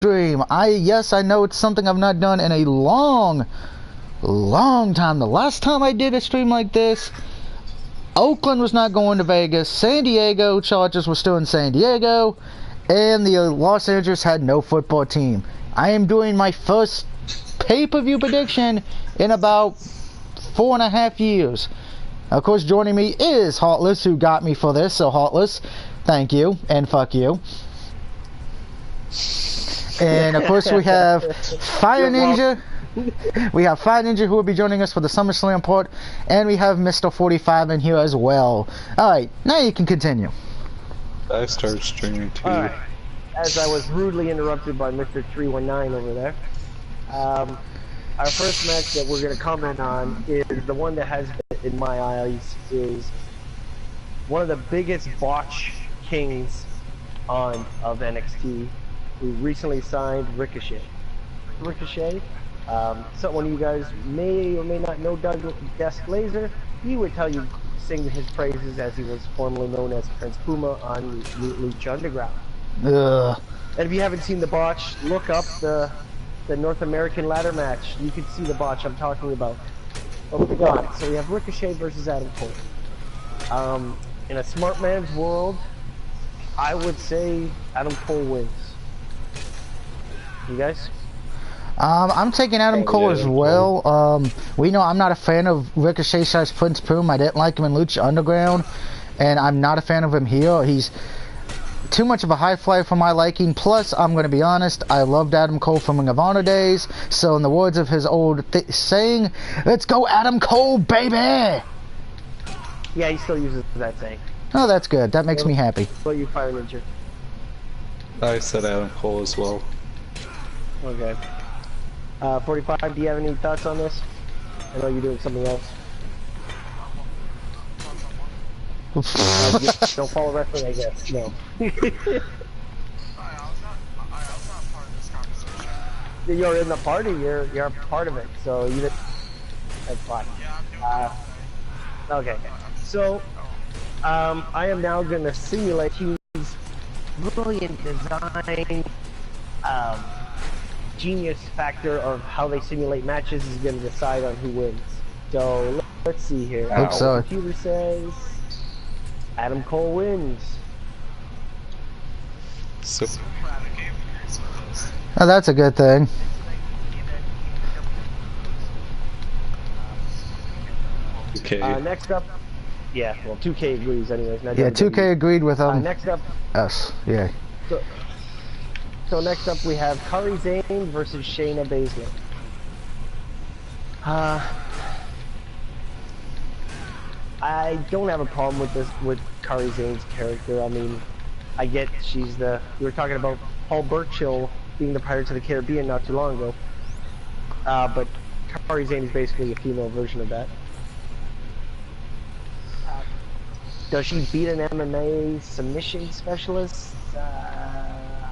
stream. Yes, I know it's something I've not done in a long time. The last time I did a stream like this, Oakland was not going to Vegas, San Diego Chargers were still in San Diego, and the Los Angeles had no football team. I am doing my first pay-per-view prediction in about 4.5 years. Of course, joining me is Heartless, who got me for this, so Heartless, thank you, and fuck you. And of course we have Fire Ninja. We have Fire Ninja who will be joining us for the SummerSlam part, and we have Mr. 45 in here as well. Alright, now you can continue. I started streaming too. Alright, as I was rudely interrupted by Mr. 319 over there, our first match that we're going to comment on is the one that has been, in my eyes, is one of the biggest botch kings of NXT, who recently signed Ricochet. Someone you guys may or may not know, Doug Desk Laser. He would tell you, sing his praises as he was formerly known as Prince Puma on Lucha Underground. Ugh. And if you haven't seen the botch, look up the North American ladder match. You can see the botch I'm talking about. Oh my god. So we have Ricochet versus Adam Cole. In a smart man's world, I would say Adam Cole wins. You guys? I'm taking Adam Cole as well. We know I'm not a fan of Ricochet / Prince Puma. I didn't like him in Lucha Underground, and I'm not a fan of him here. He's too much of a high flyer for my liking. Plus, I'm going to be honest, I loved Adam Cole from Ring of Honor days. So in the words of his old saying, let's go Adam Cole, baby! Yeah, he still uses that saying. Oh, that's good. That makes me happy. What you, Fire Ninja? I said Adam Cole as well. Okay. 45, do you have any thoughts on this? I know you're doing something else. Don't follow wrestling, I guess. No. You're in the party. You're a part of it. So you. That's fine. Okay. So, I am now gonna simulate his brilliant design, genius factor of how they simulate matches is gonna decide on who wins. So let's see here. The computer says Adam Cole wins. So Oh, that's a good thing. okay. Next up, yeah, well, 2K agrees anyways. Not Yeah, WWE. 2K agreed with Next up, us. Yeah. So next up we have Kairi Sane versus Shayna Baszler. I don't have a problem with this, with Kairi Sane's character. I mean, I get she's the, we were talking about Paul Burchill being the Pirates of the Caribbean not too long ago. But Kairi Sane is basically a female version of that. Does she beat an MMA submission specialist?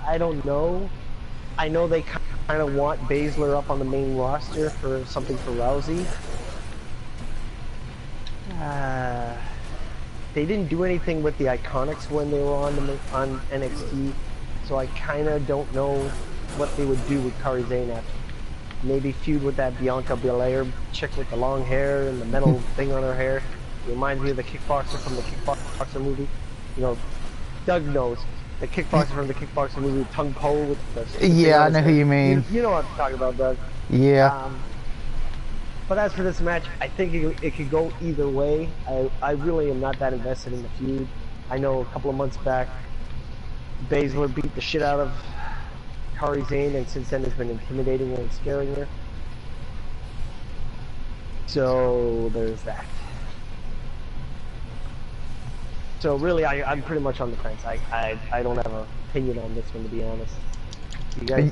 I don't know. I know they kind of want Baszler up on the main roster for something for Rousey. They didn't do anything with the Iconics when they were on NXT, so I kind of don't know what they would do with Kairi Sane after. Maybe feud with that Bianca Belair chick with the long hair and the metal thing on her hair. It reminds me of the kickboxer from the Kickboxer movie. You know, Doug knows. The kickboxer from the Kickboxer movie, Tung Po with the... Yeah, I know who you mean. You know what I'm talking about, Doug. Yeah. But as for this match, I think it could go either way. I really am not that invested in the feud. I know a couple of months back, Baszler beat the shit out of Kairi Sane, and since then has been intimidating her and scaring her. So there's that. So really, I'm pretty much on the fence. I don't have an opinion on this one, to be honest. You guys?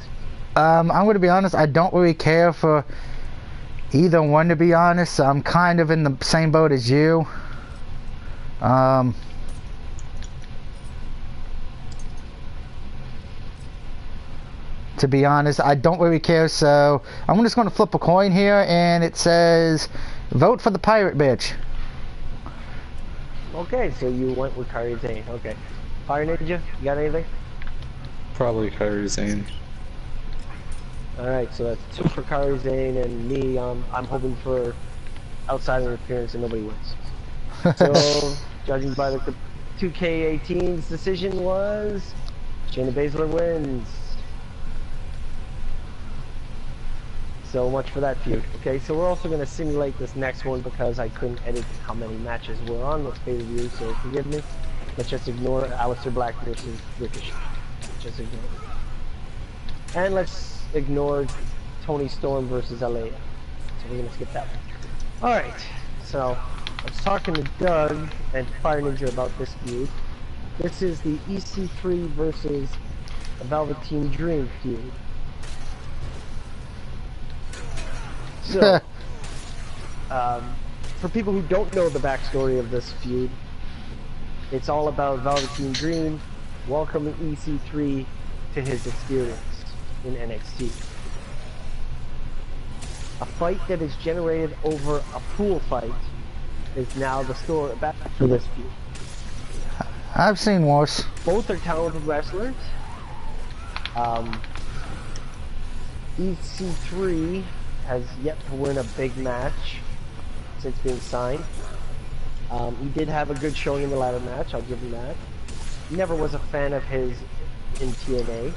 I'm going to be honest, I don't really care for either one, to be honest. I'm kind of in the same boat as you. To be honest, I don't really care, so I'm just going to flip a coin here, and it says, vote for the pirate bitch. Okay, so you went with Kairi Sane. Okay. Fire Ninja, you got anything? Probably Kairi Sane. Alright, so that's 2 for Kari Zane and me. I'm hoping for outside interference and nobody wins. So, judging by the 2K18's decision was Shayna Baszler wins. So much for that feud. Okay, so we're also going to simulate this next one because I couldn't edit how many matches were on this pay-per-view, so forgive me. Let's just ignore Aleister Black versus Ricochet. Just ignore it. And let's ignore Toni Storm versus Alea. So we're going to skip that one. Alright, so I was talking to Doug and Fire Ninja about this feud. This is the EC3 versus Velveteen Dream feud. So, for people who don't know the backstory of this feud, it's all about Velveteen Dream welcoming EC3 to his experience in NXT. A fight that is generated over a pool fight is now the story back for this feud. I've seen worse. Both are talented wrestlers. EC3 has yet to win a big match since being signed. He did have a good showing in the ladder match, I'll give him that. Never was a fan of his in TNA.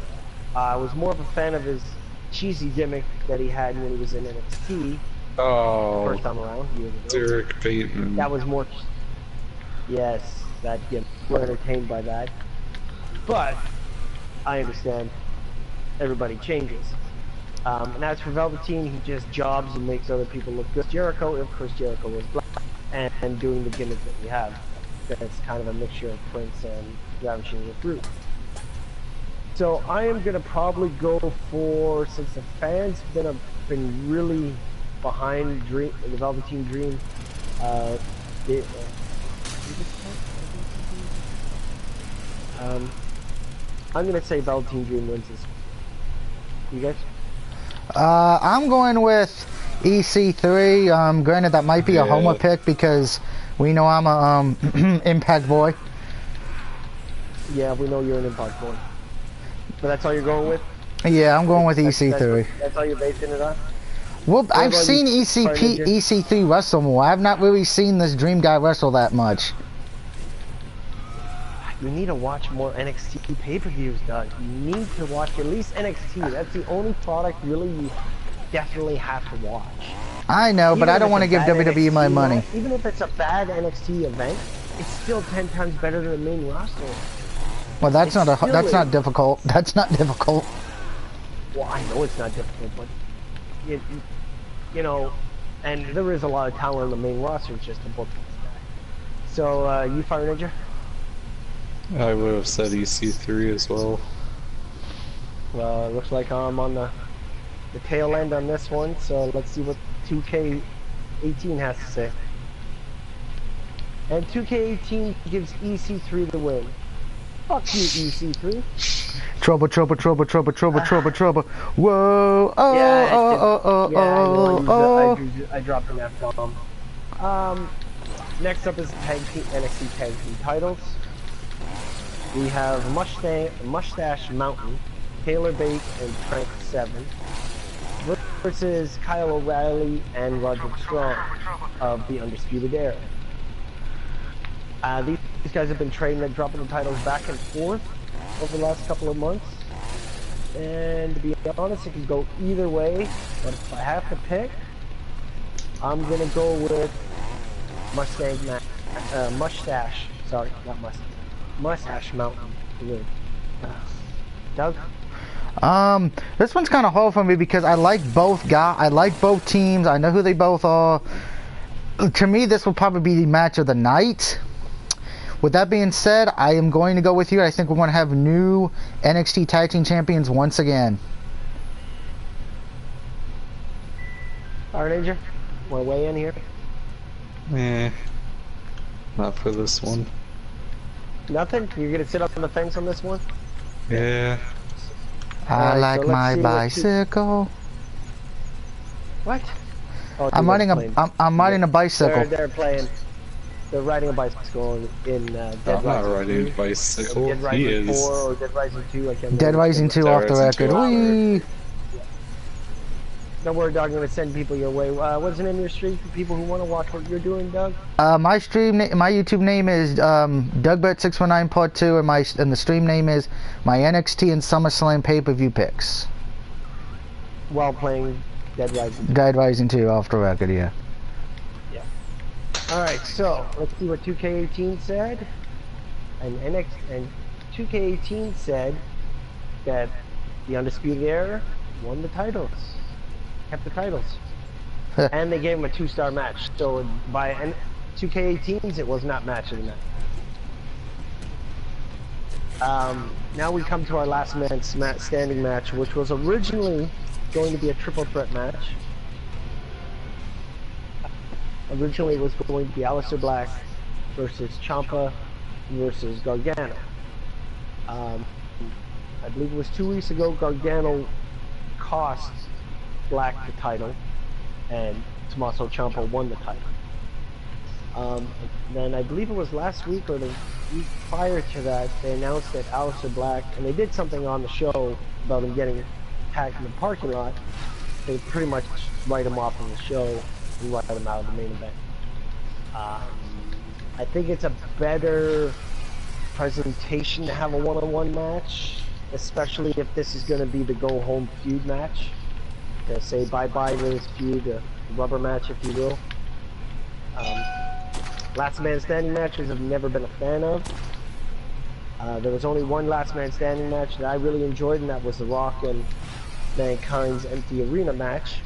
I was more of a fan of his cheesy gimmick that he had when he was in NXT. Oh, First time around, years ago. Derek Bateman. That was more... Yes, that gimmick. We're entertained by that. But, I understand everybody changes. And as for Velveteen, he just jobs and makes other people look good. Jericho, of course, Jericho was black, and doing the gimmick that we have. That's kind of a mixture of Prince and Ravishing with Brute. So I am gonna probably go for, since the fans been really behind the Velveteen Dream. I'm gonna say Velveteen Dream wins this. You guys? I'm going with EC3. Granted, that might be a homer pick because we know I'm a Impact boy. Yeah, we know you're an Impact boy. But that's all you're going with? Yeah, I'm going with EC3. That's all you're basing it on? Well, I've seen EC3 wrestle more. I've not really seen this Dream guy wrestle that much. You need to watch more NXT pay-per-views, Doug. You need to watch at least NXT. That's the only product really you definitely have to watch. I know, but I don't want to give WWE my money. Even if it's a bad NXT event, it's still 10 times better than the main roster. Well, that's not difficult. That's not difficult. Well, I know it's not difficult, but you know, and there is a lot of talent on the main roster. It's just a book. So, you Fire Ninja? I would have said EC3 as well. Well, it looks like I'm on the tail end on this one, so let's see what 2K18 has to say. And 2K18 gives EC3 the win. Fuck you, EC3. Trouble, trouble, trouble, trouble, trouble, trouble, trouble. Whoa, oh, yeah, I dropped an F-bomb. Next up is NXT Tag Team titles. We have Mustache Mountain, Taylor Bate, and Trent Seven versus Kyle O'Reilly and Roderick Strong of the Undisputed Era. These guys have been trading and dropping the titles back and forth over the last couple of months. And to be honest, it could go either way. But if I have to pick, I'm gonna go with Mustache Mountain to win. Doug? This one's kind of hard for me because I like both guys. I like both teams. I know who they both are. To me, this will probably be the match of the night. With that being said, I am going to go with you. I think we're going to have new NXT Tag Team Champions once again. Fire Ninja, want to weigh in here? Not for this one. Nothing? You're going to sit up on the fence on this one? Yeah. I like my bicycle. What? Oh, I'm riding a bicycle. They're playing. They're riding a bicycle in Dead Rising. I'm not riding a bicycle. Dead Rising 4 or Dead Rising 2. I can't remember. Dead Rising 2 off the record. Whee! Don't worry, Doug. I'm gonna send people your way. What's the name of your stream for people who want to watch what you're doing, Doug? My YouTube name is DougBet619 Part 2, and the stream name is my NXT and SummerSlam pay-per-view picks. While playing Dead Rising. Dead Rising 2 off the record, yeah. Yeah. All right, so let's see what 2K18 said. And 2K18 said that the Undisputed Era won the titles, kept the titles, and they gave him a 2-star match. So by 2K18's, it was not match of the night. Now we come to our last man standing match, which was originally going to be a triple threat match. Originally, it was going to be Aleister Black versus Ciampa versus Gargano. I believe it was 2 weeks ago, Gargano cost Black the title, and Tommaso Ciampa won the title. Then I believe it was last week or the week prior to that, they announced that Aleister Black, and they did something on the show about him getting attacked in the parking lot. They pretty much write him off on the show and write him out of the main event. I think it's a better presentation to have a one-on-one match, especially if this is going to be the go-home feud match. To say bye-bye to this feud, a rubber match, if you will. Last man standing matches I've never been a fan of. There was only one last man standing match that I really enjoyed, and that was The Rock and Mankind's empty arena match.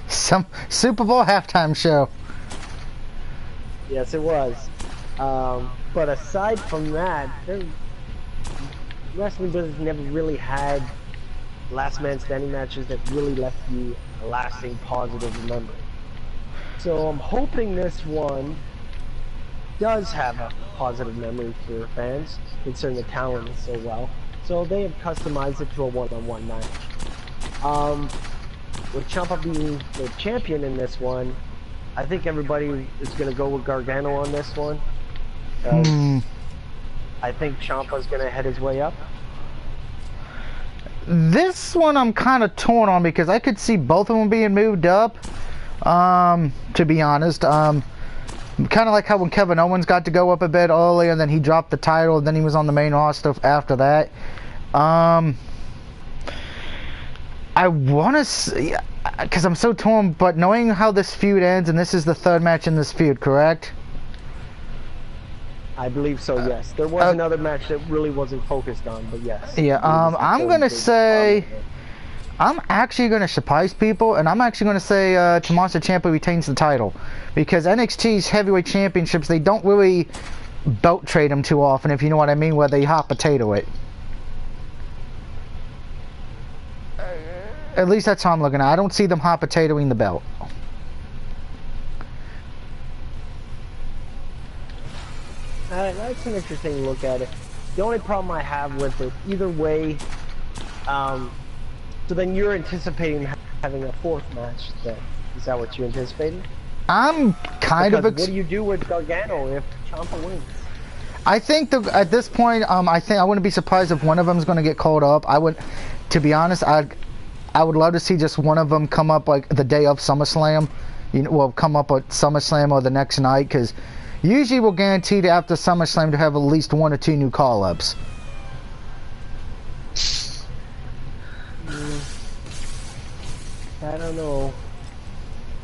Some Super Bowl halftime show. Yes, it was. But aside from that, wrestling business never really had last man standing matches that really left you a lasting positive memory. So I'm hoping this one does have a positive memory for fans, considering the talent is so well. So they have customized it to a one-on-one match. With Ciampa being the champion in this one, I think everybody is going to go with Gargano on this one. I think Ciampa's going to head his way up. This one I'm kind of torn on because I could see both of them being moved up. To be honest, kind of like how when Kevin Owens got to go up a bit early and then he dropped the title and then he was on the main roster after that. I want to see, because I'm so torn, but knowing how this feud ends, and this is the third match in this feud, correct? I believe so, yes. There was another match that really wasn't focused on, but yes. Yeah, I'm going to say, I'm actually going to surprise people, and I'm actually going to say Tommaso Ciampa retains the title. Because NXT's heavyweight championships, they don't really belt trade them too often, if you know what I mean, where they hot potato it. At least that's how I'm looking at it. I don't see them hot potatoing the belt. That's an interesting look at it. The only problem I have with it, either way, so then you're anticipating having a fourth match then. Is that what you're anticipating? I'm kind of... What do you do with Gargano if Ciampa wins? I think at this point, I wouldn't be surprised if one of them is going to get called up. To be honest, I would love to see just one of them come up like the day of SummerSlam. You know, well, come up at SummerSlam or the next night, because usually we're guaranteed after SummerSlam to have at least 1 or 2 new call-ups. I don't know.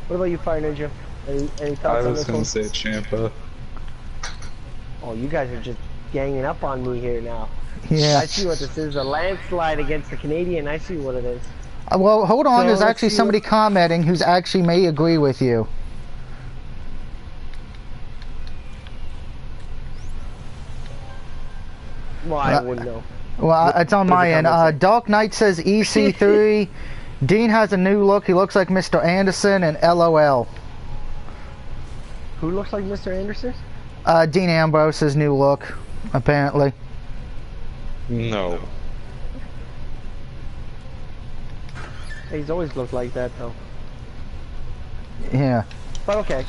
What about you, Fire Ninja? Any thoughts on this one? I was gonna say Ciampa. Oh, you guys are just ganging up on me here now. Yeah. I see what this is. A landslide against the Canadian. I see what it is. Well, hold on. So there's actually somebody commenting who's actually may agree with you. Well, I wouldn't know. Well, it's on my end. Dark Knight says EC3. Dean has a new look. He looks like Mr. Anderson, and LOL. Who looks like Mr. Anderson? Dean Ambrose's new look, apparently. No. He's always looked like that, though. Yeah. But okay.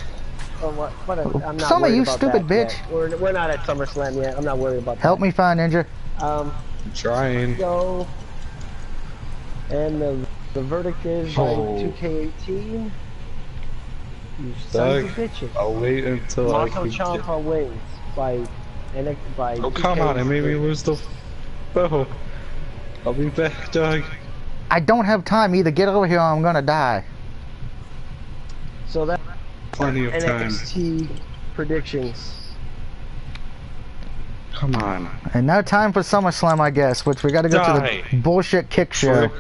Well, I'm not Some of you about stupid that bitch. Yet. We're not at SummerSlam yet. I'm not worried about that. Help me find Ninja. I'm trying. Go. And the The verdict is by 2K18. You sons of bitches. I'll wait until I Mato can Ciampa wins by Oh, come on, it made me lose the... Oh, I'll be back, Doug. I don't have time. Either get over here or I'm gonna die. So that Plenty of time. NXT predictions. Come on. And now time for SummerSlam, I guess, which we gotta go to the bullshit kick show.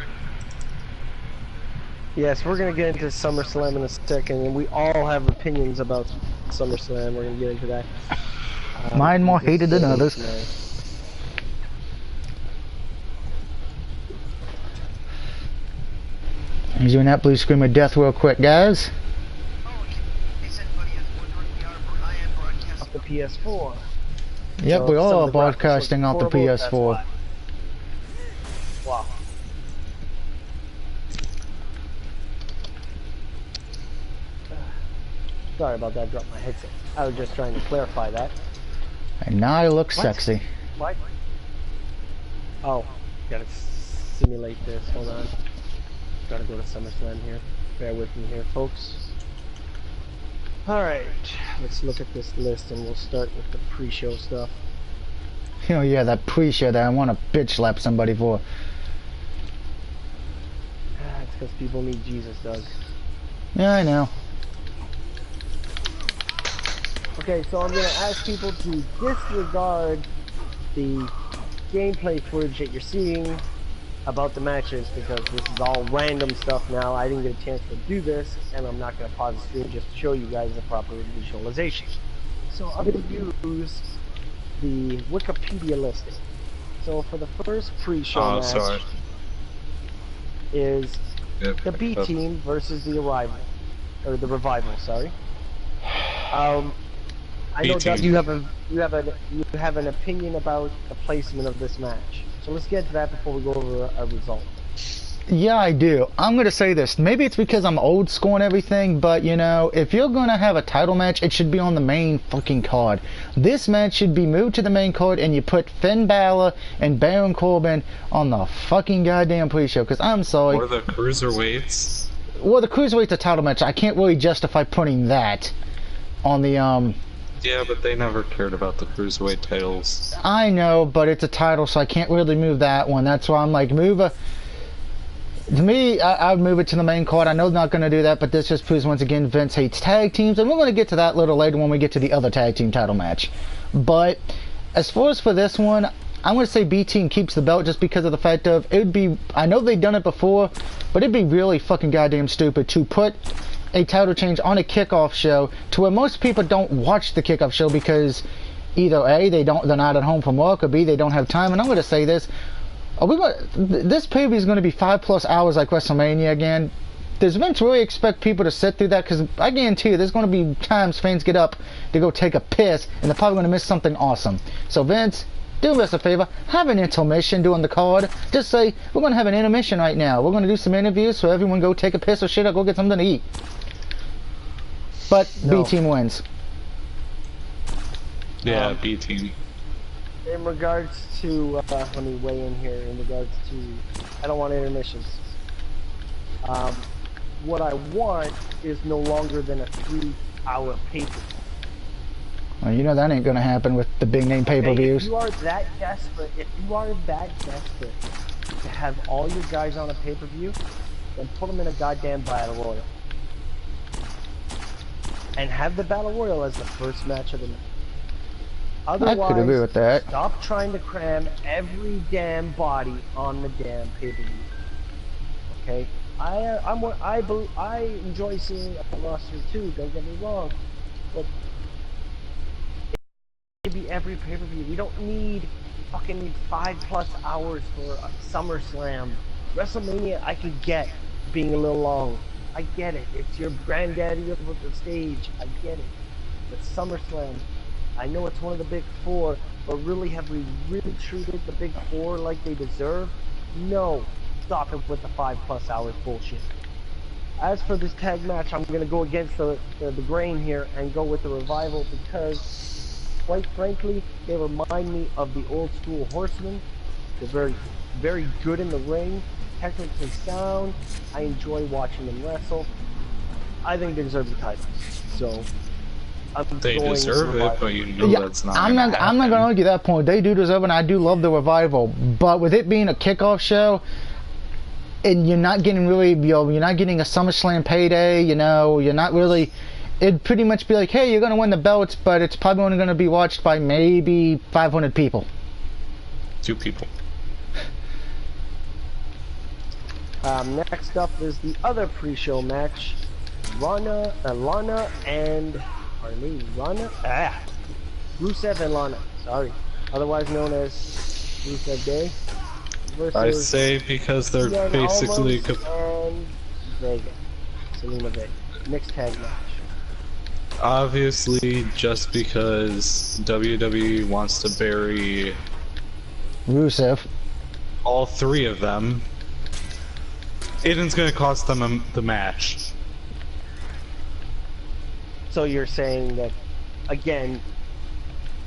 Yes, we're gonna get into SummerSlam in a second, and we all have opinions about SummerSlam. We're gonna get into that. Mine more hated than others. He's doing that blue screen of death real quick, guys. Off the PS4. Yep, So we all some are of the graphics broadcasting look off the horrible, that's PS4. why. Wow. Sorry about that, dropped my headset. I was just trying to clarify that. And now I look sexy. What? Oh, gotta simulate this, hold on. Gotta go to SummerSlam here. Bear with me here, folks. Alright, let's look at this list and we'll start with the pre-show stuff. Oh yeah, that pre-show that I want to bitch slap somebody for. It's because people need Jesus, Doug. Yeah, I know. Okay, so I'm gonna ask people to disregard the gameplay footage that you're seeing about the matches because this is all random stuff now. I didn't get a chance to do this, and I'm not gonna pause the stream just to show you guys the proper visualization. So I'm gonna use the Wikipedia listing. So for the first pre-show match is the B team versus the Revival. Sorry. I know, Doug, you have an opinion about the placement of this match. So let's get to that before we go over a result. Yeah, I do. I'm going to say this. Maybe it's because I'm old school and everything, but, you know, if you're going to have a title match, it should be on the main fucking card. This match should be moved to the main card, and you put Finn Balor and Baron Corbin on the fucking goddamn pre-show, because I'm sorry. Or the Cruiserweights. Well, the Cruiserweight's a title match. I can't really justify putting that on the, Yeah, but they never cared about the Cruiserweight titles. I know, but it's a title, so I can't really move that one. That's why I'm like, to me, I would move it to the main card. I know they're not going to do that, but this just proves once again Vince hates tag teams, and we're going to get to that a little later when we get to the other tag team title match. But as far as for this one, I'm going to say B team keeps the belt just because of the fact of it would be. I know they've done it before, but it'd be really fucking goddamn stupid to put a title change on a kickoff show to where most people don't watch the kickoff show because either A, they're not at home from work, or B, they don't have time. And I'm going to say this. This pay-per-view is going to be 5+ hours like WrestleMania again. Does Vince really expect people to sit through that? Because I guarantee you there's going to be times fans get up to go take a piss and they're probably going to miss something awesome. So Vince, do us a favor, have an intermission during the card. Just say, we're going to have an intermission right now. We're going to do some interviews so everyone go take a piss or shit or go get something to eat. But no. B team wins. Yeah, B team. In regards to, let me weigh in here. In regards to, I don't want intermissions. What I want is no longer than a 3-hour pay-per-view. Well, you know that ain't gonna happen with the big name pay-per-views. If you are that desperate, to have all your guys on a pay-per-view, then put them in a goddamn battle royal. And have the battle royal as the first match of the night. Otherwise, I could agree with that. Stop trying to cram every damn body on the damn pay-per-view. Okay, I enjoy seeing a roster too. Don't get me wrong, but it should be every pay-per-view. We don't need fucking 5+ hours for a SummerSlam. WrestleMania, I could get being a little long. I get it. It's your granddaddy of the stage. I get it. But SummerSlam, I know it's one of the big four, but really, have we really treated the big four like they deserve? No. Stop it with the 5+ hours bullshit. As for this tag match, I'm going to go against the grain here and go with the Revival because, quite frankly, they remind me of the old school Horsemen. They're very, very good in the ring, technically sound. I enjoy watching them wrestle. I think they deserve the titles. So They deserve it, but you know that's not. I'm not going to argue that point. They do deserve it, and I do love the Revival. But with it being a kickoff show, and you're not getting really, you're not getting a SummerSlam payday. You're not really. It'd pretty much be like, hey, you're going to win the belts, but it's probably only going to be watched by maybe 500 people. 2 people. Next up is the other pre-show match. Lana and Rusev and Lana, sorry, otherwise known as Rusev Day. I say because they're basically and Vega, Selena Vega, mixed tag match. Obviously, just because WWE wants to bury Rusev, all 3 of them, Aiden's gonna cost them the match. So you're saying that again?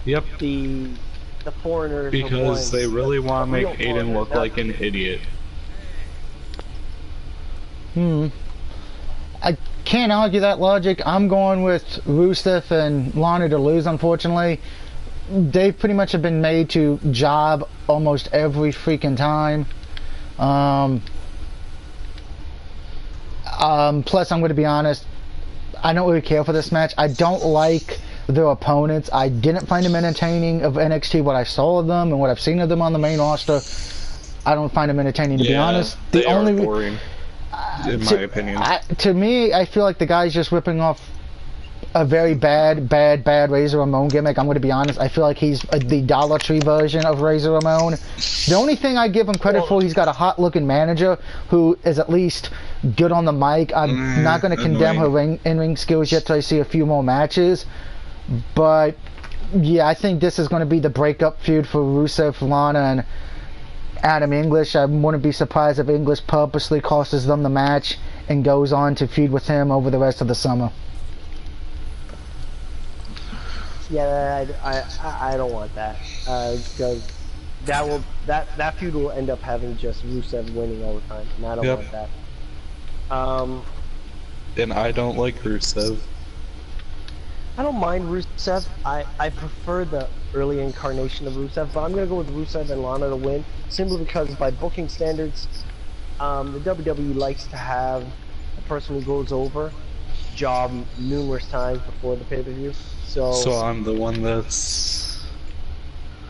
Yep. The foreigners. Because they really want to make Aiden look like an idiot. I can't argue that logic. I'm going with Rusev and Lana to lose, unfortunately. They pretty much have been made to job almost every freaking time. Plus, I'm going to be honest, I don't really care for this match. I don't like their opponents. I didn't find them entertaining of NXT, what I saw of them and what I've seen of them on the main roster. I don't find them entertaining, to be honest. They are boring, in my opinion. To me, I feel like the guy's just ripping off a very bad Razor Ramon gimmick. I'm going to be honest. I feel like he's the Dollar Tree version of Razor Ramon. The only thing I give him credit for, he's got a hot-looking manager who is at least good on the mic. I'm not going to condemn her in-ring skills yet till I see a few more matches. But, yeah, I think this is going to be the breakup feud for Rusev, Lana, and Adam English. I wouldn't be surprised if English purposely costs them the match and goes on to feud with him over the rest of the summer. Yeah, I don't want that, because that feud will end up having just Rusev winning all the time, and I don't want that. And I don't like Rusev. I don't mind Rusev. I prefer the early incarnation of Rusev, but I'm gonna go with Rusev and Lana to win, simply because by booking standards, the WWE likes to have a person who goes over job numerous times before the pay-per-view. So I'm the one that's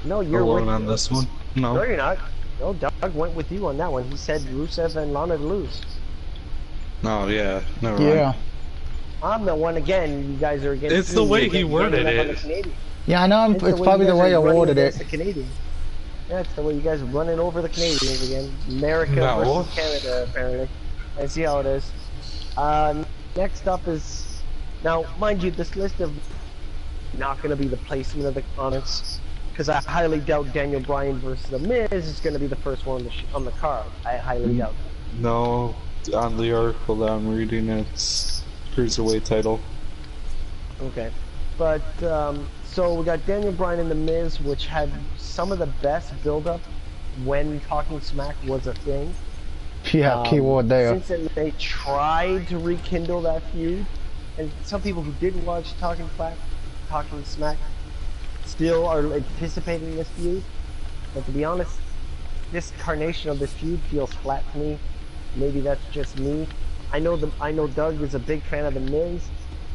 you're alone on this one? No, you're not. No, Doug went with you on that one. He said Rusev and Lana to lose. No, yeah, never mind. I'm the one again. You guys are against. It's the way he worded it. Yeah, I know. It's probably the way I worded it. Yeah, it's the way you guys are running over the Canadians again. America versus Canada, apparently. I see how it is. Next up is, now, mind you, this list of not going to be the placement of the comments, because I highly doubt Daniel Bryan versus The Miz is going to be the first one on the card. I highly doubt it. No, on the article that I'm reading, it's Cruiserweight title. Okay. But, so we got Daniel Bryan and The Miz, which had some of the best build-up when Talking Smack was a thing. Yeah, keyword there. Since they tried to rekindle that feud, and some people who did watch Talking Smack still are anticipating this feud. But to be honest, this incarnation of this feud feels flat to me. Maybe that's just me. I know Doug is a big fan of The Miz.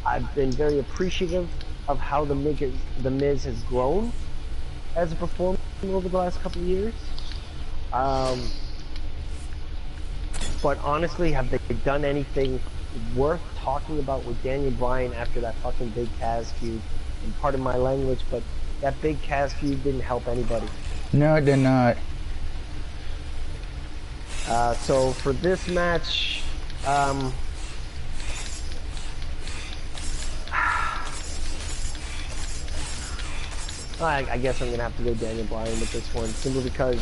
I've been very appreciative of how The Miz has grown as a performer over the last couple of years. But honestly, have they done anything worth talking about with Daniel Bryan after that fucking Big Cass feud? And pardon my language, but that Big Cass feud didn't help anybody. No, it did not. So for this match, I guess I'm gonna have to go Daniel Bryan with this one, simply because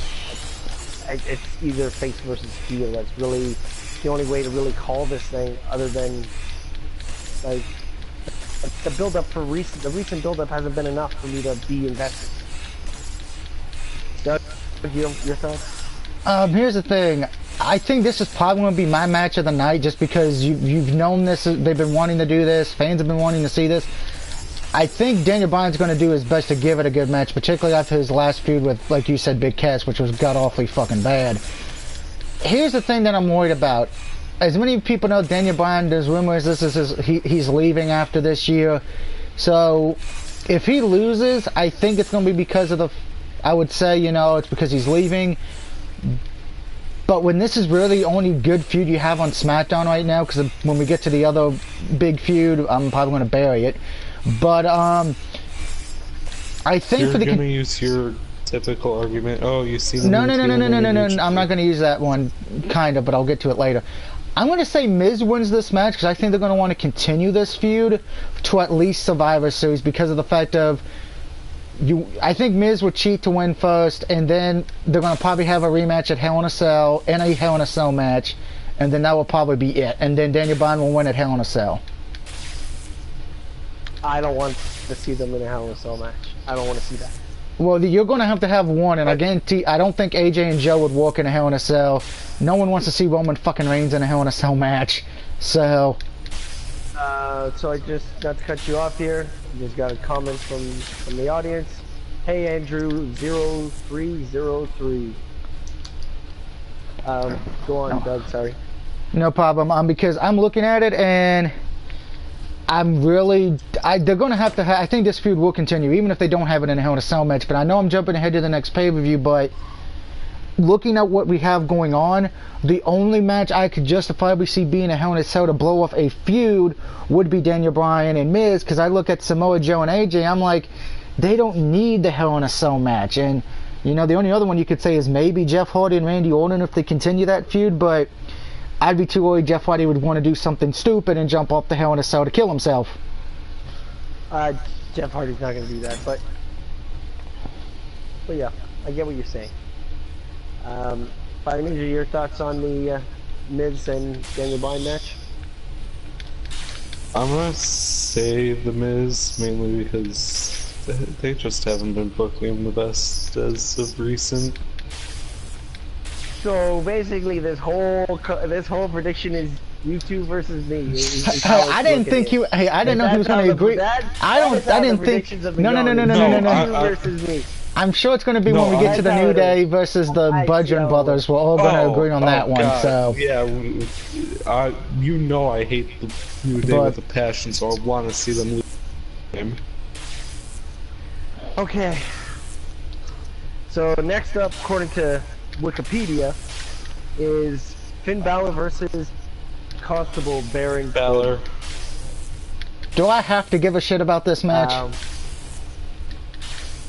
it's either face versus heel. That's really the only way to really call this thing, other than like the build-up for the recent build-up hasn't been enough for me to be invested. Doug, your thoughts? Here's the thing. I think this is probably going to be my match of the night, just because you've known this. They've been wanting to do this. Fans have been wanting to see this. I think Daniel Bryan's going to do his best to give it a good match, particularly after his last feud with, like you said, Big Cass, which was god-awfully fucking bad. Here's the thing that I'm worried about. As many people know, Daniel Bryan, there's rumors he's leaving after this year. So, if he loses, I think it's going to be because of I would say, you know, it's because he's leaving. But when this is really the only good feud you have on SmackDown right now, because when we get to the other big feud, I'm probably going to bury it. But, I think you're for the... You're going to use your typical argument. Oh, you see... No. I'm not going to use that one, kind of, but I'll get to it later. I'm going to say Miz wins this match, because I think they're going to want to continue this feud to at least Survivor Series, because of the fact of... I think Miz would cheat to win first, and then they're going to probably have a rematch at Hell in a Cell, and a Hell in a Cell match, and then that will probably be it. And then Daniel Bryan will win at Hell in a Cell. I don't want to see them in a Hell in a Cell match. I don't want to see that. Well, you're going to have one, and I guarantee, I don't think AJ and Joe would walk in a Hell in a Cell. No one wants to see Roman fucking Reigns in a Hell in a Cell match. So... so I just, not to cut you off here, just got a comment from the audience. Hey Andrew 0303. Go on, Doug, sorry. No problem. Because I'm looking at it, and I'm really... they're going to have to I think this feud will continue, even if they don't have it in a Hell in a Cell match. But I know I'm jumping ahead to the next pay-per-view, but looking at what we have going on, the only match I could justifiably see being a Hell in a Cell to blow off a feud would be Daniel Bryan and Miz, because I look at Samoa Joe and AJ, I'm like, they don't need the Hell in a Cell match. And, you know, the only other one you could say is maybe Jeff Hardy and Randy Orton if they continue that feud, but I'd be too worried Jeff Hardy would want to do something stupid and jump off the Hell in a Cell to kill himself. Jeff Hardy's not going to do that, but yeah, I get what you're saying. Fire Ninja, your thoughts on the Miz and Daniel Bryan match? I'm gonna say the Miz, mainly because they just haven't been booking the best as of recent. So basically, this whole prediction is you two versus me. I didn't think you. Hey, I didn't know he was going to agree. I didn't think. No. Versus me. I'm sure it's going to be when we get to the New Day versus the Bludgeon Brothers. We're all going to agree on that one. God. So yeah, you know I hate the New Day with a passion, so I want to see them lose. Okay. So next up, according to Wikipedia, is Finn Balor versus Constable Baron Balor. Do I have to give a shit about this match?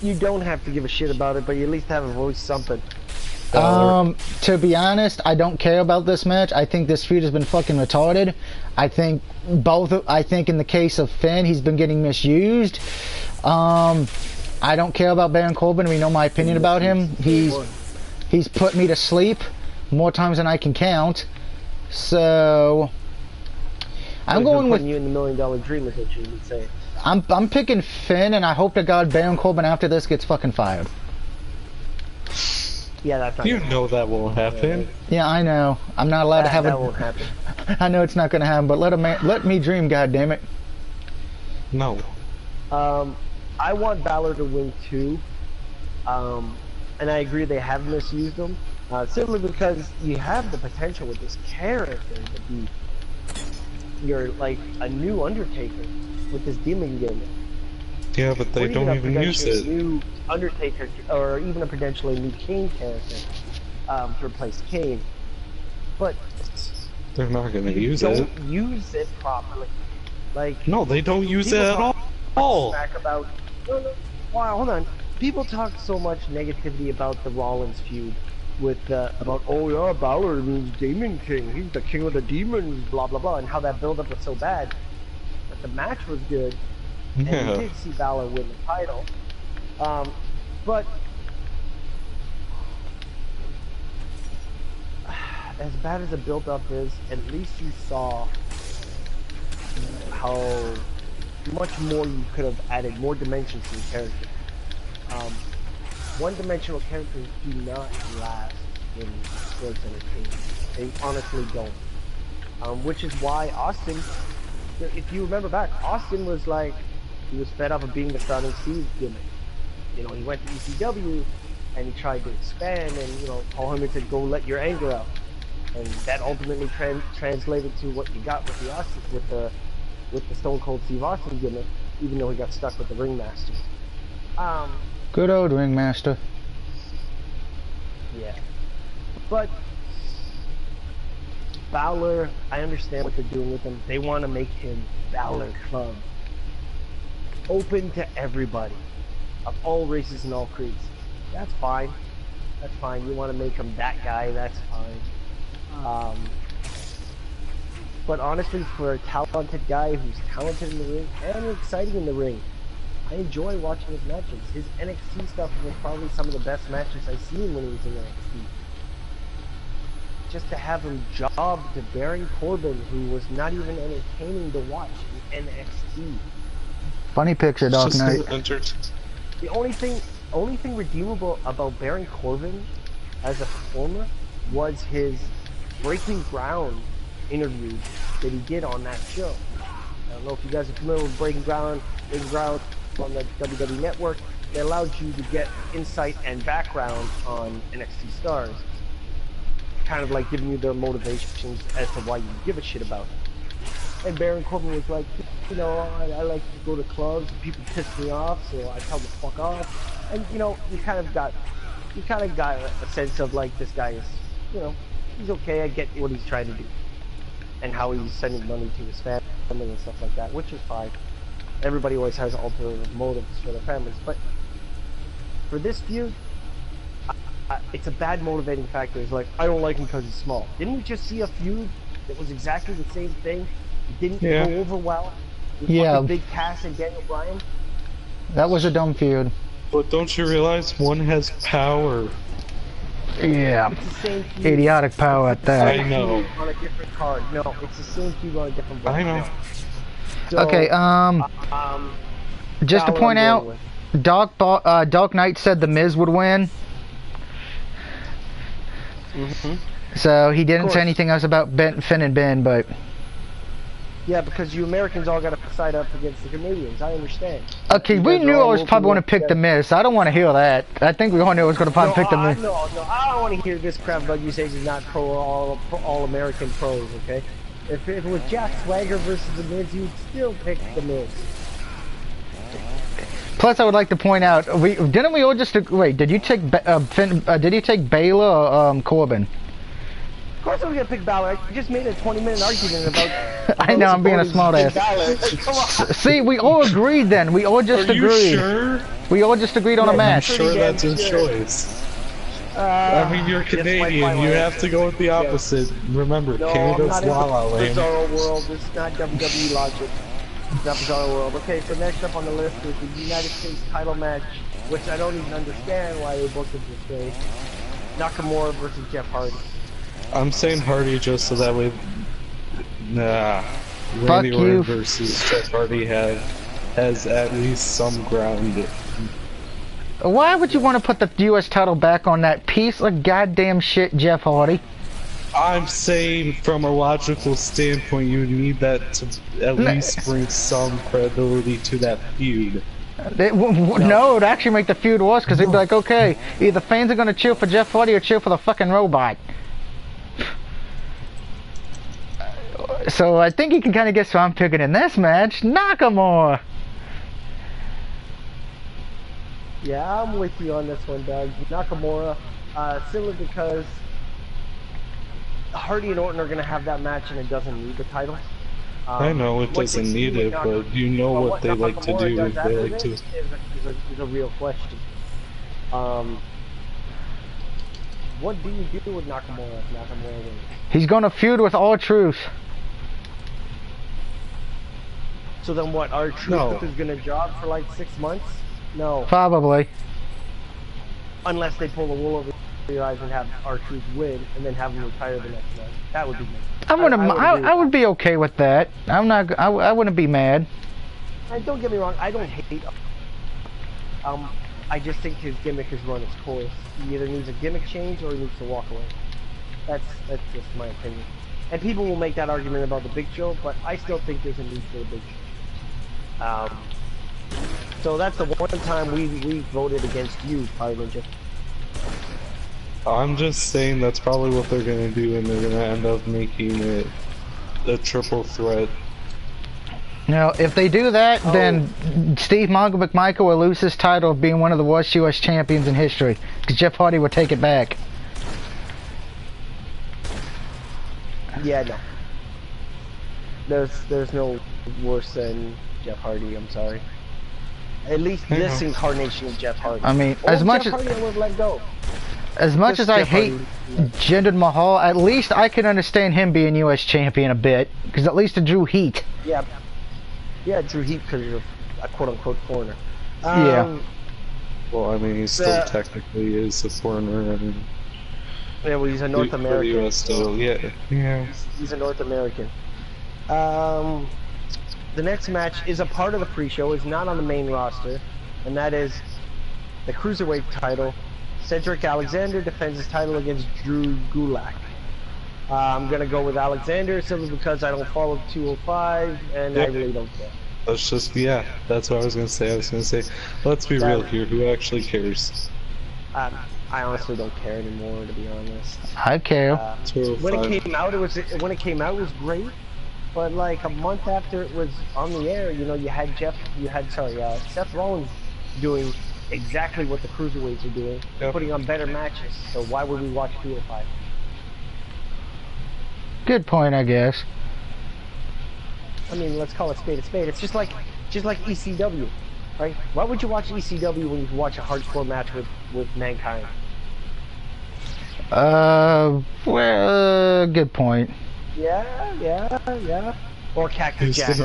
You don't have to give a shit about it, but you at least have a voice something. To be honest, I don't care about this match. I think this feud has been fucking retarded. I think in the case of Finn, he's been getting misused. I don't care about Baron Corbin. We know my opinion about him. He's put me to sleep more times than I can count. So I'm going with you in the $1 Million Dream, is what you would say. I'm picking Finn, and I hope to God Baron Corbin after this gets fucking fired. Yeah, that's not. You know that won't happen. Yeah, I know. I'm not allowed to have it. That won't happen. I know it's not going to happen, but let me dream, goddammit. No. I want Balor to win too. And I agree they have misused him. Simply because you have the potential with this character to be you're like a new Undertaker with this demon gimmick. Yeah, but they don't even use it. New Undertaker, or even a potentially new Kane character to replace Kane. But they're not going to use it. Don't use it properly. Like no, they don't use it at all. About wow, hold on. People talk so much negativity about the Rollins feud with about oh yeah, Balor is Demon King. He's the king of the demons, blah blah blah, and how that build-up was so bad. But the match was good. And we did see Balor win the title. But as bad as the build-up is, at least you saw how much more you could have added, more dimensions to the character. One-dimensional characters do not last in sports entertainment. They honestly don't. Which is why Austin, if you remember back, Austin was like, he was fed up of being the starting Steve gimmick. You know, he went to ECW and he tried to expand, and you know, Paul Heyman said, "Go let your anger out," and that ultimately translated to what you got with the Austin, with the Stone Cold Steve Austin gimmick, even though he got stuck with the Ringmaster. Good old Ringmaster. Yeah, but Balor, I understand what they're doing with him. They want to make him Balor Club, open to everybody, of all races and all creeds. That's fine. That's fine. You want to make him that guy, that's fine. But honestly, for a talented guy who's talented in the ring and exciting in the ring, I enjoy watching his matches. His NXT stuff was probably some of the best matches I've seen when he was in NXT. Just to have him job to Baron Corbin, who was not even entertaining to watch in NXT. Funny picture, Dark Knight. The only thing redeemable about Baron Corbin as a performer was his Breaking Ground interview that he did on that show. I don't know if you guys are familiar with Breaking Ground on the WWE Network. They allowed you to get insight and background on NXT stars, kind of like giving you their motivations as to why you give a shit about it. And Baron Corbin was like, you know, I like to go to clubs and people piss me off, so I tell them to fuck off. And you know, you kind of got a sense of like, this guy is, you know, he's okay. I get what he's trying to do and how he's sending money to his family and stuff like that, which is fine. Everybody always has alternative motives for their families, but for this feud, it's a bad motivating factor. It's like, I don't like him because he's small. Didn't we just see a feud that was exactly the same thing? It didn't go over well. With Big Cass and Daniel Bryan. That was a dumb feud. But don't you realize one has power? Yeah. It's the same feud. Idiotic power at that. I know. On a different card. No, it's the same feud on a different board. I know. So, Okay, just to point out, Dark Knight said The Miz would win. So he didn't say anything else about Finn and Ben, but... Yeah, because you Americans all got to side up against the Canadians. I understand. Okay, we knew I was probably going to pick The Miz. I don't want to hear that. I think we all knew I was going to probably pick The Miz. No, I don't want to hear this crap about you saying he's not all American pros, okay? If it was Jack Swagger versus The Miz, you'd still pick The Miz. Plus, I would like to point out, didn't we all just wait? Did you take did you take Baylor or Corbin? Of course, I'm gonna pick Balor. I just made a 20-minute argument about. I know I'm being a smartass. Come on. See, we all agreed then. We all just agreed. Are you sure? We all just agreed on a match. I'm sure that's his choice. I mean, you're Canadian. You have to go with the opposite. Remember, Canada's La La Land. Bizarro world. This is not WWE logic. It's not Bizarro world. Okay, so next up on the list is the United States title match, which I don't even understand why they booked it this way. Nakamura versus Jeff Hardy. I'm saying Hardy just so that way. Nah. Fuck Randy you. Orton versus Jeff Hardy has at least some ground. Why would you want to put the U.S. title back on that piece of goddamn shit, Jeff Hardy? I'm saying from a logical standpoint, you need that to at least bring some credibility to that feud. No, it would actually make the feud worse because they'd be like, okay, either fans are going to cheer for Jeff Hardy or cheer for the fucking robot. So I think you can kind of guess who I'm picking in this match, Nakamura. Yeah, I'm with you on this one, Doug. Nakamura, simply because Hardy and Orton are going to have that match and it doesn't need the title. I know it doesn't need it, but you know what they like to do. They like to. Is a real question. What do you do with Nakamura if Nakamura wins? He's going to feud with R-Truth. So then what, R-Truth is going to job for like 6 months? No. Probably. Unless they pull the wool over your eyes and have R-Truth win and then have him retire the next night. That would be good. I would be okay with that. I wouldn't be mad. And don't get me wrong, I don't hate I just think his gimmick has run its course. He either needs a gimmick change or he needs to walk away. That's just my opinion. And people will make that argument about the Big Show, but I still think there's a need for the Big Show. So that's the one time we voted against you, Fire Ninja. I'm just saying that's probably what they're gonna do, and they're gonna end up making it a triple threat. Now, if they do that, then Steve McMichael will lose his title of being one of the worst U.S. champions in history, because Jeff Hardy will take it back. Yeah, no. There's no worse than Jeff Hardy. I'm sorry. At least this incarnation of Jeff Hardy. I mean, as much Jeff Hardy, I would let go. As much as I hate Jinder Mahal, at least I can understand him being U.S. champion a bit, because at least it drew heat. Yeah. Yeah, it drew heat because you're a quote-unquote foreigner. Yeah. Well, I mean, he still technically is a foreigner. I mean, yeah, well, he's a North American. US still, yeah. He's a North American. The next match is a part of the pre-show. It's not on the main roster, and that is the Cruiserweight title. Cedric Alexander defends his title against Drew Gulak. I'm gonna go with Alexander simply because I don't follow 205, and I really don't care. Let's just, yeah, that's what I was gonna say. I was gonna say, let's be real here. Who actually cares? I honestly don't care anymore, to be honest. I care. When it came out, it was great. But like a month after it was on the air, you know, you had Seth Rollins doing exactly what the cruiserweights are doing, putting on better matches. So why would we watch 205? Good point, I guess. I mean, let's call it spade a spade. It's just like ECW, right? Why would you watch ECW when you can watch a hardcore match with Mankind? Well, good point. Yeah. Or Cactus Jack. He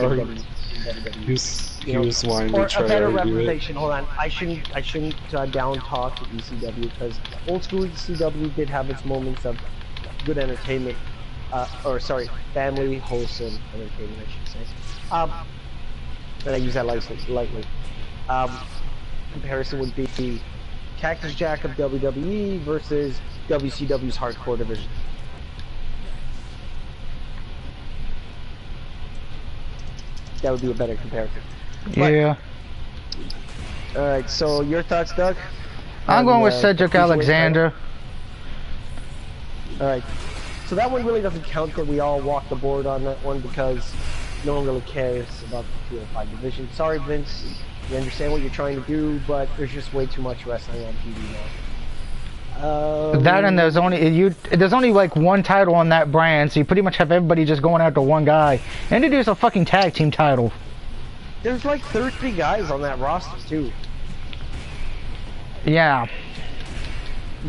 was wanting to try a better to argue representation. Hold on, I shouldn't down talk ECW because old school ECW did have its moments of good entertainment. Family wholesome entertainment, I should say. And I use that lightly. Comparison would be Cactus Jack of WWE versus WCW's hardcore division. That would be a better comparison. Yeah. Alright, so your thoughts, Doug? I'm going with Cedric Alexander. Alright. So that one really doesn't count that we all walked the board on that one because no one really cares about the 205 division. Sorry, Vince. We understand what you're trying to do, but there's just way too much wrestling on TV now. That and there's only like one title on that brand, so you pretty much have everybody just going after one guy. Introduce a fucking tag team title. There's like 30 guys on that roster too. Yeah.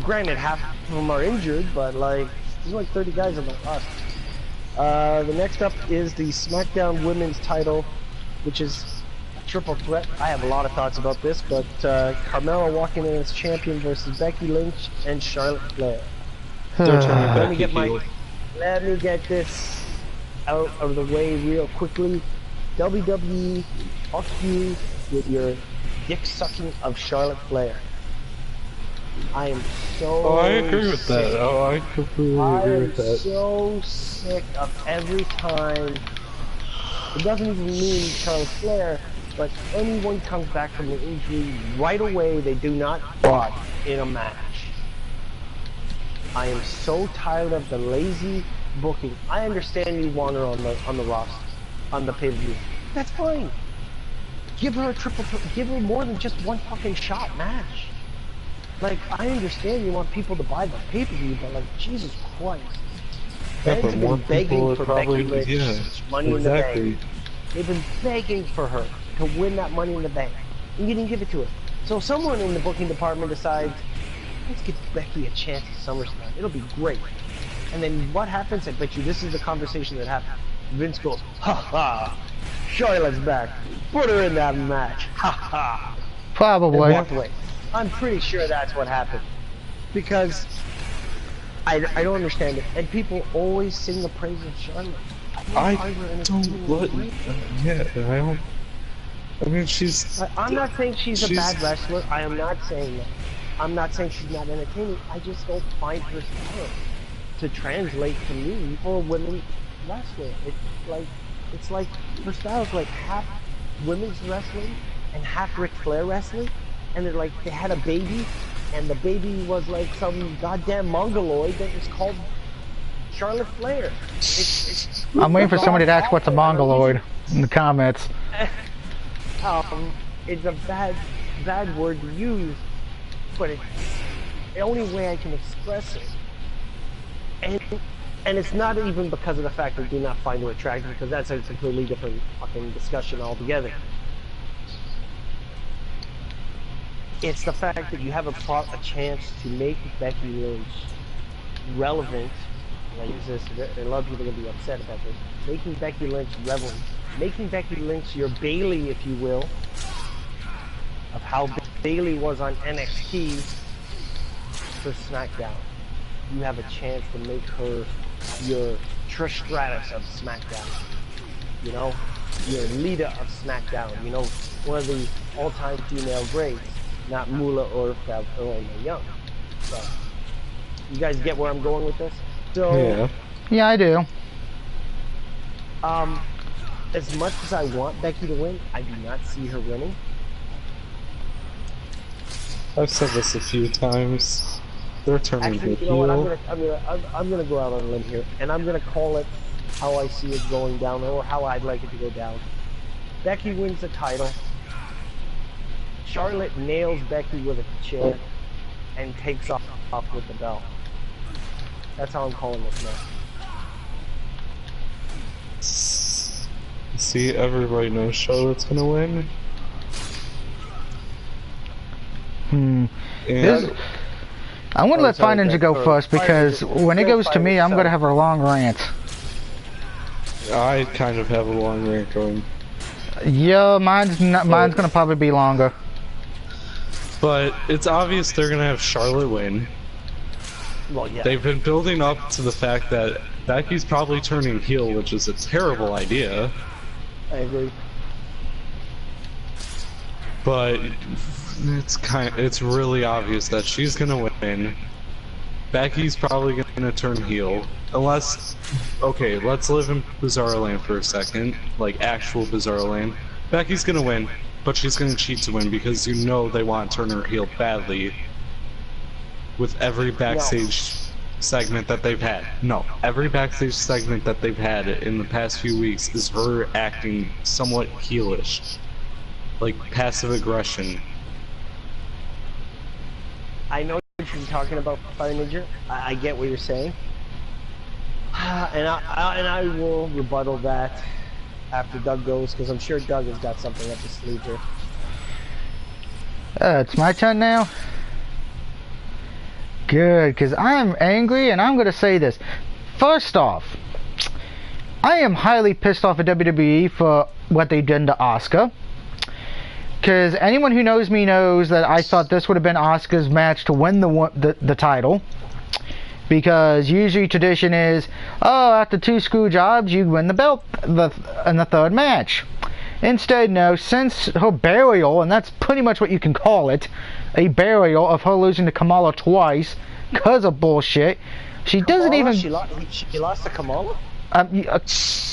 Granted, half of them are injured, but like there's like 30 guys on that roster. The next up is the SmackDown Women's title, which is a triple threat. I have a lot of thoughts about this, but Carmella walking in as champion versus Becky Lynch and Charlotte Flair. Let me get this out of the way real quickly. WWE, fuck you with your dick sucking of Charlotte Flair. I am so I agree with that. I completely agree with that. I am so sick of every time. It doesn't even mean Charlotte Flair, but anyone comes back from an injury right away, they do not botch in a match. I am so tired of the lazy booking. I understand you want her on the roster, on the pay-per-view. That's fine. Give her a give her more than just one fucking shot match. Like, I understand you want people to buy the pay-per-view, but like, Jesus Christ. Fans have been begging for Becky Lynch money in the bank. They've been begging for her to win that money in the bank. And you didn't give it to her. So someone in the booking department decides, let's give Becky a chance at SummerSlam. It'll be great. And then what happens? I bet you this is the conversation that happens. Vince goes, ha ha, Charlotte's back. Put her in that match. Ha ha. Probably. I'm pretty sure that's what happened. Because I don't understand it. And people always sing the praise of Charlotte. I mean, she's... I'm not saying she's a bad wrestler. I am not saying that. I'm not saying she's not entertaining. I just don't find her to translate to me for women's wrestling. It's like her style's like half women's wrestling and half Ric Flair wrestling, and they're like they had a baby, and the baby was like some goddamn mongoloid that was called Charlotte Flair. I'm waiting for somebody to ask what's a mongoloid in the comments. It's a bad word to use, but it's the only way I can express it. And it's not even because of the fact that I do not find her attractive, because that's a completely different fucking discussion altogether. It's the fact that you have a chance to make Becky Lynch relevant. I use this, and a lot of people are going to be upset about this. Making Becky Lynch relevant. Making Becky Lynch your Bayley, if you will, of how Bayley was on NXT for SmackDown. You have a chance to make her your Trish Stratus of SmackDown. You know? Your Lita of SmackDown. You know, one of the all-time female greats. Not Moolah or Mae Young. So, you guys get where I'm going with this? So, yeah, I do. As much as I want Becky to win, I do not see her winning. I've said this a few times. They're turning Actually, you know what? I'm gonna go out on a limb here, and I'm gonna call it how I see it going down, or how I'd like it to go down. Becky wins the title. Charlotte nails Becky with a chair and takes off with the belt. That's how I'm calling this match. See, everybody knows Charlotte's gonna win. I'm gonna let Fine Ninja go first, because when it goes to me, I'm gonna have a long rant. I kind of have a long rant going. Yeah, mine's gonna probably be longer. But it's obvious they're gonna have Charlotte win. Well, yeah. They've been building up to the fact that Becky's probably turning heel, which is a terrible idea. I agree. But it's really obvious that she's gonna win. Becky's probably gonna turn heel, unless, okay, let's live in Bizarre Land for a second, like actual Bizarre Land. Becky's gonna win, but she's gonna cheat to win, because you know they want to turn her heel badly. With every backstage segment that they've had. No, every backstage segment that they've had in the past few weeks is her acting somewhat heelish. Like passive aggression. I know what you're talking about, Fire Ninja. I get what you're saying. And I will rebuttal that after Doug goes, because I'm sure Doug has got something up his sleeve here. It's my turn now? Good, because I'm angry, and I'm going to say this. First off, I am highly pissed off at WWE for what they've done to Asuka. Because anyone who knows me knows that I thought this would have been Asuka's match to win the title. Because usually tradition is, oh, after 2 screw jobs, you win the belt in the 3rd match. Instead, no, since her burial, and that's pretty much what you can call it, a burial of her losing to Kamala twice because of bullshit. She doesn't even. She lost to Kamala.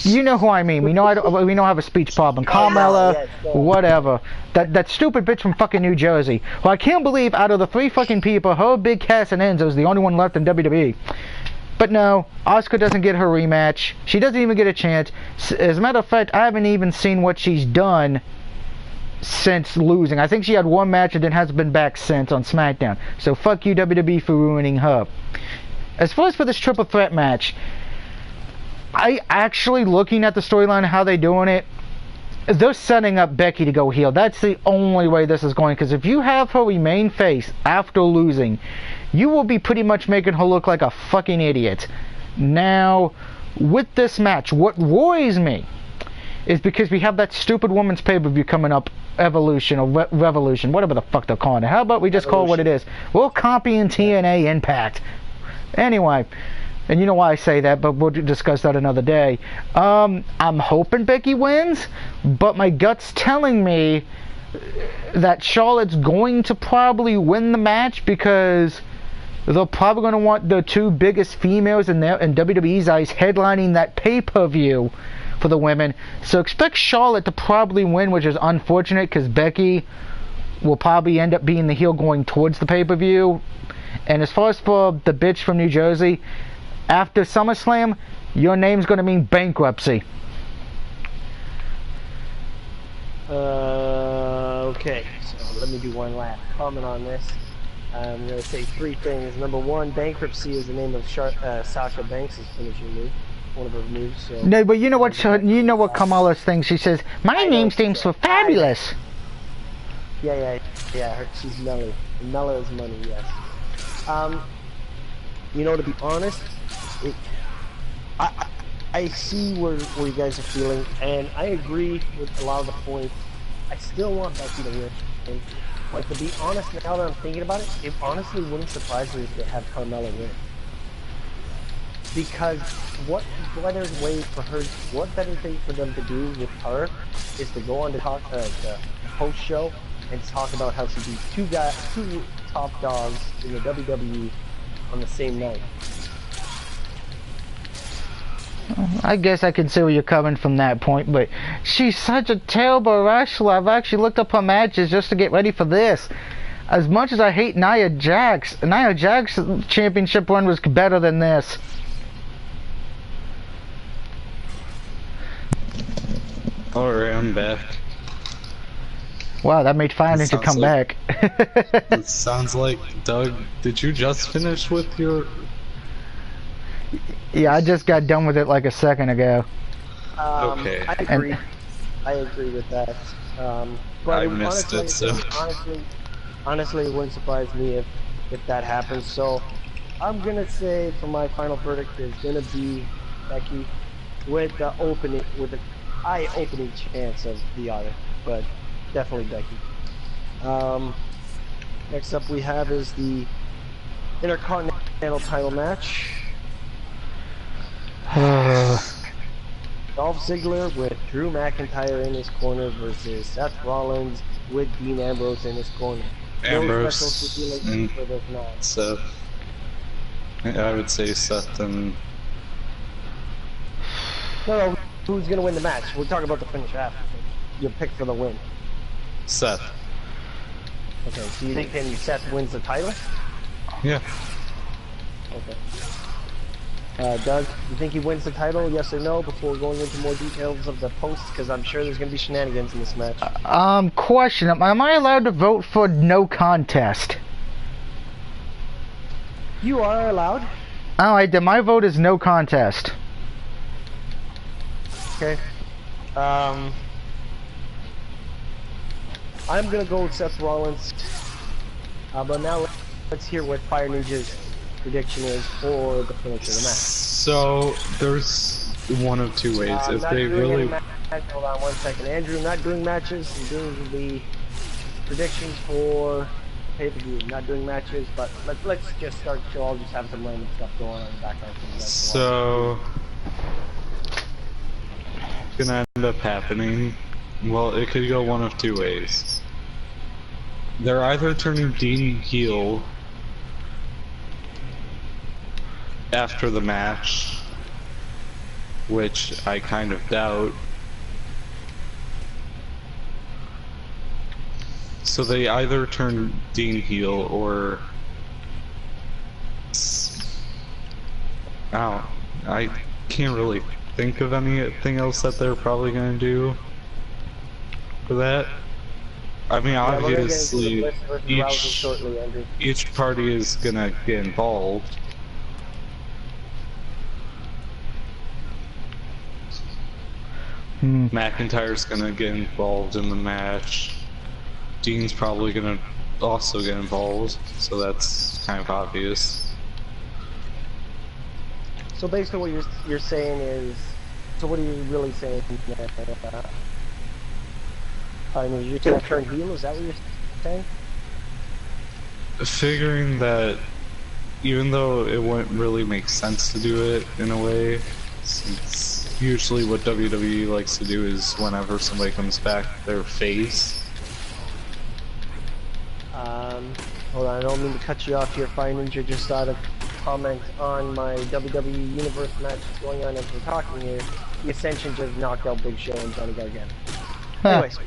You know who I mean. We know we don't have a speech problem. Carmella, whatever. That stupid bitch from fucking New Jersey. Well, I can't believe out of the 3 fucking people, her, Big Cass, and Enzo is the only one left in WWE. But no, Asuka doesn't get her rematch. She doesn't even get a chance. As a matter of fact, I haven't even seen what she's done since losing. I think she had 1 match and then hasn't been back since on SmackDown. So fuck you, WWE, for ruining her. As far as for this triple threat match, I actually, looking at the storyline and how they're doing it, they're setting up Becky to go heel. That's the only way this is going, because if you have her remain face after losing, you will be pretty much making her look like a fucking idiot. Now, with this match, what worries me is because we have that stupid woman's pay-per-view coming up, Evolution or Revolution, whatever the fuck they're calling it. How about we just call it what it is? We'll copy in TNA Impact. Anyway, and you know why I say that, but we'll discuss that another day. I'm hoping Becky wins, but my gut's telling me that Charlotte's going to probably win the match, because They're probably going to want the two biggest females in WWE's eyes headlining that pay-per-view for the women. So expect Charlotte to probably win, which is unfortunate because Becky will probably end up being the heel going towards the pay-per-view. And as far as for the bitch from New Jersey, after SummerSlam, your name's going to mean bankruptcy. Okay, so let me do one last comment on this. I'm going to say three things. Number one, bankruptcy is the name of Sasha Banks' finishing move. One of her moves. So no, but you know what? Kamala thinks. She says, "My name stands for fabulous." Yeah. She's Melly. Mella is money. Yes. You know, to be honest, I see where you guys are feeling, and I agree with a lot of the points. I still want Becky to win. But to be honest, now that I'm thinking about it, it honestly wouldn't surprise me if they had Carmella win. Because what better way for her, what better thing for them to do with her is to go on to talk the post show and talk about how she beat two top dogs in the WWE on the same night. I guess I can see where you're coming from that point, but she's such a terrible wrestler. I've actually looked up her matches just to get ready for this. As much as I hate Nia Jax championship run was better than this. Alright, I'm back. Wow, that made Fire Ninja come back. It sounds like, Doug, did you just finish with your... Yeah, I just got done with it like a second ago. Okay. I agree with that. But I missed it, so... Honestly, it wouldn't surprise me if that happens. So, I'm gonna say for my final verdict is gonna be Becky with the eye-opening chance of the other, but definitely Becky. Next up we have is the Intercontinental title match. Dolph Ziggler with Drew McIntyre in his corner versus Seth Rollins with Dean Ambrose in his corner. Ambrose Seth. I would say Seth and... No, who's gonna win the match? We'll talk about the finish after. Your pick for the win. Seth. Okay, so you think then Seth wins the title? Yeah. Okay. Doug, you think he wins the title, yes or no, before going into more details of the post? Because I'm sure there's going to be shenanigans in this match. Question, am I allowed to vote for no contest? You are allowed. Alright, then my vote is no contest. Okay. I'm going to go with Seth Rollins. But now let's hear what Fire Ninja's prediction is for the finish of the match. So there's one of two ways. If they really hold on one second, Andrew. Not doing matches. I'm doing the predictions for pay-per-view. Not doing matches, but let's just start. So I'll just have some random stuff going on in the background. So it's gonna end up happening. Well, it could go one of two ways. They're either turning Dean heel after the match, which I kind of doubt. So they either turn Dean heel or... I can't really think of anything else that they're probably going to do for that. I mean, obviously, each party is going to get involved. McIntyre's gonna get involved in the match. Dean's probably gonna also get involved, so that's kind of obvious. So basically what you're saying is, so what are you really saying? I mean, you're gonna turn heel, is that what you're saying? Figuring that even though it wouldn't really make sense to do it in a way, since usually what WWE likes to do is whenever somebody comes back, their face. Hold on, I don't mean to cut you off here, Fire Ninja. Just thought of comment on my WWE Universe match that's going on as we're talking here. The Ascension just knocked out Big Show and Johnny Gargano. Anyways,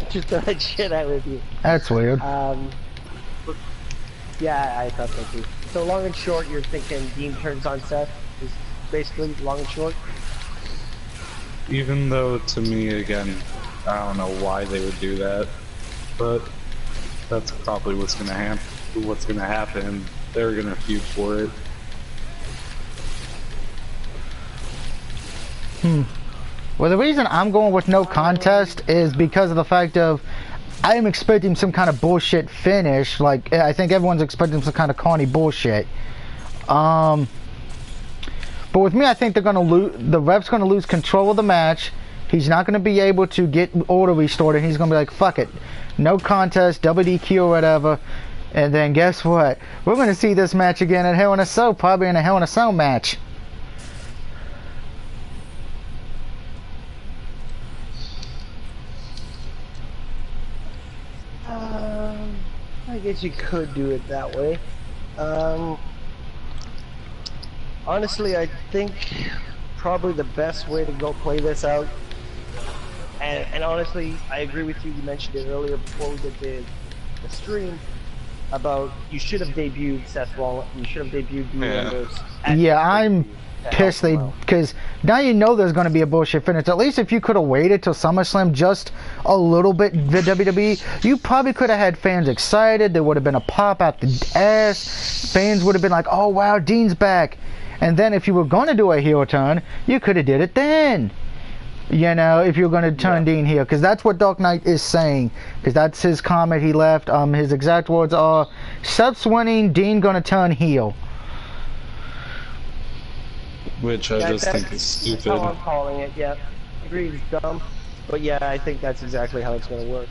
just thought I'd share that with you. That's weird. Yeah, I thought so too. So long and short, you're thinking Dean turns on Seth is basically long and short. Even though to me, again, I don't know why they would do that, but that's probably what's gonna happen. What's gonna happen? They're gonna feud for it. Well, the reason I'm going with no contest is because of the fact of I am expecting some kind of bullshit finish. Like, I think everyone's expecting some kind of corny bullshit. But with me, I think they're gonna lose. The ref's gonna lose control of the match. He's not gonna be able to get order restored, and he's gonna be like, "Fuck it, no contest, WDQ or whatever." And then guess what? We're gonna see this match again at Hell in a Cell, probably in a Hell in a Cell match. I guess you could do it that way. Honestly, I think probably the best way to go play this out, and honestly, I agree with you. You mentioned it earlier before we did the stream about you should have debuted Seth Rollins. You should have debuted Dean Ambrose. Yeah, I'm pissed they, because now you know there's going to be a bullshit finish. At least if you could have waited till SummerSlam just a little bit, the WWE, you probably could have had fans excited. There would have been a pop out the ass. Fans would have been like, "Oh wow, Dean's back." And then if you were going to do a heel turn, you could have did it then. You know, if you're going to turn Dean heel, because that's what Dark Knight is saying. Because that's his comment he left. His exact words are, "Seth's winning, Dean going to turn heel." Which I just think is stupid. That's how I'm calling it, yeah. Agreed, it's dumb. But yeah, I think that's exactly how it's going to work.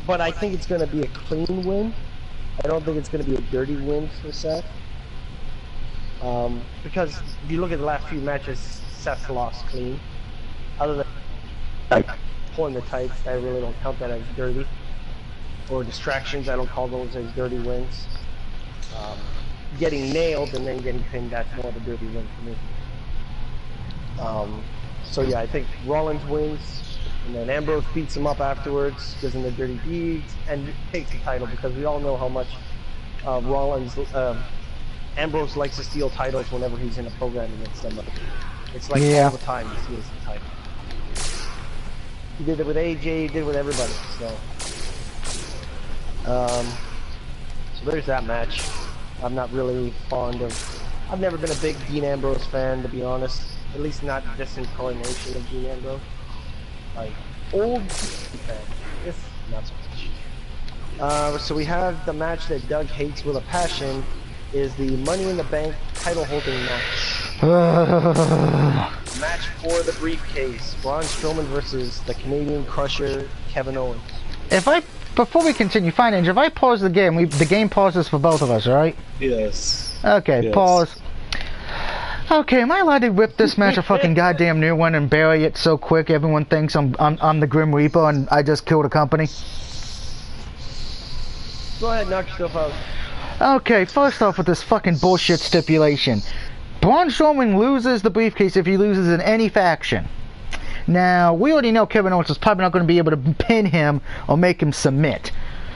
But I think it's going to be a clean win. I don't think it's going to be a dirty win for Seth. Because if you look at the last few matches, Seth's lost clean. Other than like pulling the tights, I really don't count that as dirty. Or distractions, I don't call those as dirty wins. Getting nailed and then getting pinned, that's more of a dirty win for me. So yeah, I think Rollins wins, and then Ambrose beats him up afterwards, gives him the dirty deeds, and takes the title, because we all know how much Ambrose likes to steal titles whenever he's in a program against somebody. It's like all the time he steals the title. He did it with AJ, he did it with everybody, so there's that match. I'm not really fond of... I've never been a big Dean Ambrose fan, to be honest. At least not this incarnation of Dean Ambrose. Like, old fan. This, not so much. So we have the match that Doug hates with a passion, is the Money in the Bank title holding match. Match for the briefcase. Braun Strowman versus the Canadian Crusher, Kevin Owens. Before we continue, fine, Angel, if I pause the game, the game pauses for both of us, right? Yes. Okay, yes. Pause. Okay, am I allowed to rip this match a fucking goddamn new one and bury it so quick everyone thinks I'm the Grim Reaper and I just killed a company? Go ahead, knock yourself out. Okay, first off with this fucking bullshit stipulation. Braun Strowman loses the briefcase if he loses in any faction. Now, we already know Kevin Owens is probably not going to be able to pin him or make him submit.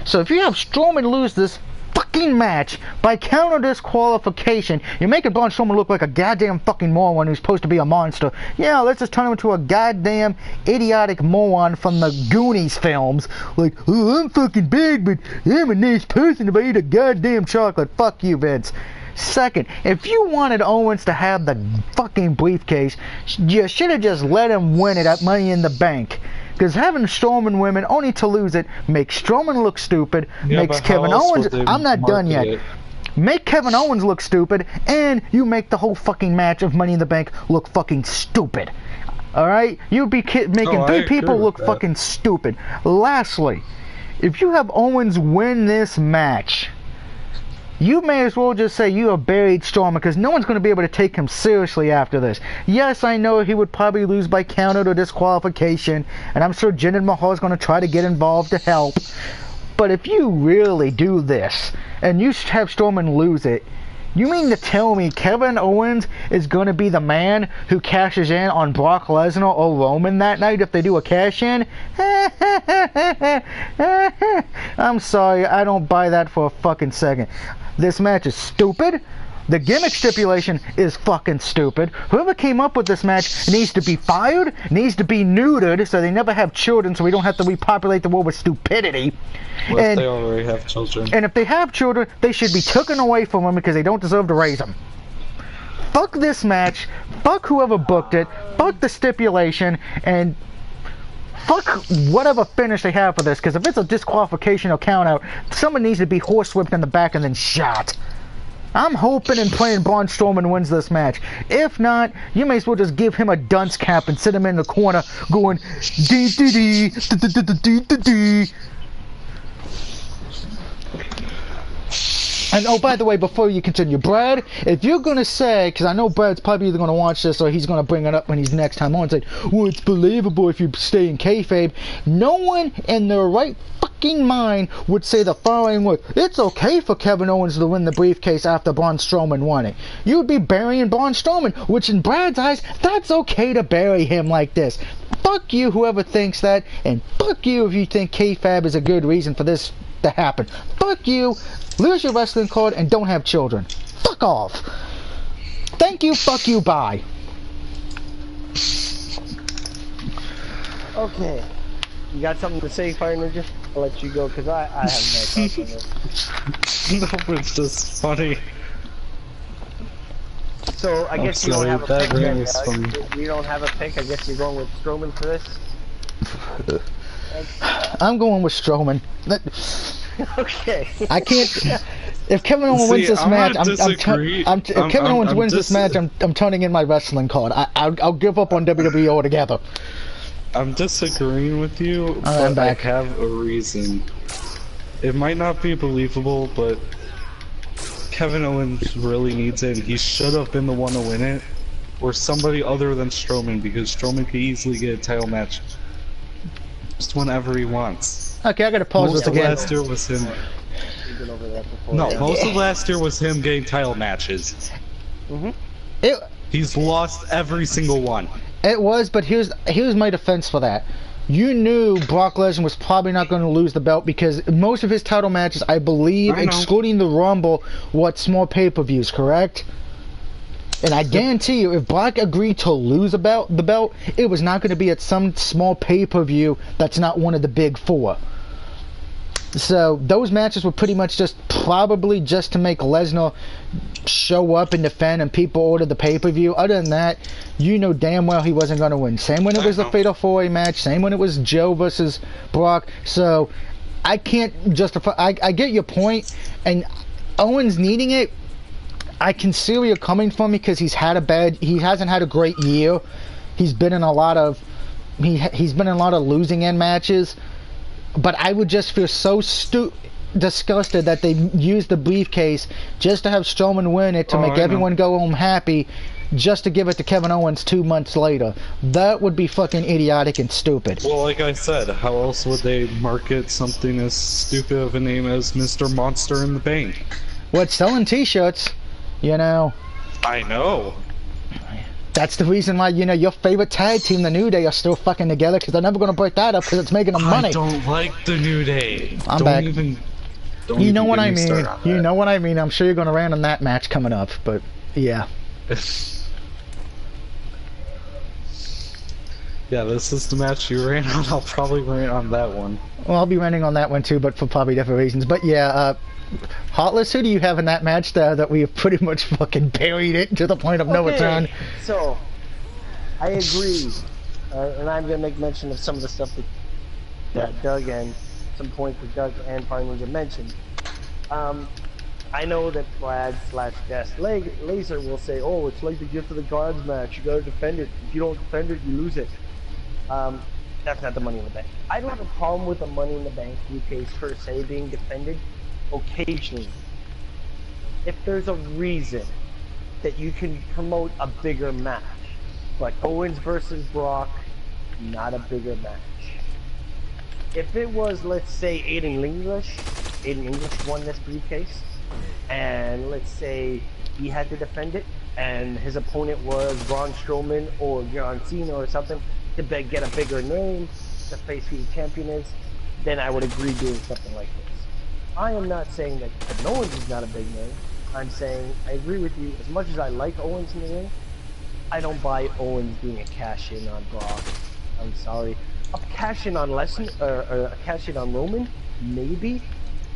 So if you have Strowman lose this fucking match by counter disqualification, you're making Braun Strowman look like a goddamn fucking moron who's supposed to be a monster. Yeah, let's just turn him into a goddamn idiotic moron from the Goonies films. Like, "Oh, I'm fucking big, but I'm a nice person if I eat a goddamn chocolate." Fuck you, Vince. Second, if you wanted Owens to have the fucking briefcase, you should have just let him win it at Money in the Bank. Because having Strowman win only to lose it makes Strowman look stupid, makes Kevin Owens... I'm not done yet. Make Kevin Owens look stupid, and you make the whole fucking match of Money in the Bank look fucking stupid. Alright? You'd be making three people look fucking stupid. Lastly, if you have Owens win this match... You may as well just say you have buried Strowman because no one's going to be able to take him seriously after this. Yes, I know he would probably lose by countout or disqualification, and I'm sure Jinder Mahal is going to try to get involved to help. But if you really do this, and you have Strowman lose it, you mean to tell me Kevin Owens is going to be the man who cashes in on Brock Lesnar or Roman that night if they do a cash-in? I'm sorry, I don't buy that for a fucking second. This match is stupid. The gimmick stipulation is fucking stupid. Whoever came up with this match needs to be fired, needs to be neutered so they never have children so we don't have to repopulate the world with stupidity. What if they already have children? And if they have children, they should be taken away from them because they don't deserve to raise them. Fuck this match, fuck whoever booked it, fuck the stipulation, and fuck whatever finish they have for this, because if it's a disqualification or countout, someone needs to be horsewhipped in the back and then shot. I'm hoping and praying Braun Strowman wins this match. If not, you may as well just give him a dunce cap and sit him in the corner going dee dee dee dee dee dee dee. And oh, by the way, before you continue, Brad, if you're gonna say, because I know Brad's probably either gonna watch this or he's gonna bring it up when he's next time on, say, well, it's believable if you stay in kayfabe. No one in their right fucking mind would say the following words: it's okay for Kevin Owens to win the briefcase after Braun Strowman won it. You would be burying Braun Strowman, which in Brad's eyes, that's okay to bury him like this. Fuck you, whoever thinks that, and fuck you if you think kayfabe is a good reason for this to happen. Fuck you. Lose your wrestling card and don't have children. Fuck off. Thank you, fuck you, bye. Okay. You got something to say, Fire Ninja? I'll let you go, because I have no thoughts on this. No, it's just funny. So, I guess you don't sorry, have a that pick ring then, is funny. You don't have a pick, I guess you're going with Strowman for this? I'm going with Strowman. Okay. I can't. If Kevin Owens wins this match, if Kevin Owens wins this match, I'm turning in my wrestling card. I'll give up on WWE altogether. I'm disagreeing with you, I'm but I back. have a reason. It might not be believable, but Kevin Owens really needs it, and he should have been the one to win it, or somebody other than Strowman, because Strowman could easily get a title match just whenever he wants. Okay, I gotta pause this again. Last year was him. We've been over that before. No, Yeah. most of last year was him getting title matches. He's lost every single one. It was, but here's my defense for that. You knew Brock Lesnar was probably not going to lose the belt because most of his title matches, I believe, excluding the Rumble, what small pay-per-views, correct? And I guarantee you, if Brock agreed to lose the belt, it was not going to be at some small pay-per-view that's not one of the big four. So those matches were pretty much just probably just to make Lesnar show up and defend, and people ordered the pay-per-view. Other than that, you know damn well he wasn't going to win. Same when it was the Fatal 4-Way match, same when it was Joe versus Brock. So I can't justify. I get your point, and Owens needing it, I can see where you're coming from because he hasn't had a great year. He's been in a lot of losing end matches. But I would just feel so disgusted that they used the briefcase just to have Strowman win it to make everyone go home happy, just to give it to Kevin Owens 2 months later. That would be fucking idiotic and stupid. Well, like I said, how else would they market something as stupid of a name as Mr. Monster in the Bank? Well, it's selling t-shirts, you know. I know. That's the reason why, you know, your favorite tag team, the New Day, are still fucking together, because they're never going to break that up because it's making them money. I don't like the New Day. I'm back. You know what I mean. You know what I mean. I'm sure you're going to rant on that match coming up, but yeah. Yeah, this is the match you ran on. I'll probably rant on that one. Well, I'll be ranting on that one too, but for probably different reasons. But yeah, Heartless, who do you have in that match that we have pretty much fucking buried it to the point of no return? So, I agree, and I'm going to make mention of some of the stuff that Doug and some points that Doug and Fire Ninja mentioned. I know that Brad/Guest Laser will say, oh, it's like the gift of the gods match, you got to defend it. If you don't defend it, you lose it. That's not the Money in the Bank. I don't have a problem with the Money in the Bank briefcase per se being defended occasionally. if there's a reason that you can promote a bigger match. But Owens versus Brock, not a bigger match. If it was, let's say, Aiden English won this briefcase, and let's say he had to defend it, and his opponent was Braun Strowman or John Cena or something, to get a bigger name to face who the champion is, then I would agree doing something like this. I am not saying that Kevin Owens is not a big name. I'm saying I agree with you. As much as I like Owens in the ring, I don't buy Owens being a cash-in on Brock. I'm sorry. A cash-in on a cash-in on Roman, maybe,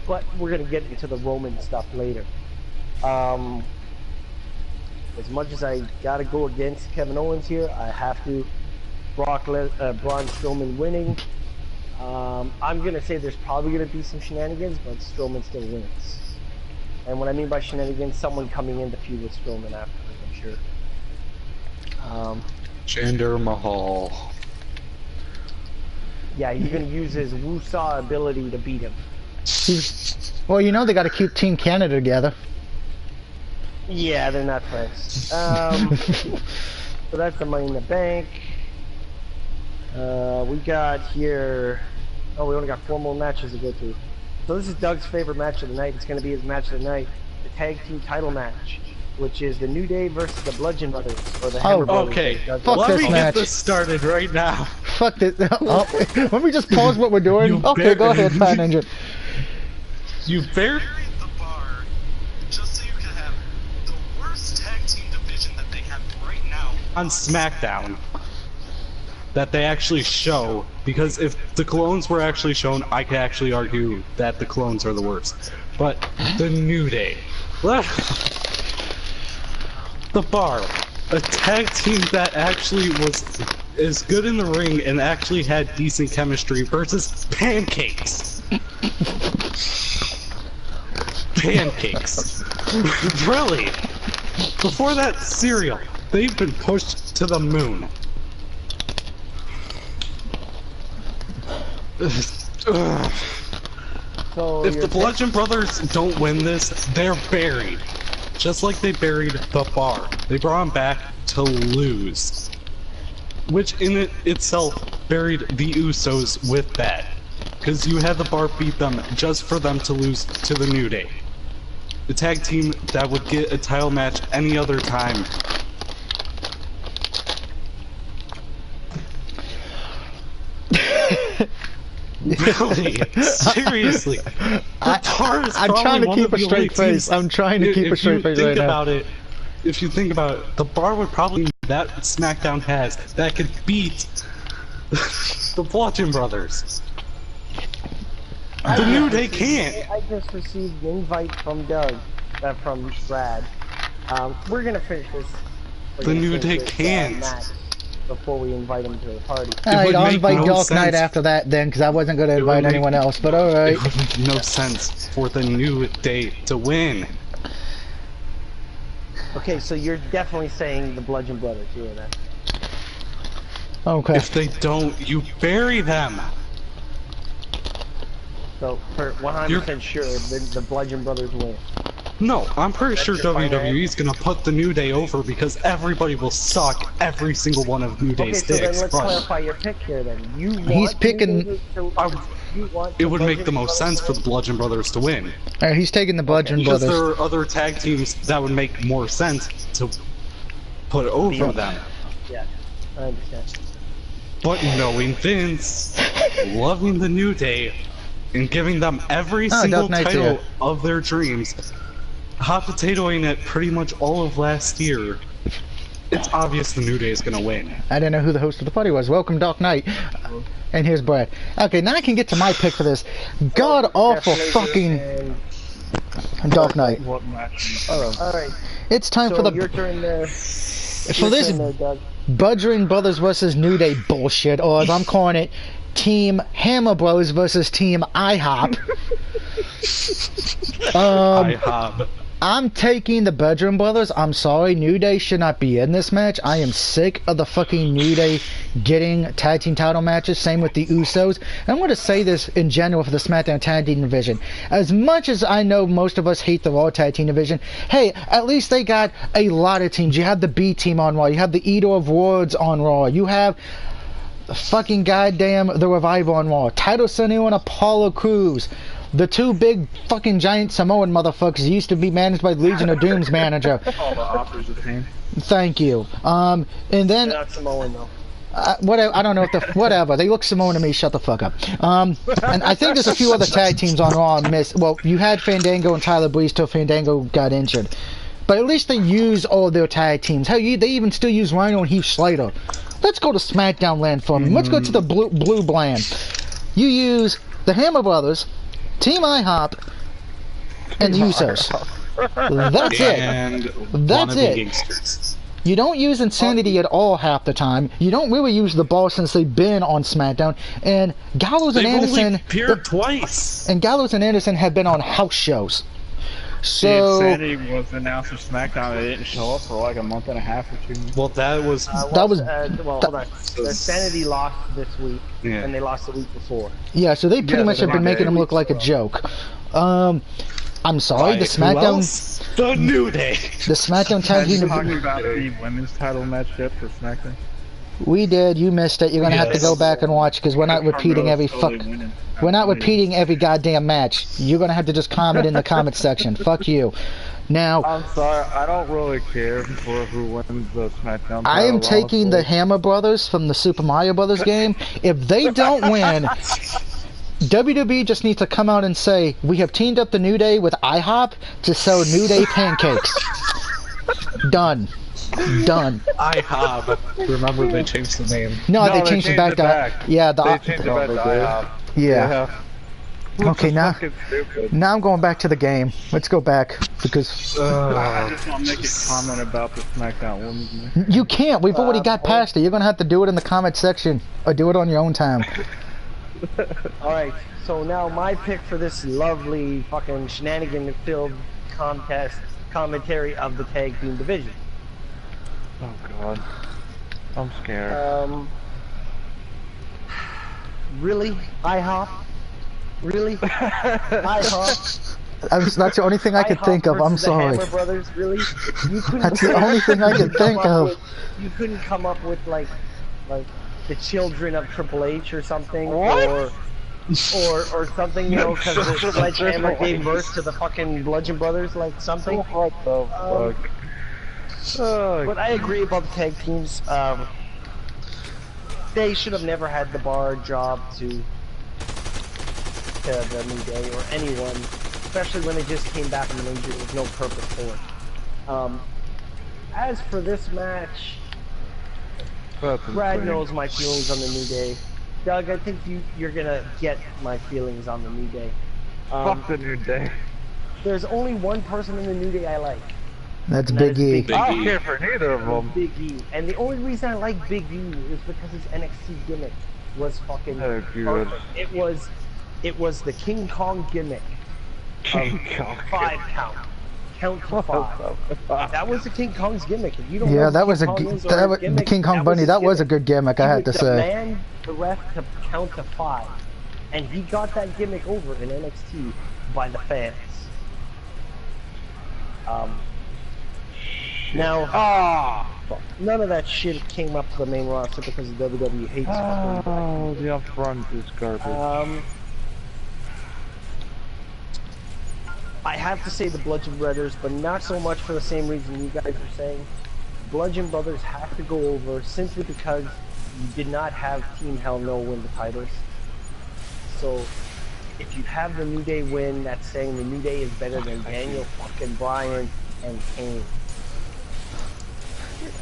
but we're gonna get into the Roman stuff later. As much as I gotta go against Kevin Owens here, I have to. Braun Strowman winning. I'm gonna say there's probably gonna be some shenanigans, but Strowman still wins. And what I mean by shenanigans, someone coming in to feud with Strowman afterwards, I'm sure. Jinder Mahal. Yeah, he's gonna use his Woo-Saw ability to beat him. Well, you know they got to keep Team Canada together. Yeah, they're not friends. So that's the Money in the Bank. We got here. Oh, we only got 4 more matches to go through. So this is Doug's favorite match of the night. It's going to be his match of the night, the tag team title match, which is the New Day versus the Bludgeon Brothers or the Hammer Brothers. Okay, Fuck let this me match. get this started right now. Fuck this. Oh, let me just pause what we're doing. Okay, go ahead, Fat Ninja. You buried the bar just so you can have the worst tag team division that they have right now on SmackDown that they actually show, because if the clones were actually shown, I could actually argue that the clones are the worst. But the New Day, the Bar, a tag team that actually is good in the ring and actually had decent chemistry versus Pancakes. Pancakes. Really? Before that cereal, they've been pushed to the moon. So If the Bludgeon Brothers don't win this, they're buried. Just like they buried the Bar. They brought them back to lose. Which in itself buried the Usos with that. Because you had the Bar beat them just for them to lose to the New Day. The tag team that would get a title match any other time. Really? Seriously? I'm trying to keep a straight face. I'm trying to keep a straight face right now. If you think about it, the Bar would probably that SmackDown has that could beat the Bludgeon Brothers. The New Day can't. I just received an invite from Doug, from Brad. We're gonna finish this. The New Day can't. Match before we invite him to the party. Alright, I'll make invite no Dark sense. Knight after that then, because I wasn't going to invite anyone else, but alright. It would make no sense for the New Day to win. Okay, so you're definitely saying the Bludgeon Brothers, you know that. Okay. If they don't, you bury them. So, for 100% sure, the Bludgeon Brothers win. No, I'm pretty sure your final WWE's gonna put the New Day over because everybody will suck every single one of New Okay, Day's so then sticks. let's clarify your pick here then. You want He's picking- It would make the most sense for the Bludgeon Brothers to win. Alright, he's taking the Bludgeon Because Brothers. there are other tag teams that would make more sense to put over them. Yeah, I understand. But knowing Vince, loving the New Day, and giving them every Oh, single Dark Knight's title here. of their dreams, hot potatoing it pretty much all of last year, it's obvious the New Day is gonna win. I didn't know who the host of the party was. Welcome, Dark Knight. And here's Brad. Okay, now I can get to my pick for this. God awful fucking Dark Knight. Alright, It's time so for the your turn there. for this Your turn there, Doug. Bludgeon Brothers versus New Day bullshit, or as I'm calling it, Team Hammer Bros versus Team IHOP. IHOP. I'm taking the Bedroom Brothers. I'm sorry, New Day should not be in this match. I am sick of the fucking New Day getting tag team title matches. Same with the Usos. And I'm going to say this in general for the SmackDown tag team division. As much as I know most of us hate the Raw tag team division, hey, at least they got a lot of teams. You have the B team on Raw. You have the Eater of Words on Raw. You have the fucking goddamn The Revival on Raw. Title Sonny and Apollo Crews. The two big fucking giant Samoan motherfuckers used to be managed by Legion of Doom's manager. All the offers of pain. Thank you. And then They're not Samoan though. whatever, I don't know if the whatever. They look Samoan to me. Shut the fuck up. And I think there's a few other tag teams on Raw missed. Well, you had Fandango and Tyler Breeze till Fandango got injured, but at least they use all their tag teams. Hell, they even still use Rhino and Heath Slater. Let's go to SmackDown land for me. Let's go to the blue bland. You use the Hammer Brothers, Team IHOP, and the Usos. That's it. And That's wannabe it. gangsters. You don't use Insanity at all half the time. You don't really use the Boss since they've been on SmackDown. And Gallows and They've Anderson. only appeared twice. And Gallows and Anderson have been on house shows. So Sandy was announced for SmackDown. They didn't show up for like a month and a half or 2 months. Well, that was well, hold on. The Sanity lost this week, Yeah. and they lost the week before. yeah, so they pretty Yeah, much have been they're making them look like a joke. I'm sorry, the SmackDown, The New Day. the SmackDown tag Have you team. talked about the women's title match yet for SmackDown? We did. You missed it. You're gonna have to go back and watch because we're not repeating every We're not repeating every goddamn match. You're gonna have to just comment in the comment section. Fuck you. Now, I'm sorry, I don't really care for who wins the SmackDown title. I am taking the honestly. Hammer Brothers from the Super Mario Brothers game. If they don't win, WWE just needs to come out and say, we have teamed up the New Day with IHOP to sell New Day pancakes. Done. Done. IHOB. Remember, they changed the name. No, they changed it back to... Yeah, They changed it back to IHOP. Yeah. Okay, now Fucking stupid. I'm going back to the game. Let's go back, because... I just want to make a comment about the SmackDown women's match. You can't. We've already got past it. You're going to have to do it in the comment section, or do it on your own time. Alright, so now my pick for this lovely fucking shenanigan-filled contest commentary of the tag team division. Oh god. I'm scared. Really? IHOP? Really? IHOP? That's the only thing I could IHOP think of. I'm versus the sorry. Hammer Brothers? Really? You couldn't That's the only thing I could think of. You couldn't come up with like the children of Triple H or something, What? or something, you know, because the Sledgehammer gave birth to the fucking Bludgeon Brothers, like something. What the fuck? Oh, But I agree about the tag teams. They should have never had the bar job to the New Day or anyone, especially when they just came back from an injury. There was no purpose for it. As for this match, that's Brad insane. knows my feelings on the New Day. Doug, I think you're gonna get my feelings on the New Day. Fuck the New Day. There's only one person in the New Day I like. That's And that Big is E. Big I don't E. care for neither of them. Big E. And the only reason I like Big E is because his NXT gimmick was fucking Oh, good. perfect. It was the King Kong gimmick. King Kong. 5 count. Count to 5. That was the King Kong's gimmick. If you don't know Yeah, what that was King a Kong is or that his was, the gimmick, King Kong Bunny. his That was a gimmick. good gimmick, I He had to would say. demand the ref to count to 5. And he got that gimmick over in NXT by the fans. Now, none of that shit came up to the main roster because WWE hates fucking black Oh, the upfront is garbage. I have to say the Bludgeon Brothers, but not so much for the same reason you guys are saying. Bludgeon Brothers have to go over simply because you did not have Team Hell No win the titles. So, if you have the New Day win, that's saying the New Day is better than Daniel fucking Bryan and Kane.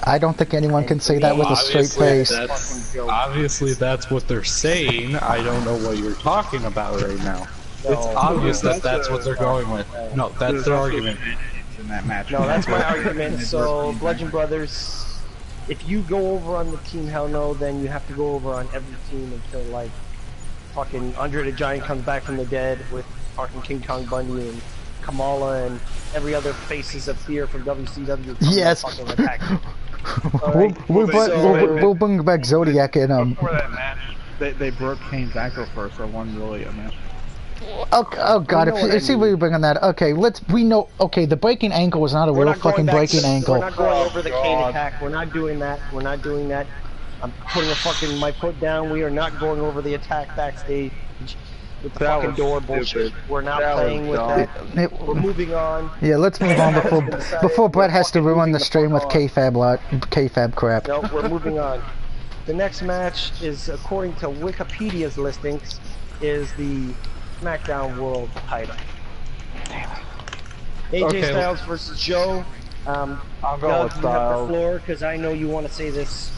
I don't think anyone can say that with a straight face. Obviously, that's what they're saying. I don't know what you're talking about right now. It's obvious that that's what they're going with. No, that's their argument. In that match. No, that's my argument. So, Bludgeon Brothers, if you go over on the Team Hell No, then you have to go over on every team until, like, fucking Andre the Giant comes back from the dead with fucking King Kong Bundy and Kamala and every other Faces of Fear from WCW. Yes. Fucking attack. We'll bring back Zodiac and Before that match, they broke Kane's ankle first, so one really a match. Oh god, if we bring on that, okay, okay, the breaking ankle was not a real fucking breaking ankle. We're not going over the Kane attack. We're not doing that. We're not doing that. I'm putting my foot down. We are not going over the attack backstage with the fucking door bullshit. We're not playing with that. We're moving on. Yeah, let's move on before Brett has to ruin the stream with K-Fab crap. No, we're moving on. The next match is, according to Wikipedia's listings, is the SmackDown World title. AJ Styles versus Joe. I'm going Doug, with you have the Styles. floor because I know you want to say this.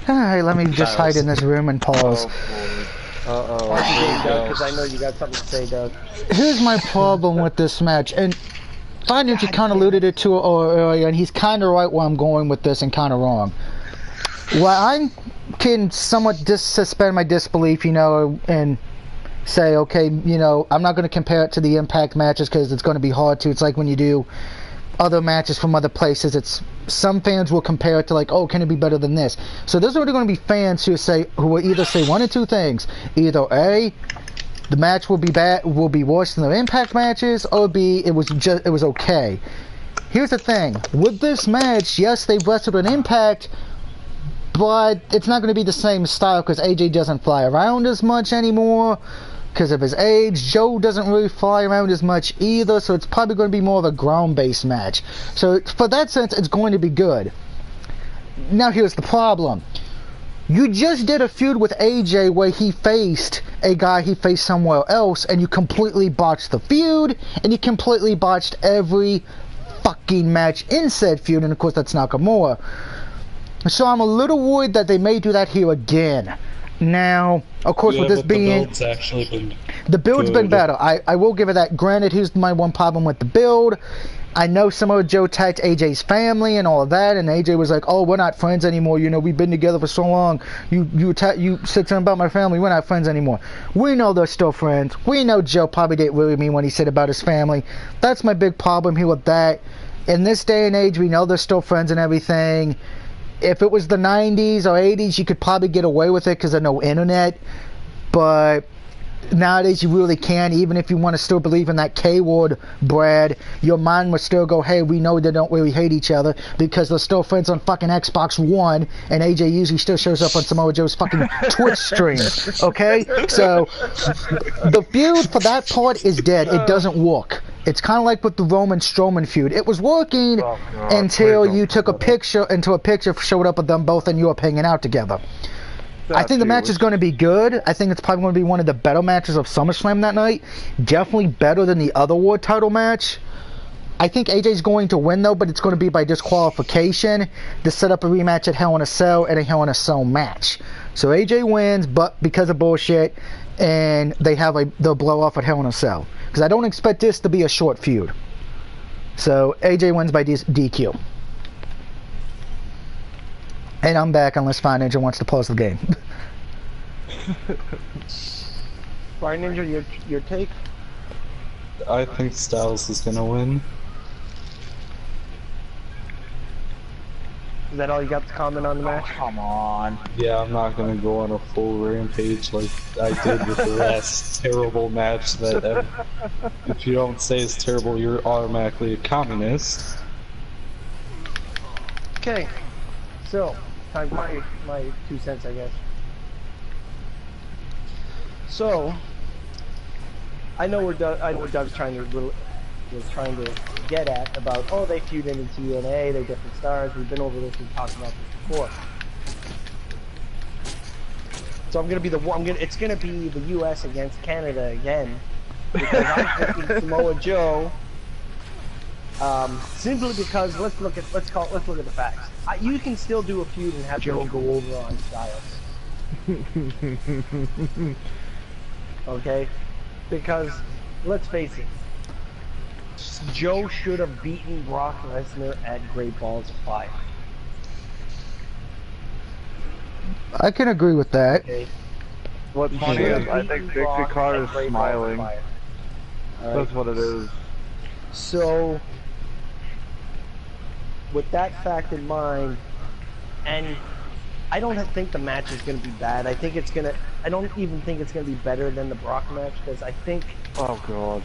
Alright, let me just hide in this room and pause. Because I know you got something to say, Doug. Here's my problem with this match, and Finding you kind of alluded it to earlier, and he's kind of right where I'm going with this and kind of wrong. While I can somewhat suspend my disbelief, you know, and say, okay, you know, I'm not going to compare it to the Impact matches because it's going to be hard to. It's like when you do other matches from other places, it's some fans will compare it to like, oh, can it be better than this? So there's already going to be fans who will either say one of two things: either A, the match will be bad, will be worse than the Impact matches, or B, it was okay. Here's the thing: with this match, yes, they've wrestled an Impact, but it's not going to be the same style because AJ doesn't fly around as much anymore because of his age. Joe doesn't really fly around as much either, so it's probably going to be more of a ground-based match. So for that sense, it's going to be good. Now here's the problem. You just did a feud with AJ where he faced a guy he faced somewhere else, and you completely botched the feud, and you completely botched every fucking match in said feud, and of course that's Nakamura. So I'm a little worried that they may do that here again. Now, of course, with this being... The build's been better. I will give it that. Granted, here's my one problem with the build. I know Samoa Joe tagged AJ's family and all of that, and AJ was like, oh, we're not friends anymore. You know, we've been together for so long. You said something about my family. We're not friends anymore. We know they're still friends. We know Joe probably didn't really mean what he said about his family. That's my big problem here with that. In this day and age, we know they're still friends and everything. If it was the 90s or 80s, you could probably get away with it because of no internet. But nowadays, you really can't. Even if you want to still believe in that K-word, Brad, your mind would still go, hey, we know they don't really hate each other because they're still friends on fucking Xbox One, and AJ usually still shows up on Samoa Joe's fucking Twitch stream. Okay? So, the feud for that part is dead. It doesn't work. It's kind of like with the Roman Strowman feud. It was working until you took a picture, showed up with them both, and you were hanging out together. I think the match is going to be good. I think it's probably going to be one of the better matches of SummerSlam that night. Definitely better than the other World title match. I think AJ's going to win, though, but it's going to be by disqualification to set up a rematch at Hell in a Cell and a Hell in a Cell match. So AJ wins, but because of bullshit, and they'll blow off at Hell in a Cell. Because I don't expect this to be a short feud. So AJ wins by DQ. And I'm back unless Fire Ninja wants to pause the game. Fire Ninja, your take? I think Styles is gonna win. Is that all you got to comment on the match? Come on. Yeah, I'm not gonna go on a full rampage like I did with the last terrible match that if you don't say it's terrible, you're automatically a communist. Okay, so time for my 2 cents, I guess. So I know what Doug's trying to get at about, oh, they feud in TNA, they're different stars. We've been over this and talked about this before. So I'm gonna be it's gonna be the U.S. against Canada again, because I'm thinking Samoa Joe. Simply because let's look at the facts. You can still do a feud and have Joe go over on Styles. Okay, because let's face it, Joe should have beaten Brock Lesnar at Great Balls of Fire. I can agree with that. Okay. What's funny is I think Dixie Carter's smiling. That's what it is. So, with that fact in mind, and I don't think the match is going to be bad. I think it's going to. I don't even think it's going to be better than the Brock match because I think Oh god.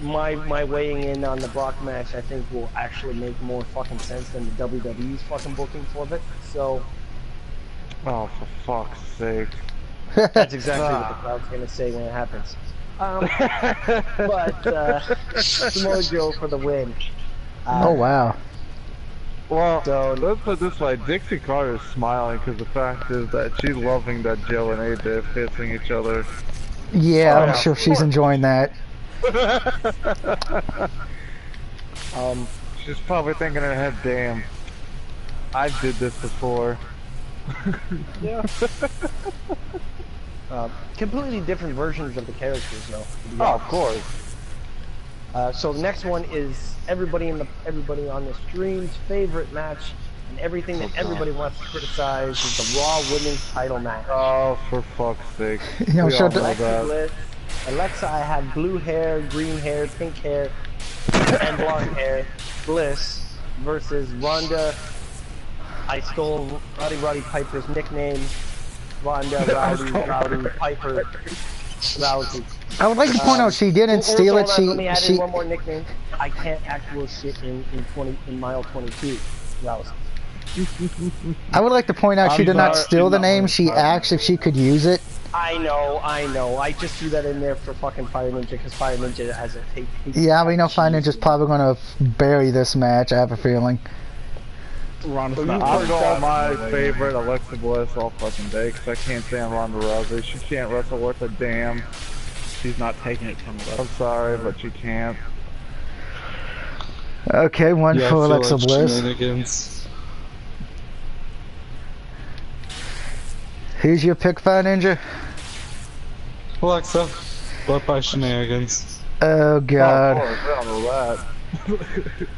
my weighing in on the Brock match I think will actually make more fucking sense than the WWE's fucking booking for it. So Oh, for fuck's sake. that's exactly what the crowd's going to say when it happens. But Samoa Joe for the win. Oh wow. Well, So- let's put it this way, Dixie Carter's smiling because the fact is that she's loving that Joe and AJ are facing each other. Yeah, Oh, I'm yeah, sure of she's course. enjoying that. She's probably thinking in her head, damn, I did this before. Yeah. Completely different versions of the characters, though. to be Oh, of honest. course. So the next one is everybody on the stream's favorite match, and everything that everybody wants to criticize is the Raw Women's Title match. Oh, for fuck's sake. You know, We sure all the- know Alexa that. Bliss. Alexa, I have blue hair, green hair, pink hair, and blonde hair. Bliss versus Ronda. I stole Roddy Piper's nickname. Ronda Rowdy Piper Rousey. I would like to point out she didn't steal it. Let me add in She one more nickname. I can't actual shit in mile 22. Rousey. I would like to point out she I'm did not sorry, steal she's the not name. wearing She Fire asked if she could use it. I know. I just threw that in there for fucking Fire Ninja because Fire Ninja has a take. Yeah, we know Fine Ninja's probably going to bury this match. I have a feeling. I'm Ronda going my favorite Alexa Bliss all fucking day because I can't stand Ronda Rousey. She can't wrestle worth a damn. She's not taking it from I'm us. sorry, but she can't. Okay, one Yeah, I for feel Alexa like Bliss. shenanigans. Who's your pick, Fire Ninja? Alexa, but by shenanigans. Oh Oh, God, of course, I don't know that.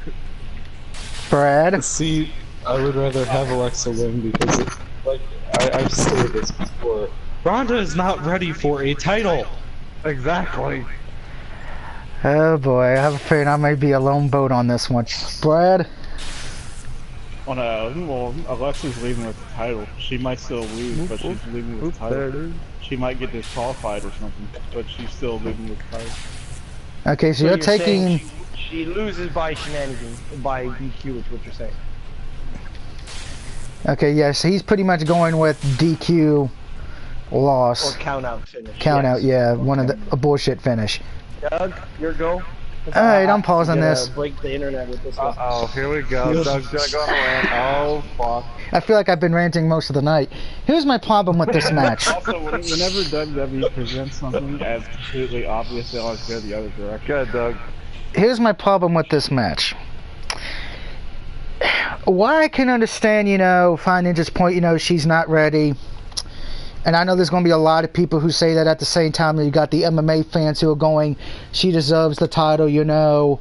Brad. See, I would rather have Alexa win because, like, I've stated this before. Ronda is not ready for a title. Exactly. Oh boy, I have a feeling I may be a lone boat on this one. Brad. Well, Alexa's leaving with the title. She might still lose, but she's leaving with the There it title. is. She might get disqualified or something, but she's still leaving with the title. Okay, so So you're saying taking. She loses by shenanigans, by DQ is what you're saying. Okay, yes, he's pretty much going with DQ Or loss. count out finish. Count yes. out, yeah, one of a bullshit finish. Doug, your go. Alright, I'm pausing gonna this. Break the internet with this one. Uh-oh, here we go. Doug's gonna go on a rant. Oh, fuck. I feel like I've been ranting most of the night. Here's my problem with this match. Also, whenever WWE presents something as completely obvious, they always go the other direction. Good, Doug. Here's my problem with this match. Why I can understand, Fine Ninja's point, she's not ready. And I know there's going to be a lot of people who say that at the same time. You got the MMA fans who are going, she deserves the title,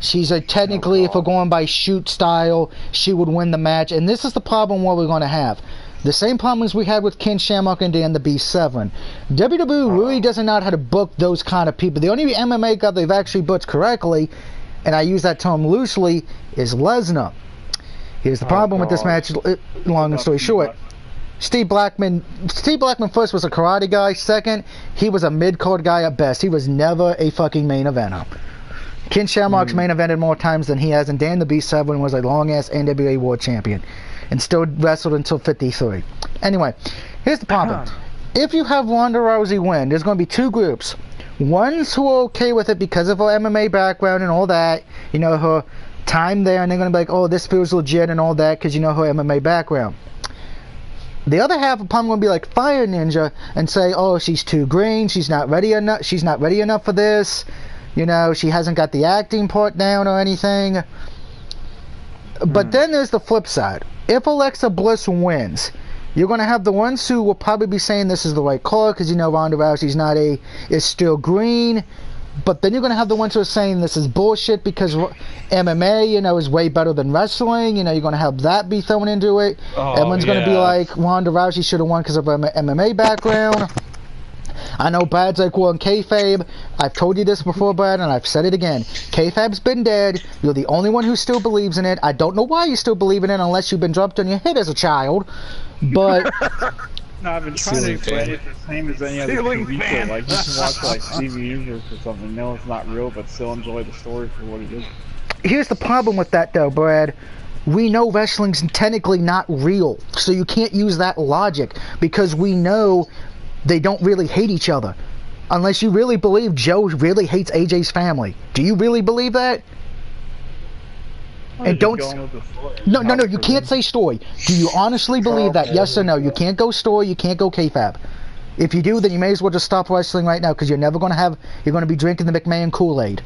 She's technically, if we're going by shoot style, she would win the match. And this is the problem what we're going to have. The same problems we had with Ken Shamrock and Dan the B7. WWE really doesn't know how to book those kind of people. The only MMA guy they've actually booked correctly, and I use that term loosely, is Lesnar. Here's the problem with this match, long story short. Steve Blackman first was a karate guy. Second, he was a mid-card guy at best. He was never a fucking main eventer. Ken Shamrock's main evented more times than he has, and Dan the B7 was a long-ass NWA World Champion and still wrestled until 53. Anyway, here's the problem. If you have Ronda Rousey win, there's going to be two groups. Ones who are okay with it because of her MMA background and all that, her time there, and they're going to be like, oh, this feels legit and all that because her MMA background. The other half of probably going to be like Fire Ninja and say, oh, she's too green, she's not ready enough for this, she hasn't got the acting part down or anything. But then there's the flip side. If Alexa Bliss wins, you're going to have the ones who will probably be saying this is the right call because Ronda Rousey's is still green. But then you're going to have the ones who are saying this is bullshit because MMA, is way better than wrestling. You're going to have that be thrown into it. Oh, Everyone's going to be yeah. like, Ronda Rousey should have won because of her MMA background. I know Brad's like, well, in kayfabe, I've told you this before, Brad, and I've said it again. Kayfabe's been dead. You're the only one who still believes in it. I don't know why you still believe in it unless you've been dropped on your head as a child. But No, I've been trying to explain it's the same as any other TV show. Like, you can watch like TV universe or something, know it's not real, but still enjoy the story for what it is. here's the problem with that, though, Brad. We know wrestling's technically not real, so you can't use that logic because we know they don't really hate each other. Unless you really believe Joe really hates AJ's family. Do you really believe that? And don't. No, you can't say story. Do you honestly believe that? Yes or no? You can't go story, you can't go kayfabe. If you do, then you may as well just stop wrestling right now because you're never going to have. You're going to be drinking the McMahon Kool-Aid.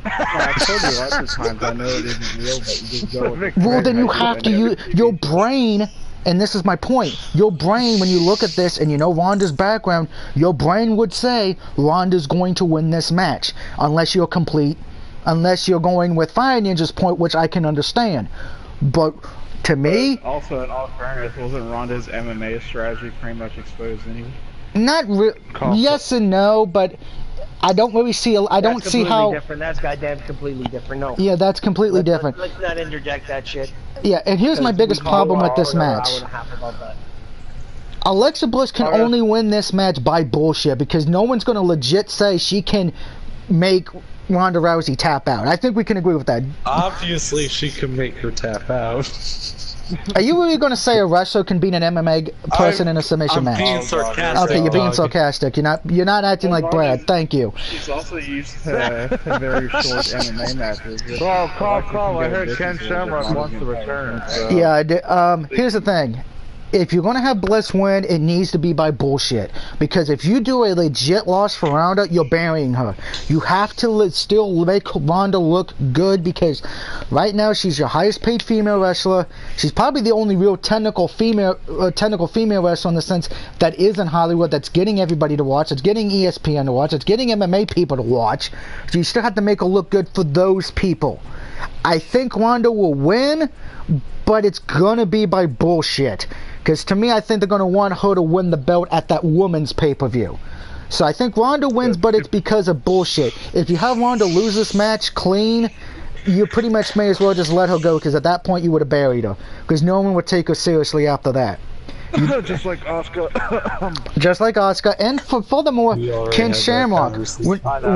I told you lots of times I know it isn't real, but you just go with it. Well, then you have to use your brain, and this is my point. Your brain, when you look at this and you know Ronda's background, your brain would say Ronda's going to win this match, unless you're going with Fire Ninja's point, which I can understand. But to me, also in all fairness, wasn't Ronda's MMA strategy pretty much exposed anyway? not yes and no, but I don't really see. I don't see how. Different. That's goddamn completely different. No. Yeah, that's completely different. Let's not interject that shit. Yeah, and here's my biggest problem with this match. Alexa Bliss can only win this match by bullshit because no one's going to legit say she can make Ronda Rousey tap out. I think we can agree with that. Obviously, she can make her tap out. Are you really going to say a wrestler can beat an MMA person in a submission match? I'm being sarcastic. Okay, you're being sarcastic. You're not acting like Brad. Thank you. She's also used to very short MMA matches. Call. I heard Ken Shamrock wants to return. So. Yeah, I did. Here's the thing. If you're going to have Bliss win, it needs to be by bullshit. Because if you do a legit loss for Ronda, you're burying her. You have to still make Ronda look good because right now she's your highest paid female wrestler. She's probably the only real technical female wrestler in the sense that is in Hollywood, that's getting everybody to watch, it's getting ESPN to watch, it's getting MMA people to watch. So you still have to make her look good for those people. I think Ronda will win, but it's going to be by bullshit. Because to me, I think they're going to want her to win the belt at that woman's pay-per-view. So I think Ronda wins, but it's because of bullshit. If you have Ronda lose this match clean, you pretty much may as well just let her go, because at that point you would have buried her. Because no one would take her seriously after that. Just like Asuka. Just like Asuka. And furthermore, Ken Shamrock.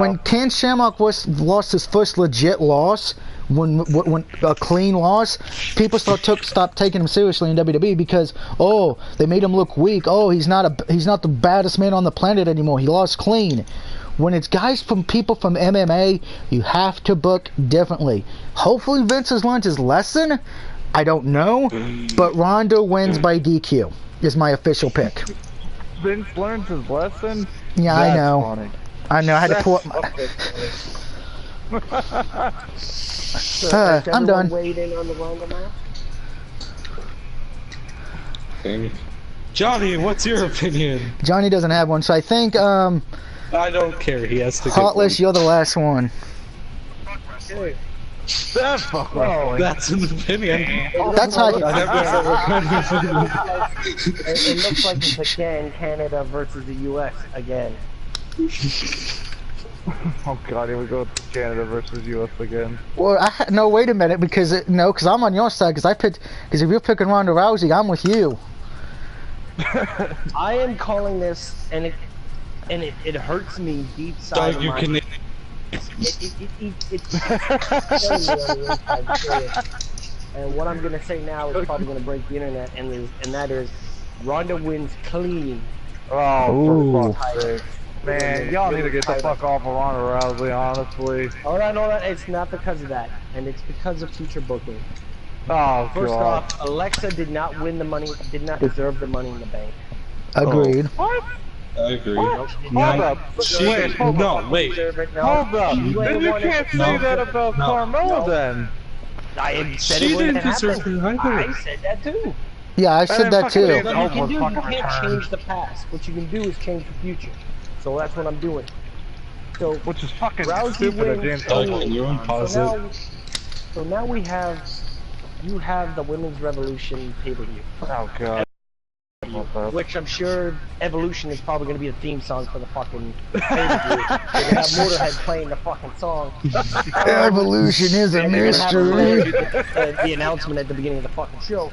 When Ken Shamrock lost his first legit loss, when a clean loss, people stopped taking him seriously in WWE because they made him look weak. He's not the baddest man on the planet anymore. He lost clean. When it's people from MMA, you have to book differently. Hopefully Vince has learned his lesson. I don't know, but Ronda wins by DQ is my official pick. Vince learns his lesson. Yeah, That's I know. Funny. I know. I had to pull up my. I'm done. Weighed in on the Ronda match? Johnny, what's your opinion? Johnny doesn't have one, so I think I don't care. He has to. Heartless, you're the last one. That's That's an opinion. That's how. It looks like it's again Canada versus the U.S. again. Oh god, here we go with Canada versus US again. Well, no, wait a minute, because I'm on your side. Because if you're picking Ronda Rousey, I'm with you. I am calling this, and it hurts me deep side Doug, of you my. can. It's killing me on the inside, serious. And what I'm gonna say now is probably gonna break the internet, and that is, Ronda wins clean. Oh, for fuck's sake. Man, y'all need to get the fuck off of Ronda Rousey, honestly. Hold on, it's not because of that, and it's because of future booking. Oh, First god. off, Alexa did not win the money, did not deserve the Money in the Bank. Agreed. What? I agree. What? Hold up. Wait, Hold up. Hold up. Then you can't say that about Carmella then. I said She it wouldn't didn't deserve happen. it either. I said that too. Yeah, I said that too. What you can do, you can't change the past. What you can do is change the future. So that's what I'm doing. So Which is fucking Rousey stupid at wins. the end. Can you unpause it? So now you have the Women's Revolution pay-per-view. Oh god. which I'm sure Evolution is probably going to be the theme song for the fucking pay-per-view. They're going to have Motorhead playing the fucking song. Evolution is a mystery. The announcement at the beginning of the fucking show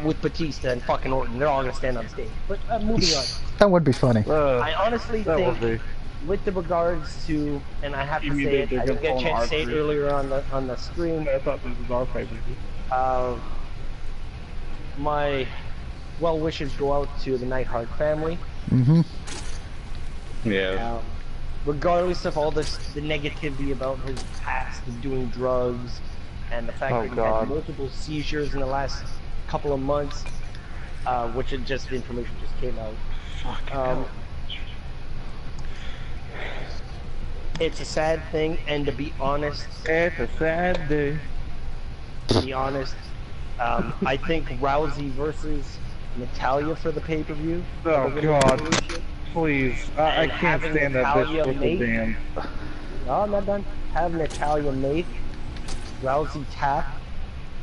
with Batista and fucking Orton. They're all going to stand on stage. But moving on. That would be funny. I honestly think, with the regards to, and I have to say it, I didn't get a chance to say it earlier on the stream. I thought this was our pay-per-view. My well wishes go out to the Neidhart family. Mm-hmm. Yeah. Regardless of all the negativity about his past of doing drugs and the fact that he had multiple seizures in the last couple of months, which the information just came out. It's a sad thing, and to be honest, it's a sad day. To be honest, I think Rousey versus Natalya for the pay-per-view. Oh God, please! I can't stand that bitch with the damn. No, I'm not done. Have Natalya make Rousey tap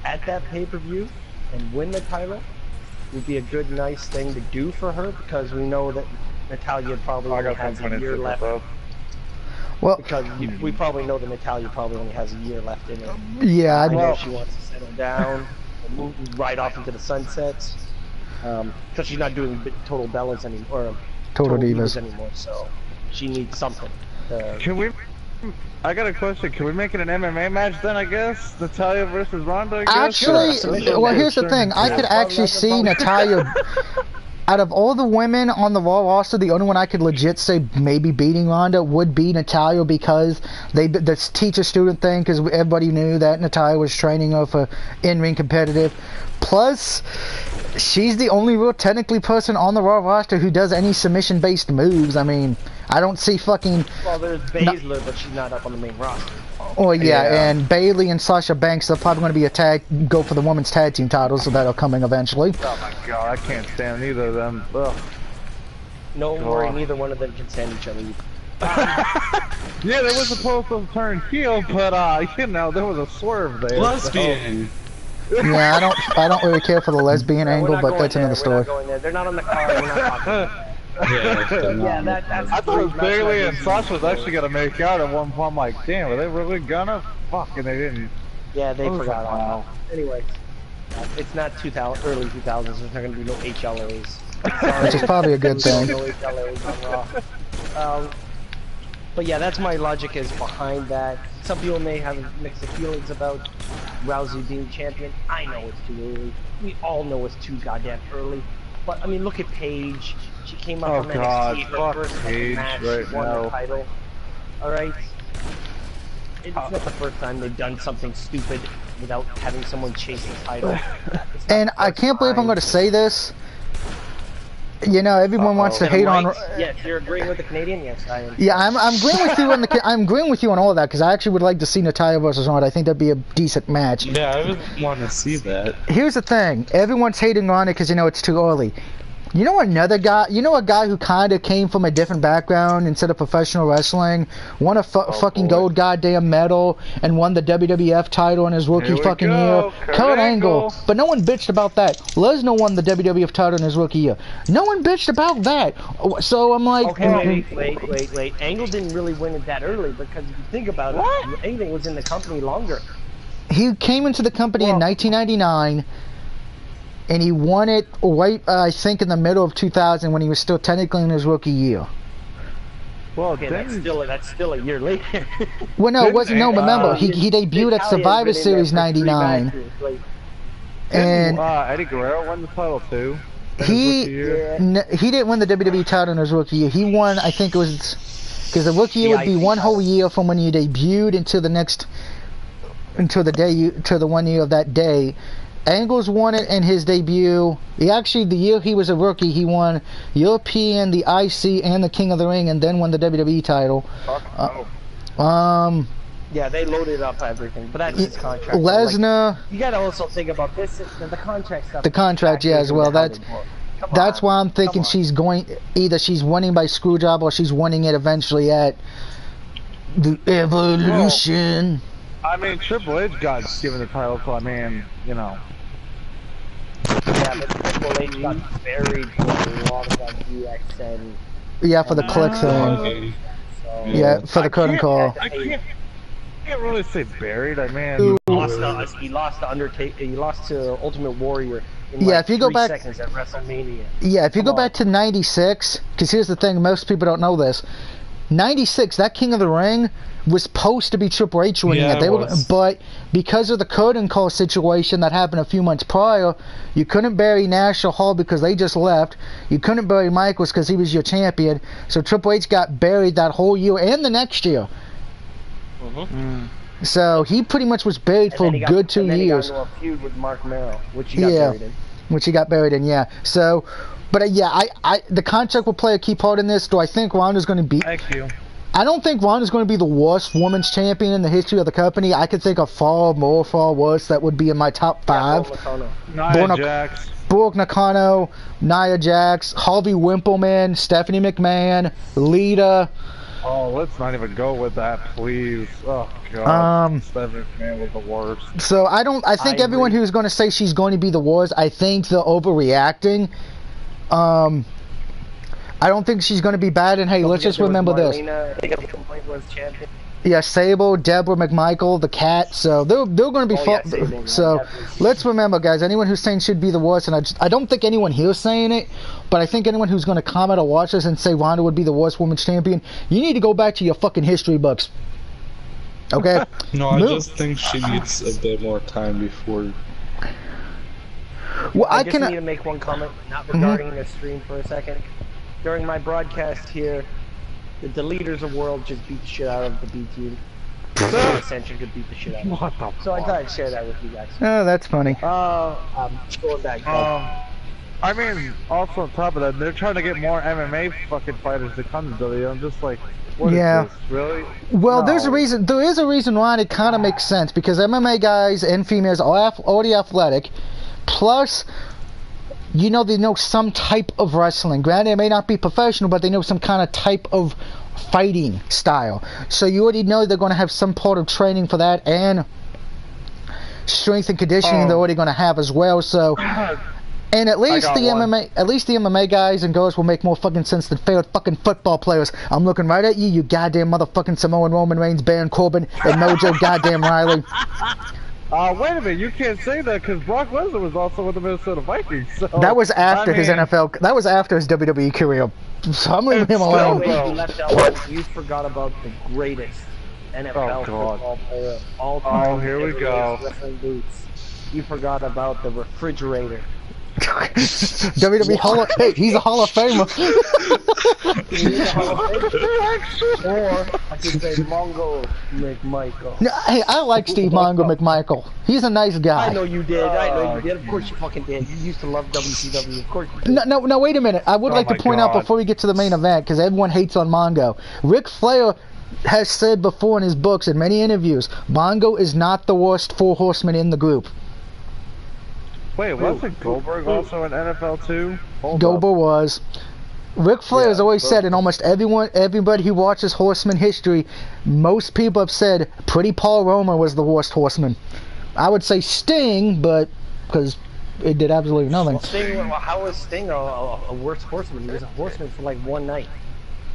at that pay-per-view and win the title would be a good, nice thing to do for her, because we know that Natalya probably only has a year left. Well, because we probably know that Natalya probably only has a year left in her. Yeah, I know she wants to settle down and move right off into the sunsets. Because she's not doing Total Bellas anymore, or Total Divas anymore, so she needs something. Can we? I got a question. Can we make it an MMA match then? I guess Natalya versus Ronda. I guess? Actually, well, here's the thing. I could actually see Natalya. Out of all the women on the Raw roster, the only one I could legit say maybe beating Ronda would be Natalya, because the teacher-student thing, because everybody knew that Natalya was training her for in-ring competitive. Plus, she's the only real technically person on the Raw roster who does any submission-based moves. I mean, I don't see fucking... Well, there's Baszler, but she's not up on the main roster. Oh yeah, and Bayley and Sasha Banks, they're probably going to be go for the women's tag team titles, so that'll coming eventually. Oh my God, I can't stand either of them. Ugh. No worry, neither one of them can stand each other. Yeah, they were supposed to turn heel, but you know, there was a swerve there. Lesbian. Yeah, I don't really care for the lesbian angle, but that's another story. They're not on the card. We're not talking. Yeah, that's I thought it was Bayley and Sasha was actually gonna make out at one point. I'm like, damn, were they really gonna? Fuck, and they didn't. Yeah, they forgot all that. Anyway, it's not early 2000s. There's not gonna be no HLAs. Which is probably a good thing. No HLAs on Raw. But yeah, that's my logic is behind that. Some people may have mixed feelings about Rousey being champion. I know it's too early. We all know it's too goddamn early. But I mean, look at Paige. She came up from NXT, her first match, she won the title. Alright? It's not the first time they've done something stupid without having someone chase the title. And I can't believe I'm going to say this. You know, everyone wants to hate on. Yes, you're agreeing with the Canadian. Yes, I am. Yeah, I'm agreeing with you on I'm agreeing with you on all of that, because I actually would like to see Natalya versus Ronda. I think that'd be a decent match. Yeah, I would want to see that. Here's the thing: everyone's hating Ronda because it's too early. You know another guy? You know a guy who kind of came from a different background instead of professional wrestling, won a fucking gold goddamn medal, and won the WWF title in his rookie fucking year. Kurt Angle. But no one bitched about that. Lesnar won the WWF title in his rookie year. No one bitched about that. So I'm like... Okay, wait. Angle didn't really win it that early, because if you think about it, Angle was in the company longer. He came into the company in 1999. And he won it right, I think, in the middle of 2000 when he was still technically in his rookie year. Well, okay, that's still a year later. Well, no, it wasn't. No, remember, he debuted at Survivor Series '99. And Eddie Guerrero won the title too. He didn't win the WWE title in his rookie year. He won, I think it was, because the rookie year would be one whole year from when you debuted until the 1 year of that day. Angles won it in his debut. The year he was a rookie, he won European, the IC, and the King of the Ring, and then won the WWE title. Yeah, they loaded up everything, but that's his contract. Lesnar. You gotta also think about this, the contract stuff. The contract, yeah, as well. That's why I'm thinking either she's winning by Screwjob or she's winning it eventually at the Evolution. I mean, Triple H got given the title, so I mean, you know. Yeah, Yeah, but Triple H got buried for a lot of that DX Yeah, for the click thing. Okay. so Yeah, for the curtain call. I can't really say buried. I mean, he lost to Undertaker. He lost to Ultimate Warrior in Yeah, like if you go 3 back- seconds at WrestleMania. Yeah, if you go Come on. back to 96, because here's the thing, most people don't know this. 96, that King of the Ring was supposed to be Triple H winning Yeah, it. They it were, was. but because of the curtain call situation that happened a few months prior, you couldn't bury Nash or Hall because they just left. You couldn't bury Michaels because he was your champion. So Triple H got buried that whole year and the next year. So he pretty much was buried for a good 2 years. He got into a feud with Mark Merrill, which he got Yeah. buried in. Which he got buried in, yeah. So, but yeah, the contract will play a key part in this. Do I think Ronda's going to be? thank you. I don't think Ronda's going to be the worst women's champion in the history of the company. I could think of far worse that would be in my top 5. Yeah, Nia Borna- Jax. Brooke Nakano, Nia Jax, Harvey Wimpleman, Stephanie McMahon, Lita. Oh, let's not even go with that, please. Oh God. Stephanie McMahon was the worst. So I think everyone who's going to say she's going to be the worst, I think they're overreacting. I don't think she's going to be bad, and hey, let's just remember this. I think the complaint was champion. Yeah, Sable, Deborah McMichael, the cat. So they're going to be. Sable, so yeah, let's remember, guys. Anyone who's saying should be the worst, and I don't think anyone here is saying it, but I think anyone who's going to comment or watch this and say Ronda would be the worst women's champion, you need to go back to your fucking history books. Okay. No, I just think she needs a bit more time before. Well, I just need to make one comment, not regarding the stream for a second. During my broadcast here, the leaders of world just beat the shit out of the B team. Ascension could beat the shit out of What the So I fuck? thought I'd share that with you guys. Oh, that's funny. I'm going back. I mean, also on top of that, they're trying to get more MMA fucking fighters to come to WWE. I'm just like, what is Yeah. this? Really? Well, No. there's a reason. There is a reason why it kind of makes sense because MMA guys and females are already athletic, plus, you know, they know some type of wrestling. Granted, it may not be professional, but they know some kind of type of fighting style. So you already know they're going to have some part of training for that, and strength and conditioning they're already going to have as well. So. And at least the MMA guys and girls will make more fucking sense than failed fucking football players. I'm looking right at you, you goddamn motherfucking Samoan Roman Reigns, Baron Corbin, and Mojo goddamn Riley. Wait a minute, you can't say that because Brock Lesnar was also with the Minnesota Vikings. So, That was after his mean, NFL. That was after his WWE career. So I'm leaving him alone. Wait, you left out one. You forgot about the greatest NFL football player of all time. Oh, here we go. Wrestling boots. You forgot about the refrigerator. WWE Hall of Hey, he's a Hall of Famer. Or I could say Mongo McMichael. No, hey, I like Steve Mongo McMichael. He's a nice guy. I know you did. I know you did. Of course you fucking did. You used to love WCW. Of course you did. No, wait a minute. I would like to my point out God. before we get to the main event, because everyone hates on Mongo. Ric Flair has said before in his books and many interviews, Mongo is not the worst 4 horsemen in the group. Wait, wasn't Goldberg also in NFL too? Goldberg was. Ric Flair has always said, and almost everybody who watches Horseman history, most people have said, Pretty Paul Roma was the worst horseman. I would say Sting, but because it did absolutely nothing. Well, Sting, how was Sting a worse horseman? He was a horseman for like one night.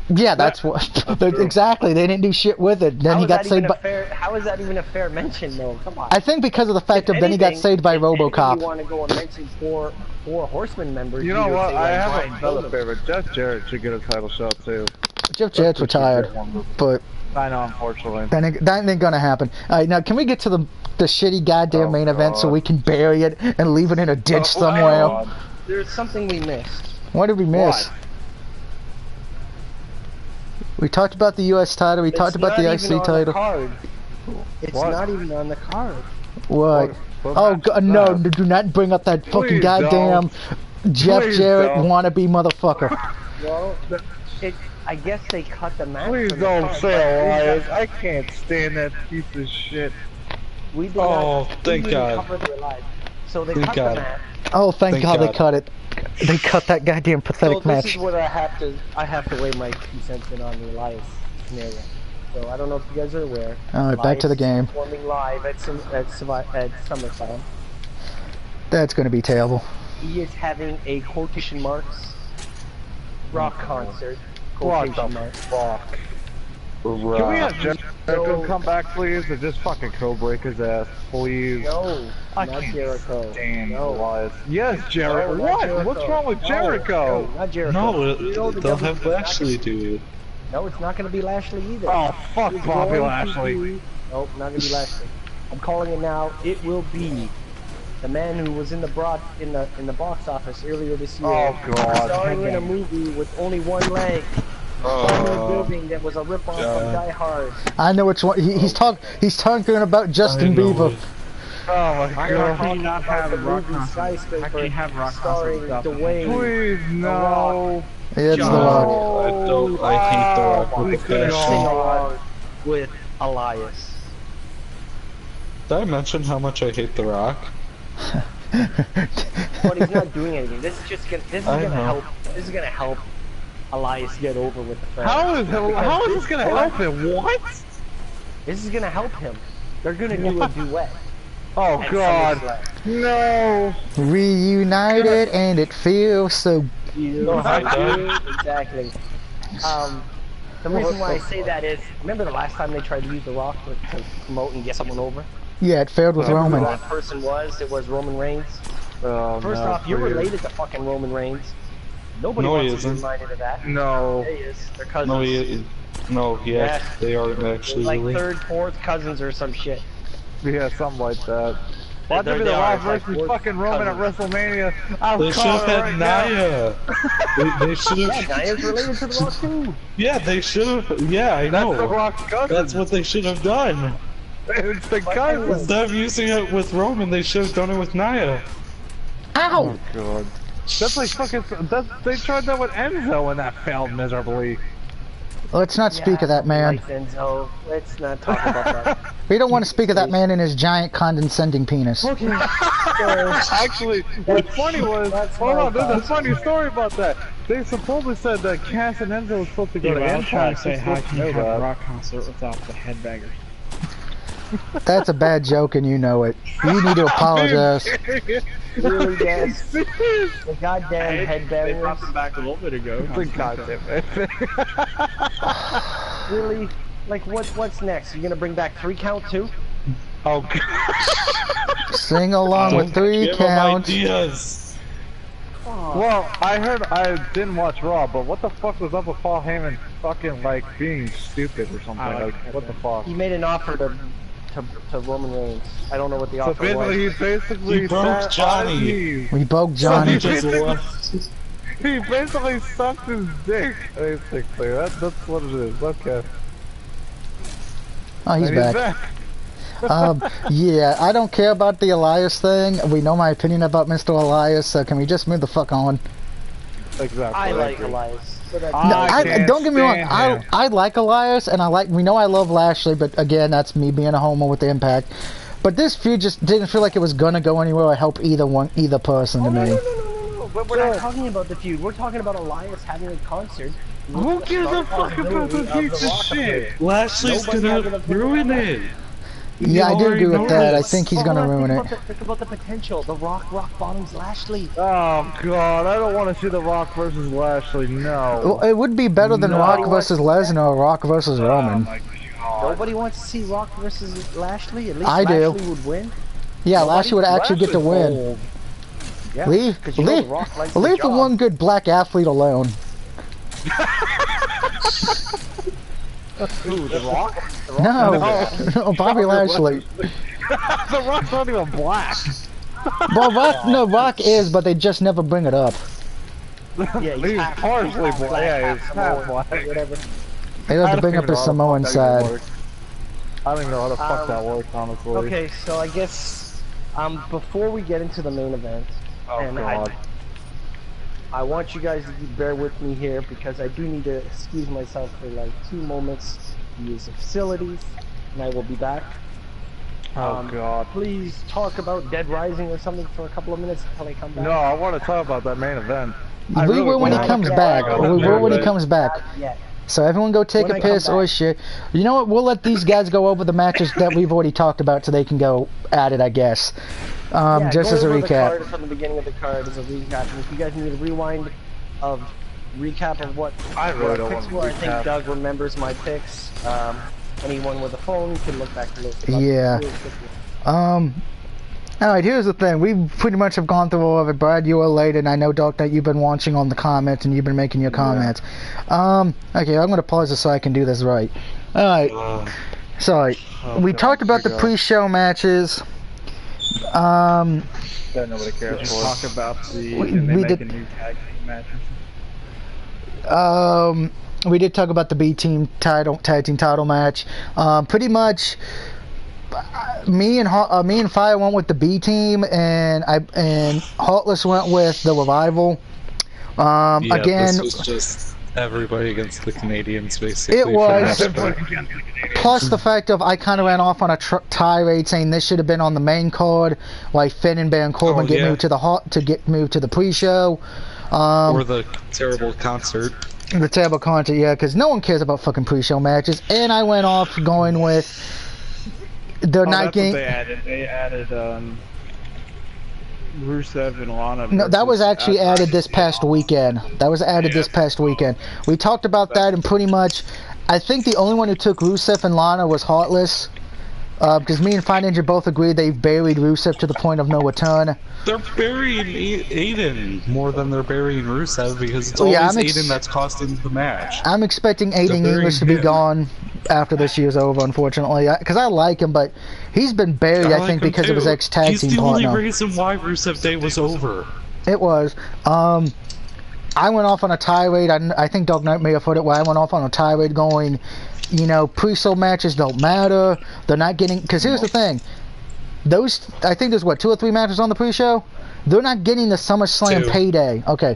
Yeah, that's what. Exactly. They didn't do shit with it. Then he got saved by. How is that even a fair mention, though? Come on. I think because of the fact of then he got saved by If RoboCop. you want to go and mention four horseman members. You know would what? say, I like, have Brian another Phillips. favorite. Jeff Jarrett should get a title shot too. Jeff Jarrett's retired, but I know, unfortunately. that ain't gonna happen. All right, now can we get to the shitty goddamn main event so we can bury it and leave it in a ditch somewhere? There's something we missed. What did we miss? What? We talked about the U.S. title. We talked about the IC title. It's What? not even on the card. What? What Oh match God, is no! that? Do not bring up that fucking Please goddamn Jeff Please Jarrett don't. wannabe motherfucker. Well, I guess they cut the match. Please from the don't card, say but Elias. I can't stand that piece of shit. We did Oh, not, thank we God. covered it live. So they Thank cut God. the match. Oh, thank Thank God they God. cut it. They cut that goddamn So pathetic this match. is what I have to weigh my 2 cents in on the Elias scenario. So I don't know if you guys are aware. All right, back to the game. Performing live at SummerSlam. That's gonna be terrible. he is having a quotation marks rock concert. What the Quotation marks. fuck? Can we have Jericho come back, please, and just fucking co-break his ass, please? No, I not can't Jericho. stand No. Elias. Yes, Jericho. No, not What? Jericho. What's wrong with Jericho? No, not Jericho. No, You know the they'll devil- have Lashley do it. No, it's not going to be Lashley either. Oh, fuck It's Bobby going to Lashley. be- Nope, not going to be Lashley. I'm calling it now. It will be the man who was in the in the box office earlier this year. Oh, God. Starring in a movie with only one leg. Starring in a building that was a ripoff of Die Hard. I know which one. He's talking about Justin Bieber. Oh my How god. can you not have the rock movie concert? How Skyscraper can you have rock starring concert without Dwayne. Please, no. It's the Rock. I hate The Rock Oh, with a my Sing passion. along with Elias. Did I mention how much I hate The Rock? But he's not doing anything. This is just gonna. This is I gonna know. help. This is gonna help Elias get over with the fans. How is this gonna help him? What? This is gonna help him. They're gonna do a duet. Oh at god. SummerSlam. No. Reunited and it feels so. Exactly. The reason why I say that is, remember the last time they tried to use The Rock to promote and get someone over? Yeah, it failed with Who Roman. that person was? It was Roman Reigns. Oh, First no, off, you're please. related to fucking Roman Reigns. Nobody No, he wants to be isn't. reminded of that. No. Yeah, he is. They're cousins. Yeah, they aren't actually like really. third, fourth cousins or some shit. Yeah, something like that. Watch They're- it be they the are, Raw it's like versus fourth fucking Roman at cousins. WrestleMania. I'll They should call have it had right now. Nia. They should Yeah, have. Nia's related to The Rock too. Yeah, they should have. Yeah, I That's the know. Rock's cousin. That's what they should have done. It's the cousin. Instead of using it with Roman, they should have done it with Nia. Ow! God. That's like fucking. They tried that with Enzo and that failed miserably. Let's not speak of that man. Like Enzo. Let's not talk about that. We don't want to speak of that man and his giant condescending penis. Okay. So, Actually, what's funny was, That's hold my on, there's a thoughts. funny story about that. They supposedly said that Cass and Enzo was supposed to go Yeah, to but I was trying to Impact. say, You're how supposed can to you know have a that. rock concert without the headbangers? That's a bad joke and you know it. You need to apologize. really, guys, the goddamn They brought headbangers. them back a little bit ago. It's a goddamn it. Really? Like, what's next? You gonna bring back 3 count too? Oh god. Sing along with 3 Give 'em counts. ideas. Well, I didn't watch Raw, but what the fuck was up with Paul Heyman fucking like being stupid or something? I like Like, what the fuck? He made an offer to Roman Reigns. I don't know what the So offer basically, was. he basically He broke sat on Johnny. his knees. We broke He Johnny. just left. He basically sucked his dick. Basically, that's what it is. Okay. Oh, he's And back. Yeah, I don't care about the Elias thing. We know my opinion about Mr. Elias, so can we just move the fuck on? Exactly. I like agree. Elias. But that's No, I can't don't get me wrong. stand him. I like Elias, and we know I love Lashley, but again, that's me being a homo with the Impact. But this feud just didn't feel like it was gonna go anywhere or help either person to me. No. But we're not talking about the feud. We're talking about Elias having a concert. Who gives a fuck about this piece of shit? Lashley's Nobody has gonna an opinion ruin on it. Yeah, I do already agree with know that. I this. think he's gonna ruin it. Think about the potential. The Rock bottoms Lashley. Oh god, I don't want to see The Rock versus Lashley. No. Well, it would be better than No. Rock versus Lesnar or Rock versus Roman. Nobody wants to see Rock versus Lashley. At least I do. Lashley would win. Yeah, Lashley would actually get to win. Old. Yeah, Leave, 'cause you know leave, The Rock likes the leave the job. one good black athlete alone. Who, The Rock? No, Bobby Lashley. The Rock's not even black. Well, Rock is, but they just never bring it up. Yeah, He's half- partially half black. Yeah, he's Samoan, half black. Whatever. They have to bring up his Samoan side. I don't even know how the fuck that works, honestly. Okay, so I guess before we get into the main event, Oh and god. I want you guys to bear with me here because I do need to excuse myself for like 2 moments to use the facilities, and I will be back. Oh god. Please talk about Dead Rising or something for a couple of minutes until I come back. No, I want to talk about that main event. We will when he Not comes yet. back. Not We will when he yet. comes back. Not yet. So everyone go take When a I come piss or back. shit. You know what? We'll let these guys go over the matches that we've already talked about so they can go at it, I guess. Yeah, Just go as a over the recap. card from the beginning of the card as a recap. And if you guys need a rewind of recap of what I really our don't picks want were, I to think recap. Doug remembers my picks. Anyone with a phone can look back and listen. Yeah. Alright, here's the thing. We pretty much have gone through all of it. Brad, you were late, and I know, Doc, that you've been watching on the comments, and you've been making your comments. Okay, I'm going to pause this so I can do this right. Alright, sorry. We talked about the pre-show matches. That nobody cares Just for. talk about the. We Did they make did- a new tag team match? We did talk about the B team tag team title match. Pretty much, me and Fire went with the B team, and Heartless went with the Revival. Yeah, Again, this was just everybody against the Canadians, basically. it for was. NASCAR. Plus the fact of I kind of ran off on a tirade saying this should have been on the main card, like Finn and Baron Corbin get moved to the pre-show. Or the terrible concert. The terrible concert, yeah, because no one cares about fucking pre-show matches. And I went off going with the night That's game. what they added. They added Rusev and Lana. No, that was versus actually added this past weekend. That was added this past weekend. We talked about that, and pretty much, I think the only one who took Rusev and Lana was Heartless. Because me and Fine Ninja both agreed they've buried Rusev to the point of no return. They're burying Aiden more than they're burying Rusev because it's Yeah, always Aiden that's costing the match. I'm expecting Aiden burying English to be him. gone after this year's over, unfortunately. Because I like him, but he's been buried, I like think, him because of his too. ex-tag He's team the partner. only reason why Rusev Day was over. It was. I went off on a tirade. I think Dog Knight may have heard it where I went off on a tirade going, you know, pre-show matches don't matter. They're not getting... Because here's the thing. Those... I think there's, what, 2 or 3 matches on the pre-show? They're not getting the SummerSlam 2. payday. Okay.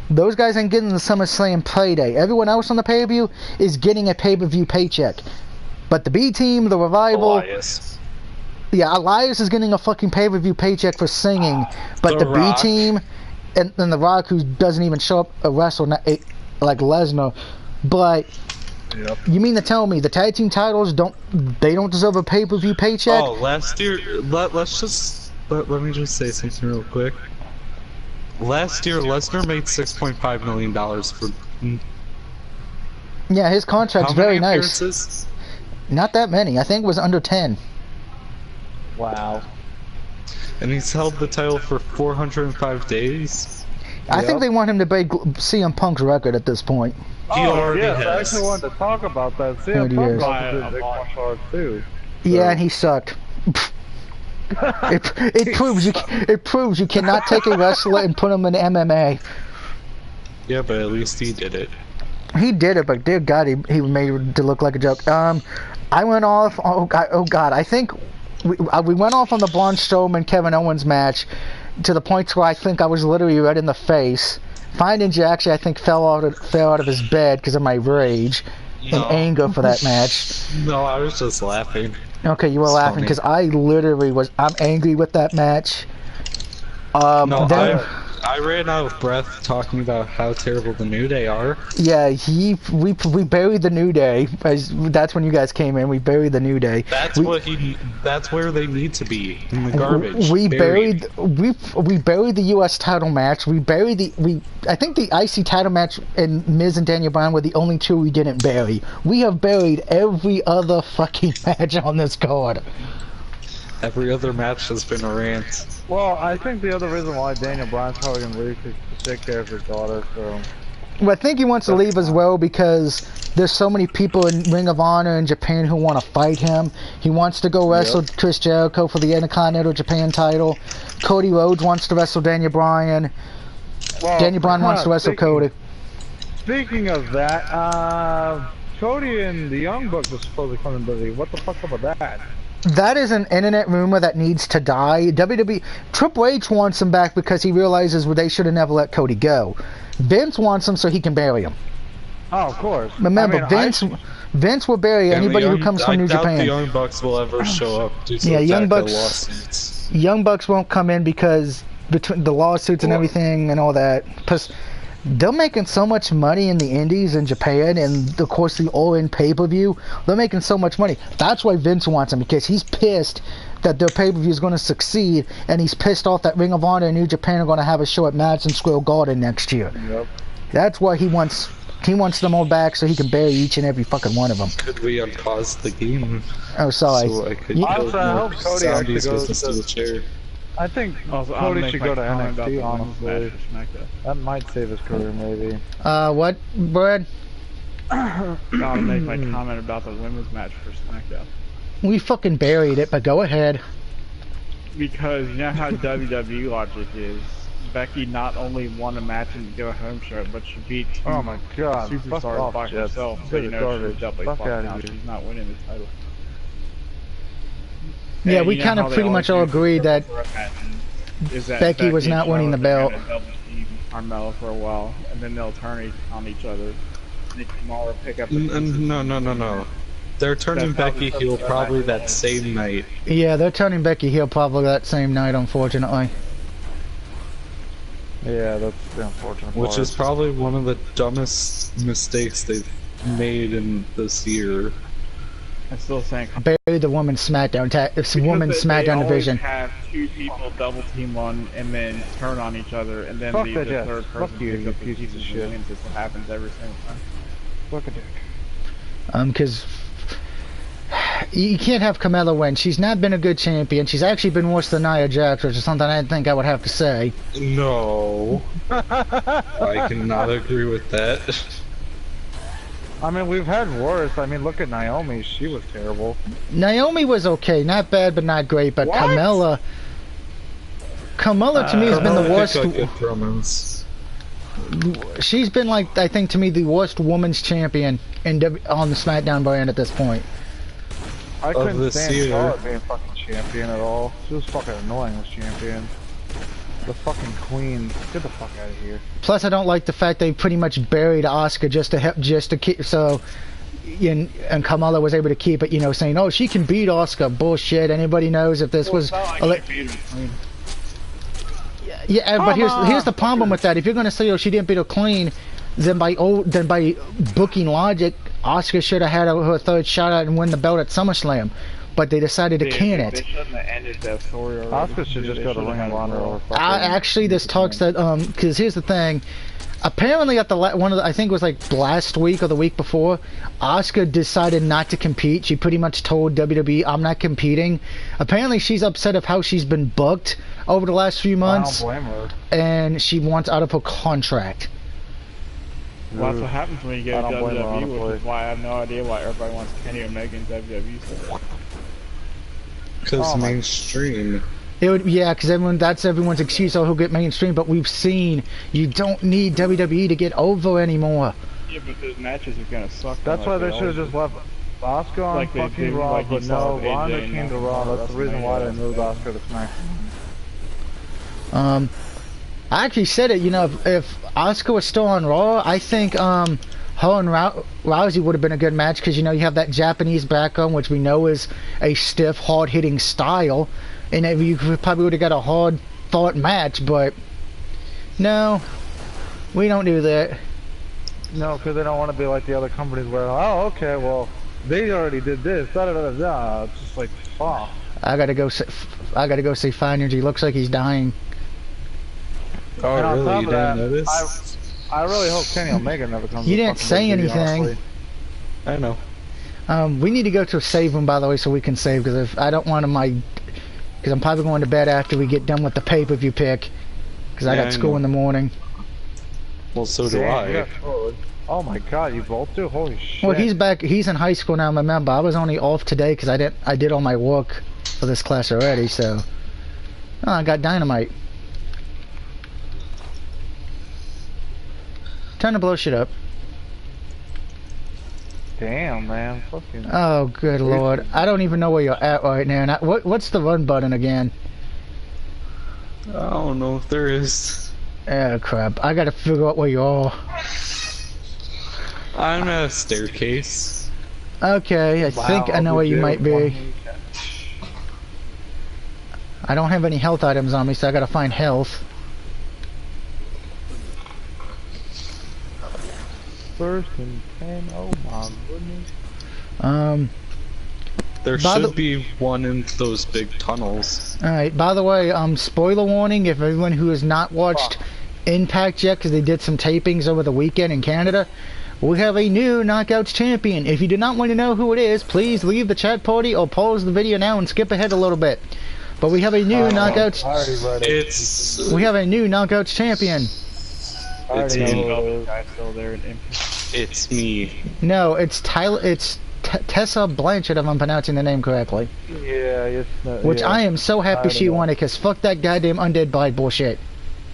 Those guys ain't getting the SummerSlam payday. Everyone else on the pay-per-view is getting a pay-per-view paycheck. But the B-Team, the Revival... Elias. Yeah, Elias is getting a fucking pay-per-view paycheck for singing. But The the Rock. B-Team... And The Rock, who doesn't even show up a wrestle like Lesnar. But... Yep. You mean to tell me the tag team titles don't deserve a pay-per-view paycheck? Oh, last year, let me just say something real quick. Last year, Lesnar made $6.5 million for Yeah, his contract's how many very nice. appearances? Not that many. I think it was under 10. Wow. And he's held the title for 405 days. I think they want him to break CM Punk's record at this point. He already yes, I has. actually wanted to talk about that. Oh, CM Punk yes. also did Big One Charge too. Yeah, and he sucked. it proves you cannot take a wrestler and put him in MMA. Yeah, but at least he did it. He did it, but dear God, he made it to look like a joke. I went off. Oh God, I think we went off on the Braun Strowman Kevin Owens match to the point where I think I was literally red in the face. Fine Ninja actually, I think, fell out of his bed because of my rage and anger for that match. No, I was just laughing. Okay, you were It's laughing funny. because I literally I'm angry with that match. No, then, I ran out of breath talking about how terrible the New Day are. yeah, we buried the New Day. That's when you guys came in. We buried the New Day. That's that's where they need to be, in the garbage. We buried the U.S. title match. I think the IC title match and Miz and Daniel Bryan were the only 2 we didn't bury. We have buried every other fucking match on this card. Every other match has been a rant. Well, I think the other reason why Daniel Bryan's probably gonna leave is to take care of his daughter. So Well, I think he wants to leave as well because there's so many people in Ring of Honor in Japan who want to fight him. He wants to go wrestle Chris Jericho for the Intercontinental Japan title. Cody Rhodes wants to wrestle Daniel Bryan. well, Daniel Bryan wants to wrestle Cody. Speaking of that, Cody and the Young Bucks are supposed to come in busy. What the fuck's up with that? That is an internet rumor that needs to die. WWE Triple H wants him back because he realizes they should have never let Cody go. Vince wants him so he can bury him. Oh, of course. Remember, Vince will bury anybody who comes from New I doubt Japan. the Young Bucks will ever show up due to Yeah, the Young fact Bucks- that lawsuits. Young Bucks won't come in because between the lawsuits and everything and all that. Plus, They're making so much money in the indies in Japan, and of course the all-in pay-per-view. They're making so much money. That's why Vince wants them, because he's pissed that their pay-per-view is going to succeed, and he's pissed off that Ring of Honor and New Japan are going to have a show at Madison Square Garden next year. Yep. That's why he wants them all back, so he can bury each and every fucking one of them. Could we unpause the game? Oh, sorry. So I could Honestly, I hope Cody actually zombies goes with to a steel chair. I think Also, I'll Cody make should my go to comment about the NXT, women's match honestly. for SmackDown. That might save his career, maybe. What, Brad? I'll make my comment about the women's match for SmackDown. We fucking buried it, but go ahead. Because you know how WWE logic is. Becky not only won a match in the Go Home show, but she beat two Oh my god, fuck superstars off, by Jets. herself. So Good you know garbage. she's doubly Fuck fucked outta now. here. She's not winning the title. Yeah, And we you know kind how of they pretty much always all do agreed that triple threat matches, is that Becky was not and winning the Charlotte are belt. gonna double team Carmella for a while, and then they'll turn on each other. And tomorrow pick up the pieces. No. They're turning That's how Becky the heel triple probably threat that match same night. Yeah, they're turning Becky heel probably that same night, unfortunately. Yeah, that's the unfortunate Which part. is probably one of the dumbest mistakes they've made in this year. I'm still saying Bury the women's SmackDown women's SmackDown division. They always have two people double team one and then turn on each other, and then Fuck the that, Jeff. third person Fuck you, picks you up the piece of pieces shit. and wins. It's what happens every single time. Look at it. Because you can't have Carmella win. She's not been a good champion. She's actually been worse than Nia Jax, which is something I didn't think I would have to say. No. I cannot agree with that. I mean, we've had worse. I mean, look at Naomi. She was terrible. Naomi was okay, not bad, but not great. But What? Carmella to me has been the worst. Good promos. She's been like, I think to me, the worst women's champion on the SmackDown brand at this point. I couldn't this stand year. Charlotte being fucking champion at all. She was fucking annoying as champion. The fucking queen. Get the fuck out of here. Plus, I don't like the fact they pretty much buried Asuka just to keep and Carmella was able to keep it, you know, saying, "Oh, she can beat Asuka." Bullshit. Anybody knows if this was. Yeah, but here's the problem with that. If you're gonna say, "Oh, she didn't beat her clean," then by booking logic, Asuka should have had her third shot at and win the belt at SummerSlam. But they decided to can it. They shouldn't have ended that story already. Asuka should just go to Ring of Honor or fucking... Actually, this talks that because here's the thing. Apparently, at I think it was like last week or the week before, Asuka decided not to compete. She pretty much told WWE, "I'm not competing." Apparently, she's upset of how she's been booked over the last few months, I don't blame her. and she wants out of her contract. Well, that's what happens when you get I don't blame her, WWE, which honestly. is why I have no idea why everybody wants Kenny Omega in WWE. So Because Oh my- mainstream. It would, yeah, because that's everyone's excuse. Oh, he'll get mainstream, but we've seen you don't need WWE to get over anymore. yeah, but those matches are gonna suck. That's why they should have just left Asuka on Like they fucking do, Raw, like you but saw no, with AJ Ronda and came to Raw. That's the reason why they moved WrestleMania. Asuka to SmackDown. I actually said it. You know, if Asuka was still on Raw, I think her and Rousey would have been a good match because you know you have that Japanese background, which we know is a stiff, hard-hitting style, and you probably would have got a hard-fought match. But no, we don't do that. No, because they don't want to be like the other companies where, oh, okay, well, they already did this, da-da-da-da. It's just like, fuck. I gotta go see Fine Energy. Looks like he's dying. Oh, And on really? top You of that, didn't notice? I really hope Kenny Omega never comes You to didn't fucking say WWE, anything. honestly. I know. We need to go to a save room, by the way, so we can save. Because if I don't want because I'm probably going to bed after we get done with the pay-per-view pick. Because I Yeah, got I school know. in the morning. Well, so do Damn, I. you got forward. Oh my god, you both do? Holy shit. Well, he's back. He's in high school now. Remember, I was only off today because I did all my work for this class already. So, I got dynamite. Time to blow shit up. Damn, man. Fucking... Oh, good lord! I don't even know where you're at right now. And what's the run button again? I don't know if there is. Oh crap! I gotta figure out where you are. I'm at a staircase. Okay, I think I know where you might be. I don't have any health items on me, so I gotta find health. first and 10. Oh my goodness. There should be one in those big tunnels. Alright, by the way, spoiler warning if everyone who has not watched Impact yet, because they did some tapings over the weekend in Canada, we have a new Knockouts champion. If you do not want to know who it is, please leave the chat party or pause the video now and skip ahead a little bit. But we have a new Knockouts... We have a new Knockouts champion. It's me. It's me. No, it's Tyler... It's Tessa Blanchard, if I'm pronouncing the name correctly. Yeah, it's not, Which yeah. I am so happy she won it, because fuck that goddamn undead bite bullshit.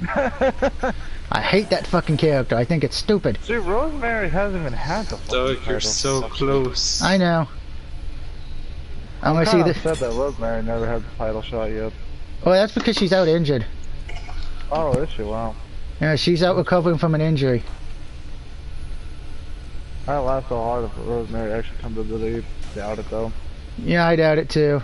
I hate that fucking character. I think it's stupid. See, Rosemary hasn't even had the fucking Doug, you're title. so close. I know. I'm gonna see I the... said that Rosemary never had the title shot yet. Oh, that's because she's out injured. Oh, is she? Wow. Yeah, she's out recovering from an injury. I laughed so hard if Rosemary actually comes to the lead. Doubt it though. Yeah, I doubt it too.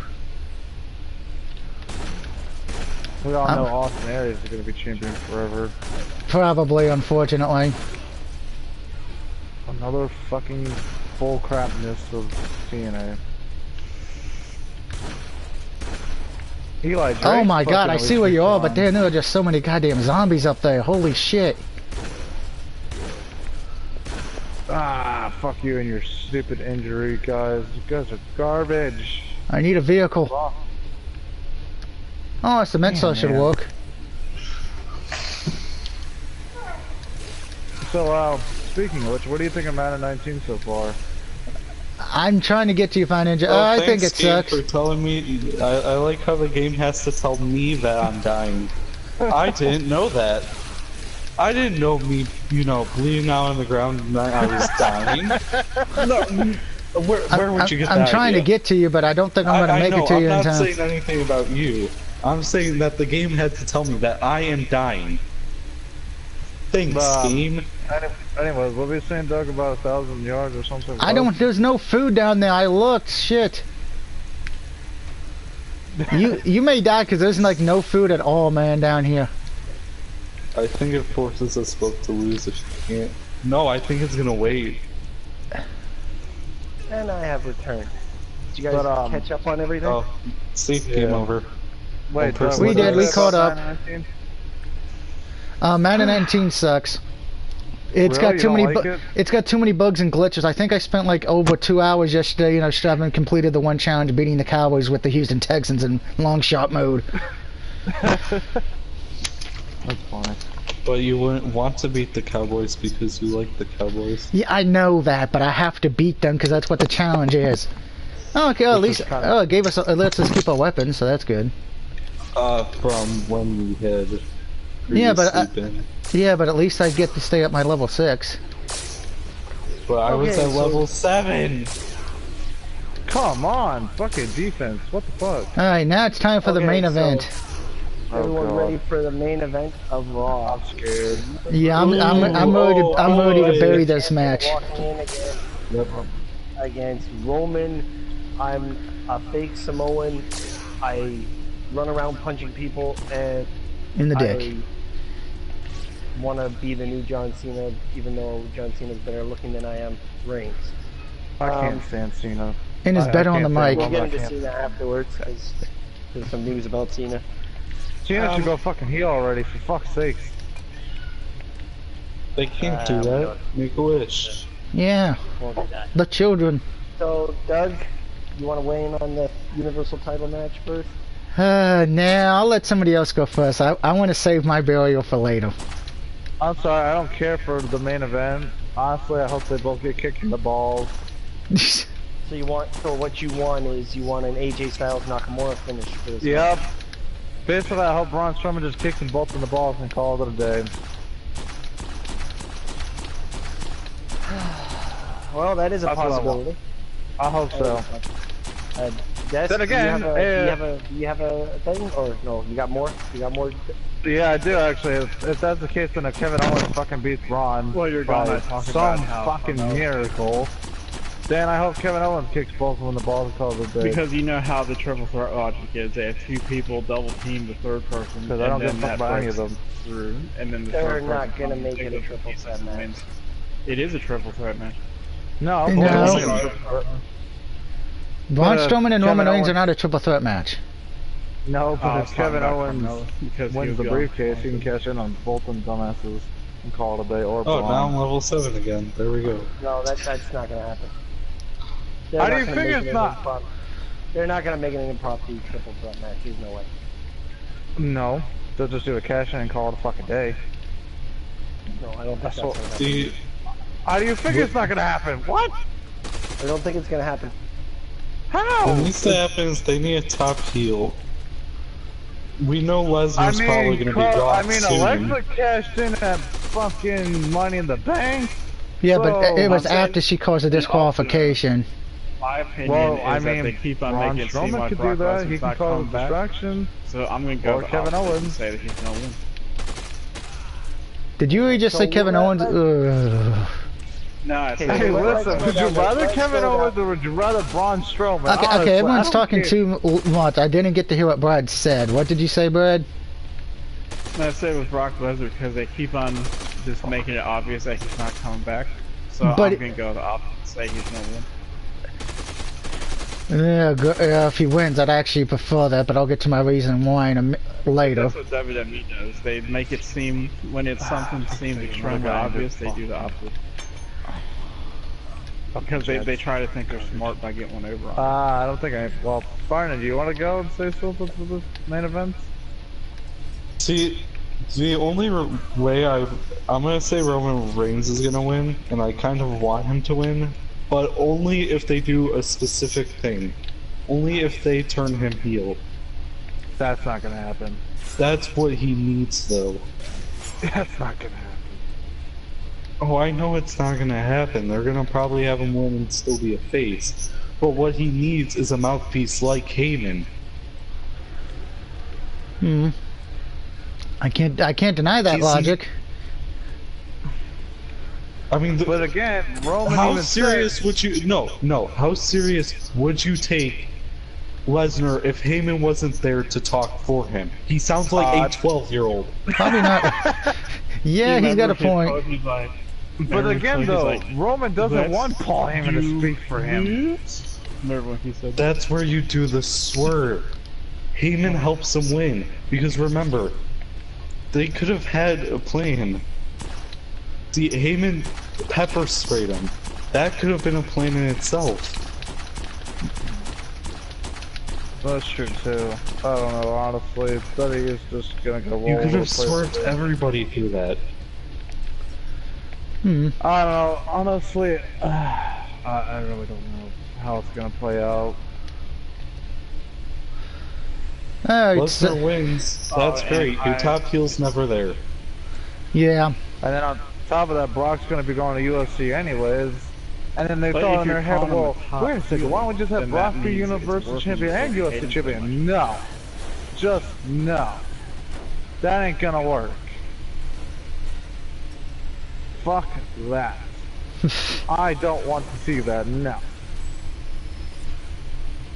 We all know Austin Aries is going to be champion forever. Probably, unfortunately. Another fucking bull crapness of TNA. Eli Drake's Oh my god, I fucking see where you are, but on. there are just so many goddamn zombies up there. Holy shit. Ah, fuck you and your stupid injury, guys. You guys are garbage. I need a vehicle. Oh, a cement saw should work. So, speaking of which, what do you think of Madden 19 so far? I'm trying to get to you, Fine Ninja. I think it sucks. For telling me, I like how the game has to tell me that I'm dying. I didn't know that. I didn't know me, bleeding out on the ground and I was dying. No, where would you get that? I'm trying to get to you, but I don't think I'm going to make it to you in time. I'm not saying anything about you. I'm saying that the game had to tell me that I am dying. Thanks, game. Anyways, what were you saying, Doug, about 1,000 yards or something? There's no food down there. I looked. Shit. You may die because there's like no food at all, man, down here. I think it forces us both to lose if you can't. No, I think it's gonna wait. And I have returned. Did you guys catch up on everything? Oh, safe game over. Wait, we did. We caught up. Madden 19 sucks. It's got too many. It's got too many bugs and glitches. I think I spent like over 2 hours yesterday, having completed the one challenge, beating the Cowboys with the Houston Texans in long shot mode. That's funny. But you wouldn't want to beat the Cowboys because you like the Cowboys. Yeah, I know that, but I have to beat them because that's what the challenge is. Oh, okay, at least it gave us. It lets us keep our weapons, so that's good. From when we had. Yeah, but at least I get to stay at my level 6. But I was at level 7. Come on, fucking defense. What the fuck? All right, now it's time for the main event. Everyone ready for the main event of Raw? I'm scared. Yeah, I'm ready to bury this match. Walking in against Roman. I'm a fake Samoan. I run around punching people and In the dick. I want to be the new John Cena, even though John Cena's better looking than I am. Reigns. I can't stand Cena. And it's better on the mic. We'll get into Cena afterwards because there's some news about Cena. Cena should go fucking heel already, for fuck's sake. They can't do that. Make a wish. Yeah. The children. So, Doug, you want to weigh in on the Universal title match first? Nah, I'll let somebody else go first. I want to save my burial for later. I'm sorry, I don't care for the main event. Honestly, I hope they both get kicked in the balls. So what you want is you want an AJ Styles Nakamura finish for this Yep. Basically, I hope Braun Strowman just kicks them both in the balls and calls it a day. Well, that is a possibility. I hope so. Des, Then again, do you have a thing? Or no, you got more? You got more? Yeah, I do actually. If that's the case, then Kevin Owens fucking beats Braun Well, you're gonna talk some about how fucking miracle. Then I hope Kevin Owens kicks both of them in the balls and calls it a day. Because you know how the triple threat logic is. They have two people double team the third person. Because I don't give a fuck about any of them. Through, and then the They're third not person gonna comes make and it a takes triple pieces threat and match. wins. It is a triple threat match. No. No. Braun But, Strowman and Roman Kevin Reigns are Owens- not a triple threat match. No, but Oh, if it's Kevin not Owens Carmella, because he wins was the going- briefcase, he can cash in on both them dumbasses and call it a day. Or Oh, Braun. now I'm level 7 again. There we go. No, that's not gonna happen. They're How do not you gonna figure make it's it not? They're not gonna make it an impromptu triple threat match. There's no way. No, they'll just do a cash in and call it a fucking day. No, I don't think That's that's what- gonna happen. See, How do you figure it's not gonna happen? What? I don't think it's gonna happen. How? when this happens, they need a top heel. We know I Lesnar's probably mean, gonna be gone soon. Alexa cashed in at fucking Money in the Bank. Yeah, but So, it was I'm saying- after she caused a disqualification. My opinion Well, is I mean, that they keep on Braun making it seem Strowman like could Brock do that. Lesnar's He can not cause coming back. distraction. So I'm gonna go Or the Kevin opposite and Owens. say that he's gonna win. Did you just say So Kevin let- Owens? Ugh. No, I Okay, said Hey, Let's listen, go would you down rather let's Kevin go Owens down. or would you rather Braun Strowman? Okay, Honestly, okay, I everyone's don't talking care. too much. I didn't get to hear what Brad said. What did you say, Brad? No, I said with Brock Lesnar because they keep on just making it obvious that he's not coming back. So But- I'm gonna go the opposite, say he's gonna win. Yeah, if he wins, I'd actually prefer that, but I'll get to my reason why later. That's what WWE does. They make it seem when it's something seems extremely obvious, they do the opposite. Because they try to think they're smart by getting one over on. I don't think I. Well, Barney, do you want to go and say something for the main event? See, the only way I'm gonna say Roman Reigns is gonna win, and I kind of want him to win, but only if they do a specific thing. Only if they turn him heel. That's not gonna happen. That's what he needs, though. That's not gonna happen. Oh, I know it's not gonna happen. They're gonna probably have him win and still be a face. But what he needs is a mouthpiece like Heyman. Hmm. I can't deny that He's- logic. I mean, But again, Roman how even serious said, would you? No. How serious would you take Lesnar if Heyman wasn't there to talk for him? He sounds like a 12-year-old. Probably not. Yeah, he's got a point. But again, though, Roman doesn't want Paul Heyman to speak for him. Remember when he said that? That's where you do the swerve. Heyman helps him win because remember, they could have had a plan. See, Heyman pepper sprayed him. That could have been a plan in itself. That's true too. I don't know, honestly. Buddy is just gonna go roll You could over have the place. swerved everybody through that. Hmm. I don't know, honestly. I really don't know how it's gonna play out. Alright, Lesnar wins. That's and great. Your top heel's never there. yeah. And then on top of that, Brock's gonna be going to UFC anyways. And then they But thought if in their you're head, calling him well, a top wait a second, heel, why don't we just have then Brock that be means it's Universal worth Champion it. and Hate UFC him so Champion? No. Just no. That ain't gonna work. Fuck that. I don't want to see that, no.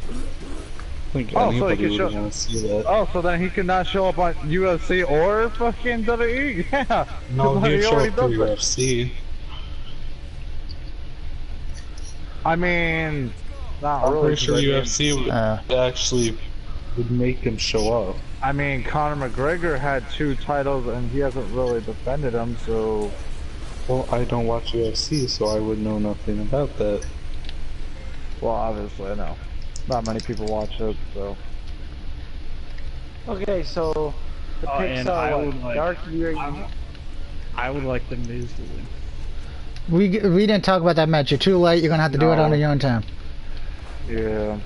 I think Oh, so he anybody could would show- want to see that. Oh, so then he could not show up on UFC or fucking WWE? Yeah. No, Because he'd show already up for does that. UFC. I mean, not I'm really. pretty sure 'cause I mean- UFC would actually would make him show up. I mean, Conor McGregor had 2 titles and he hasn't really defended them, so... Well, I don't watch UFC, so I would know nothing about that. Well, obviously, I know. Not many people watch it, so... Okay, so the Oh, picks and are I what? would like- Dark Year. I would like the Miz to win. We didn't talk about that match. You're too late. You're gonna have to do it No. on your own time. Yeah.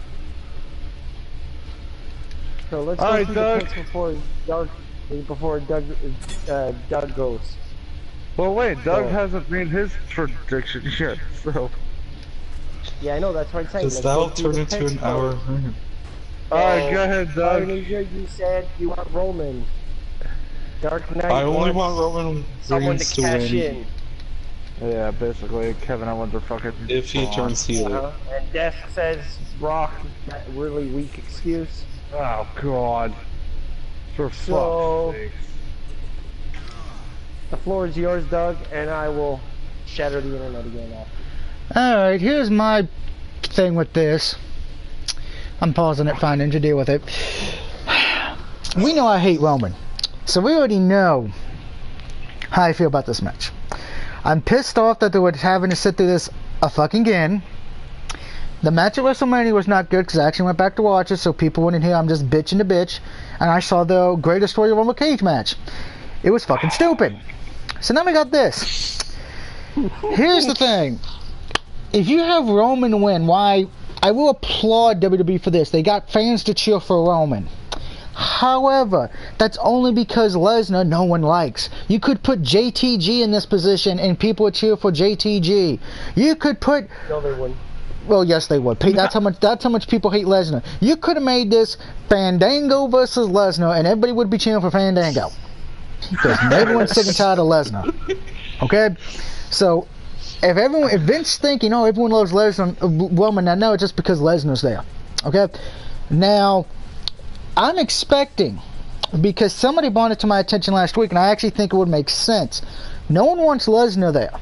So let's All go right, through Doug. the picks before Doug goes. Well, wait, Doug So- hasn't made his prediction yet, so... Yeah, I know. That's what I'm saying. Because Let's go that'll through turn the into picks an first. hour. Alright, go ahead, Doug. Pioneer, you said you want Roman. Dark Knight. I only wants want Roman someone Reigns to to cash win in. Yeah, basically, Kevin Owens are fucking... if he turns heel. And Death says Brock. That really weak excuse. Oh, God. For So- fuck's sake. The floor is yours, Doug, and I will shatter the internet again after. Alright, here's my thing with this. I'm pausing it, fine, Ninja, deal with it. We know I hate Roman. So we already know how I feel about this match. I'm pissed off that they were having to sit through this a fucking again. The match at WrestleMania was not good because I actually went back to watch it so people wouldn't hear I'm just bitching to bitch. And I saw the greatest Royal Rumble cage match. It was fucking stupid. So now we got this. Here's the thing. If you have Roman win, why? I will applaud WWE for this. They got fans to cheer for Roman. However, that's only because Lesnar no one likes. You could put JTG in this position and people would cheer for JTG. You could put... No, they wouldn't. Well, yes, they would. That's how much people hate Lesnar. You could have made this Fandango versus Lesnar, and everybody would be cheering for Fandango because everyone's sick and tired of Lesnar. Okay, so if Vince thinking, oh, everyone loves Lesnar, Roman, now no, it's just because Lesnar's there. Okay, now I'm expecting, because somebody brought it to my attention last week, and I actually think it would make sense. No one wants Lesnar there.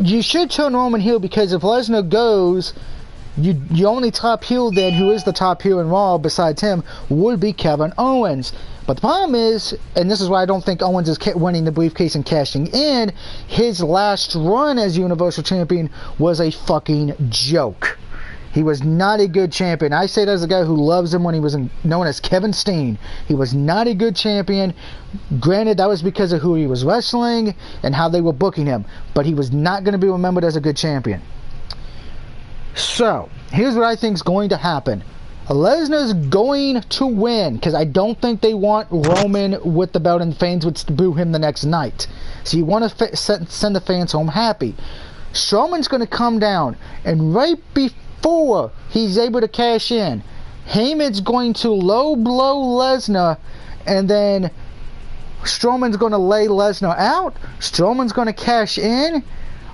You should turn Roman heel because if Lesnar goes, you only top heel then, who is the top heel in Raw besides him, would be Kevin Owens. But the problem is, and this is why I don't think Owens is winning the briefcase and cashing in, his last run as Universal Champion was a fucking joke. He was not a good champion. I say that as a guy who loves him when he was known as Kevin Steen. He was not a good champion. Granted, that was because of who he was wrestling and how they were booking him. But he was not going to be remembered as a good champion. So, here's what I think is going to happen. Lesnar's going to win because I don't think they want Roman with the belt and fans would boo him the next night. So you want to send the fans home happy. Strowman's going to come down and right before he's able to cash in, Heyman's going to low blow Lesnar, and then Strowman's going to lay Lesnar out. Strowman's going to cash in.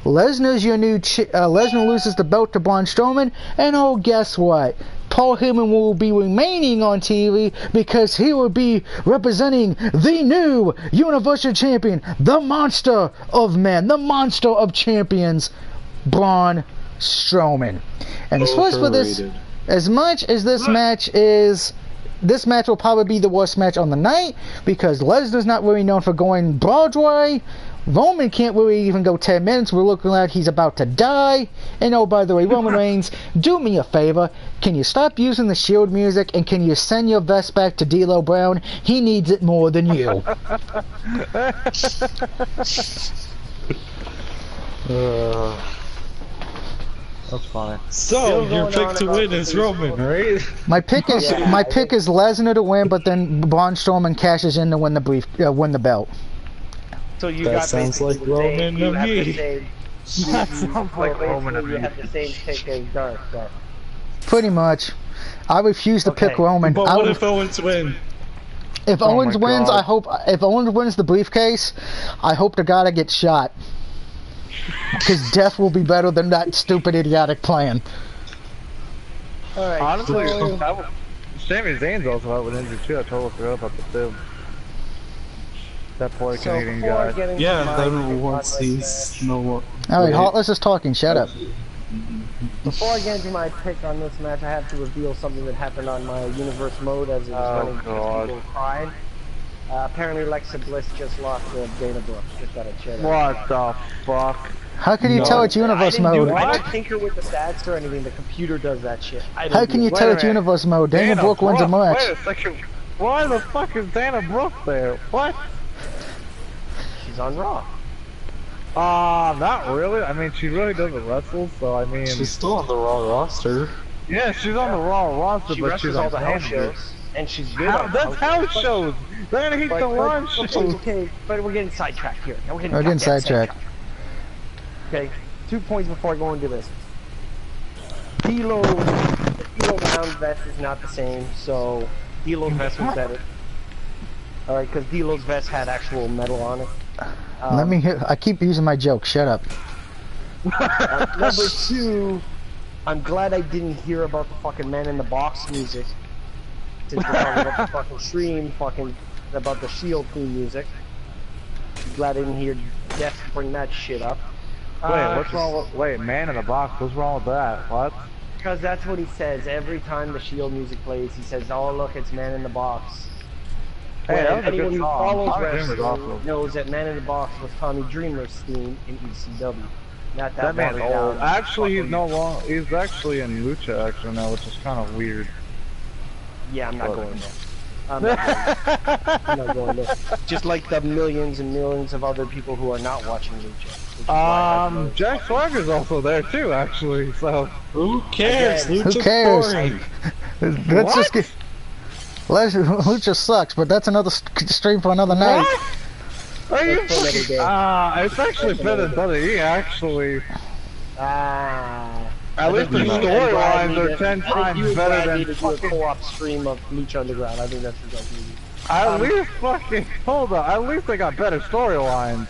Lesnar's your new Lesnar loses the belt to Braun Strowman, and oh, guess what? Paul Heyman will be remaining on TV because he will be representing the new Universal Champion, the Monster of Men, the Monster of Champions, Braun Strowman. And as far as for this, as much as this match will probably be the worst match on the night because Lesnar's not really known for going Broadway. Roman can't really even go 10 minutes. We're looking like he's about to die. And oh, by the way, Roman Reigns, do me a favor. Can you stop using the Shield music and can you send your vest back to D'Lo Brown? He needs it more than you. That's funny. So your pick to win is Roman, right? My pick is Lesnar to win, but then Braun Strowman cashes in to win the belt. So you That got sounds basically like the same, Roman you to have me. the same, That sounds like Roman to you me. have the same pick as Darth. So. Pretty much. I refuse to pick Okay. Roman. But what if Owens win? If Oh Owens my wins, God. if Owens wins the briefcase, I hope to God I get shot. Because death will be better than that stupid idiotic plan. Alright, Honestly, so, Sami Zayn's also out with injury too. I totally forgot about the too. That poor so Canadian before guy. getting Yeah, to my then pick once on this he's no more. Alright, Heartless is talking. Shut up. Before I get into my pick on this match, I have to reveal something that happened on my Universe mode as it was running God. People Pride. Apparently Alexa Bliss just lost to Dana Brooke. Just got a chat. What the fuck? How can you tell it's Universe mode? I don't tinker with the stats or anything. The computer does that shit. I don't How do can you it. tell Wait a it's minute. Universe mode? Dana Brooke wins a match. Wait a second. Why the fuck is Dana Brooke there? What? She's on Raw. Not really. I mean, she really doesn't wrestle, so I mean... She's still on the Raw roster. Yeah, she's on the Raw roster, She but wrestles she's all on the house manager. shows, and she's good. on That's house shows! They're gonna hate the live Okay, shows! okay, but we're getting sidetracked here. Now we're getting We're getting goddamn sidetracked. Okay, 2 points before I go into this. D'Lo round vest is not the same, so D'Lo's vest was better. Alright, because D'Lo's vest had actual metal on it. Let me hear. I keep using my joke. Shut up. Number 2, I'm glad I didn't hear about the fucking Man in the Box music. Since we're talking about the fucking stream, about the Shield theme music. Glad I didn't hear guest to bring that shit up. Wait, what's wrong with... Wait, Man in the Box, what's wrong with that? What? Because that's what he says every time the Shield music plays. He says, "Oh look, it's Man in the Box." Hey, that was a Anyone good who song. follows Tommy Dreamer's wrestling awesome. knows that Man in the Box was Tommy Dreamer's theme in ECW. Not That man's watered old. down. Actually, he's no longer... He's actually in Lucha Action now, which is kind of weird. Yeah, I'm not going there. I'm not going there. Just like the millions and millions of other people who are not watching Lucha. Jack Swagger's also there too, actually, so... Who cares? Again, Lucha's Who cares? boring. Let's just get... Lucha sucks, but that's another stream for another night. Are you That's for another fucking... day. it's actually better than WWE, actually. At least the you and Brad storylines need are to- 10 I think times you and better Brad than need to do a fucking... co-op stream of Lucha Underground. I think that's the best movie. At least fucking... Hold on, at least they got better storylines.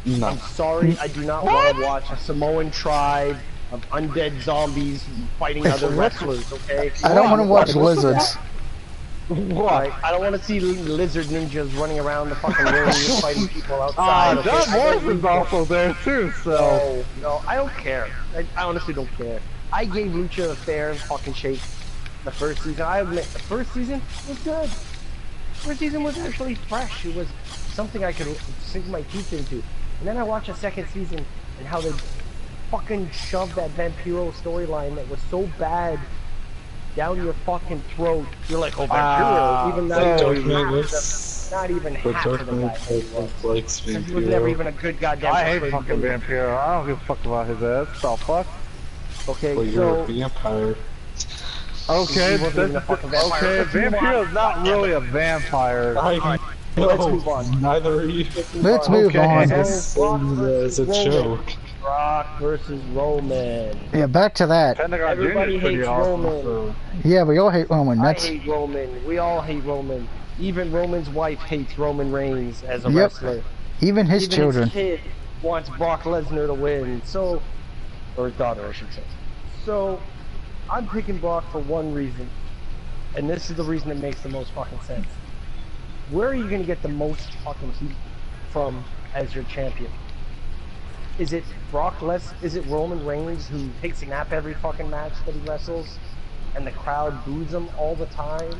No. I'm sorry, I do not want to watch a Samoan tribe of undead zombies fighting other wrestlers, okay? I don't want to watch lizards. What? I don't want to see lizard ninjas running around the fucking ring fighting people outside. Okay? John Morrison's also there too, so... No, I don't care. I honestly don't care. I gave Lucha a fair fucking shake the first season. I admit, the first season was good. First season was actually fresh. It was something I could sink my teeth into. And then I watched the second season and how they fucking shoved that Vampiro storyline that was so bad down your fucking throat. You're like, oh, Vampiro, even though not even half of the guy he was. Likes He was never even a good goddamn I hate wrestler. fucking Vampiro. I don't give a fuck about his ass. What the fuck? Okay, Well, you're a so vampire. Okay, He wasn't even a fucking vampire. okay, Let's move on. Vampiro's not really a vampire. I let's move on. Neither are you. Let's move Okay. on. It's a joke. Brock versus Roman. Yeah, back to that. Pentagon Jr. Everybody is pretty hates awesome, Roman. so... Yeah, we all hate Roman. I That's hate Roman. We all hate Roman. Even Roman's wife hates Roman Reigns as a Yep. wrestler. even his Even children. his kid wants Brock Lesnar to win. So, or his daughter, I should say. So, I'm picking Brock for one reason, and this is the reason that makes the most fucking sense. Where are you gonna get the most fucking heat from as your champion? Is it Is it Roman Reigns who takes a nap every fucking match that he wrestles, and the crowd boos him all the time?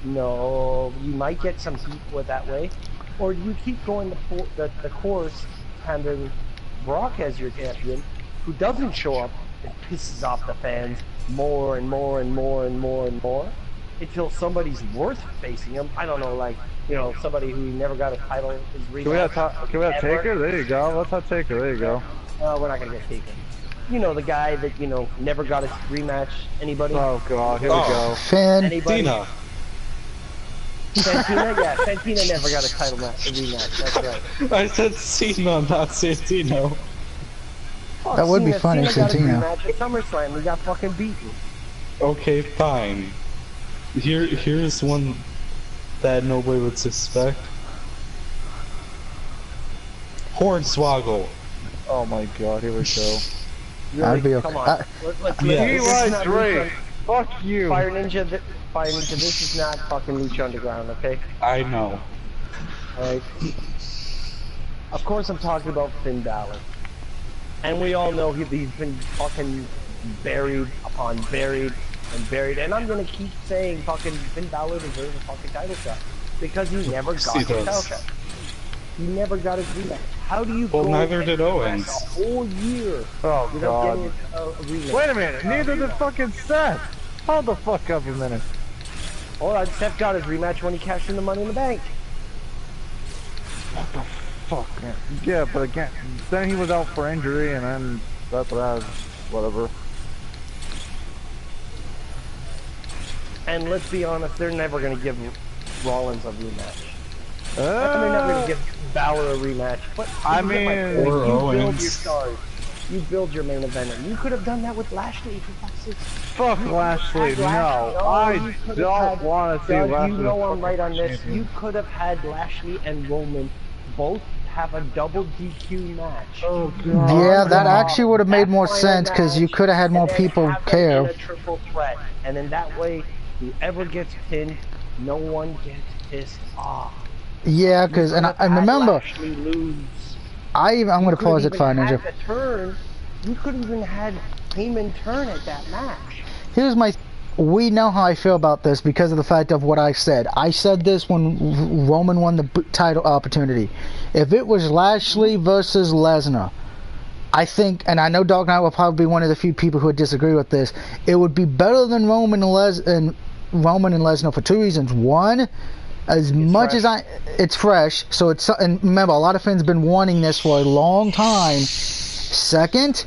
No, you might get some heat with that way, or you keep going the course, having Brock as your champion, who doesn't show up and pisses off the fans more and more and more and more and more until somebody's worth facing him. I don't know, like, you know, somebody who never got a title is Can we have Taker? There you go. Let's have Taker. There you go. We're not gonna get Taker. You know, the guy that, you know, never got a rematch. Anybody? Oh god, here we go. Finn. Anybody? Cena. Santina? Yeah, Santina never got a title match, a rematch. That's right. I said Cena, not Santino. Fuck, That would be funny, Cena got a Santina. rematch at SummerSlam. He got fucking beaten. Okay, fine. Here's one that nobody would suspect. Hornswoggle. Oh my god, here we go. Really? I'd be okay. Come on. Let's Yeah. this is Eli not Drake. Lucha- Fuck you. Fire Ninja, this is not fucking Lucha Underground, okay? I know. Alright. Of course I'm talking about Finn Balor. And we all know he's been fucking buried upon buried and buried. And I'm gonna keep saying fucking Finn Balor deserves a fucking title shot. Because he never got He the does. title shot. He never got his rematch. How do you Well, go neither and did Owens. last a whole year Oh without god. getting a rematch? Wait a minute, neither did fucking Seth. Hold the fuck up a minute. Hold on, Seth got his rematch when he cashed in the Money in the Bank. What the fuck, man? Yeah, but again, then he was out for injury, and then that's whatever. And let's be honest, they're never going to give Rollins a rematch. They're never going to give Balor a rematch. But I you get my mean, point. or You build Owens. your stars. You build your main eventer. You could have done that with Lashley. For fuck's sake. Fuck Lashley, no. I you could have don't had- want to see Doug, Lashley. you know I'm fucking right on this. champion. You could have had Lashley and Roman both have a double DQ match. Oh god. Yeah, that actually would have made more That sense final because you match, could have had more and then people have them care. in a triple threat, and then that way, whoever gets pinned, no one gets pissed off. Yeah, because and Had remember, Lashley lose. I'm gonna pause it, Fire Ninja. You couldn't even had Heyman turn at that match. Here's my. We know how I feel about this because of the fact of what I said. I said this when Roman won the title opportunity. If it was Lashley versus Lesnar, I think, and I know Dog Knight will probably be one of the few people who would disagree with this, it would be better than Roman and Lesnar for two reasons. One, it's fresh, so it's, and remember, a lot of fans have been wanting this for a long time. Second,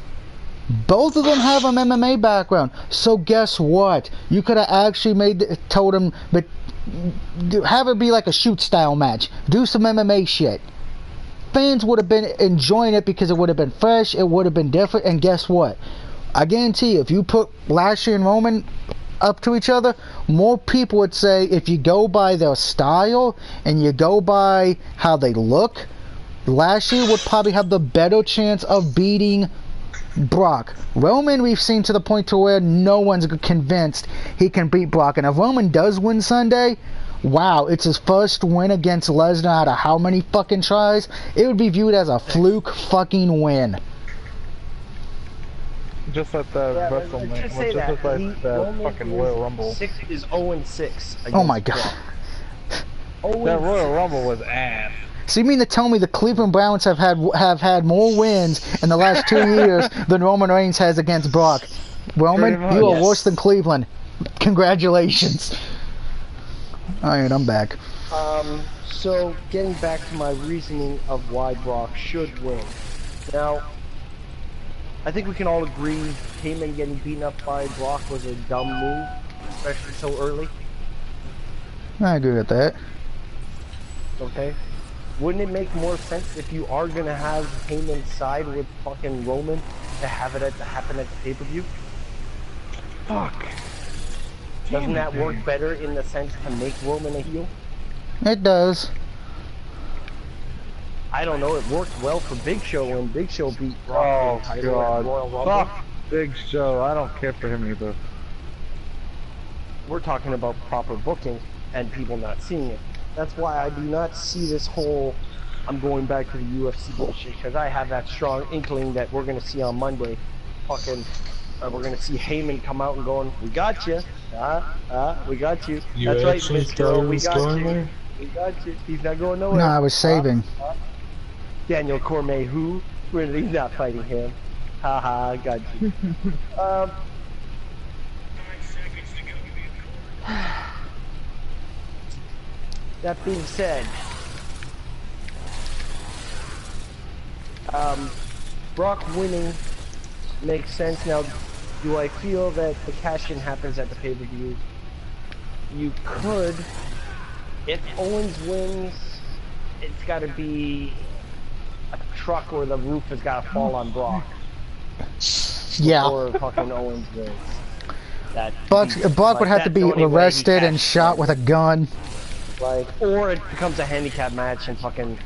both of them have an MMA background, so guess what? You could have actually told them, but have it be like a shoot style match. Do some MMA shit. Fans would have been enjoying it because it would have been fresh, it would have been different, and guess what? I guarantee you, if you put Lashley and Roman up to each other, more people would say, if you go by their style and you go by how they look, Lashley would probably have the better chance of beating Brock. Roman, we've seen to the point to where no one's convinced he can beat Brock, and if Roman does win Sunday, wow, it's his first win against Lesnar out of how many fucking tries? It would be viewed as a fluke fucking win. Just like the WrestleMania, just like the fucking Royal Rumble. 6 is 0-6. Oh my god. That Royal Rumble was ass. So you mean to tell me the Cleveland Browns have had more wins in the last 2 years than Roman Reigns has against Brock? Roman, you are worse than Cleveland. Congratulations. Alright, I'm back. So getting back to my reasoning of why Brock should win. Now, I think we can all agree Heyman getting beaten up by Brock was a dumb move, especially so early. I agree with that. Okay. Wouldn't it make more sense if you are gonna have Heyman side with fucking Roman to have it happen at the pay-per-view? Fuck. Doesn't that work better in the sense to make Roman a heel? It does. I don't know, it worked well for Big Show when Big Show beat Brock for the title at Royal Rumble. Fuck Big Show, I don't care for him either. We're talking about proper booking and people not seeing it. That's why I do not see this whole I'm going back to the UFC bullshit, because I have that strong inkling that we're going to see on Monday fucking we're going to see Heyman come out and going, we got you, we got you. That's right, Miss Girl, we got you. We got you. He's not going nowhere. No, I was saving. Daniel Cormier, who? He's not fighting him. Haha, I got you. That being said, Brock winning makes sense. Now, do I feel that the cash-in happens at the pay-per-view? You could. If Owens wins, it's got to be a truck or the roof has got to fall on Brock. Yeah. Or fucking Owens wins. Brock would have to be arrested and shot with a gun. Like, or it becomes a handicap match and fucking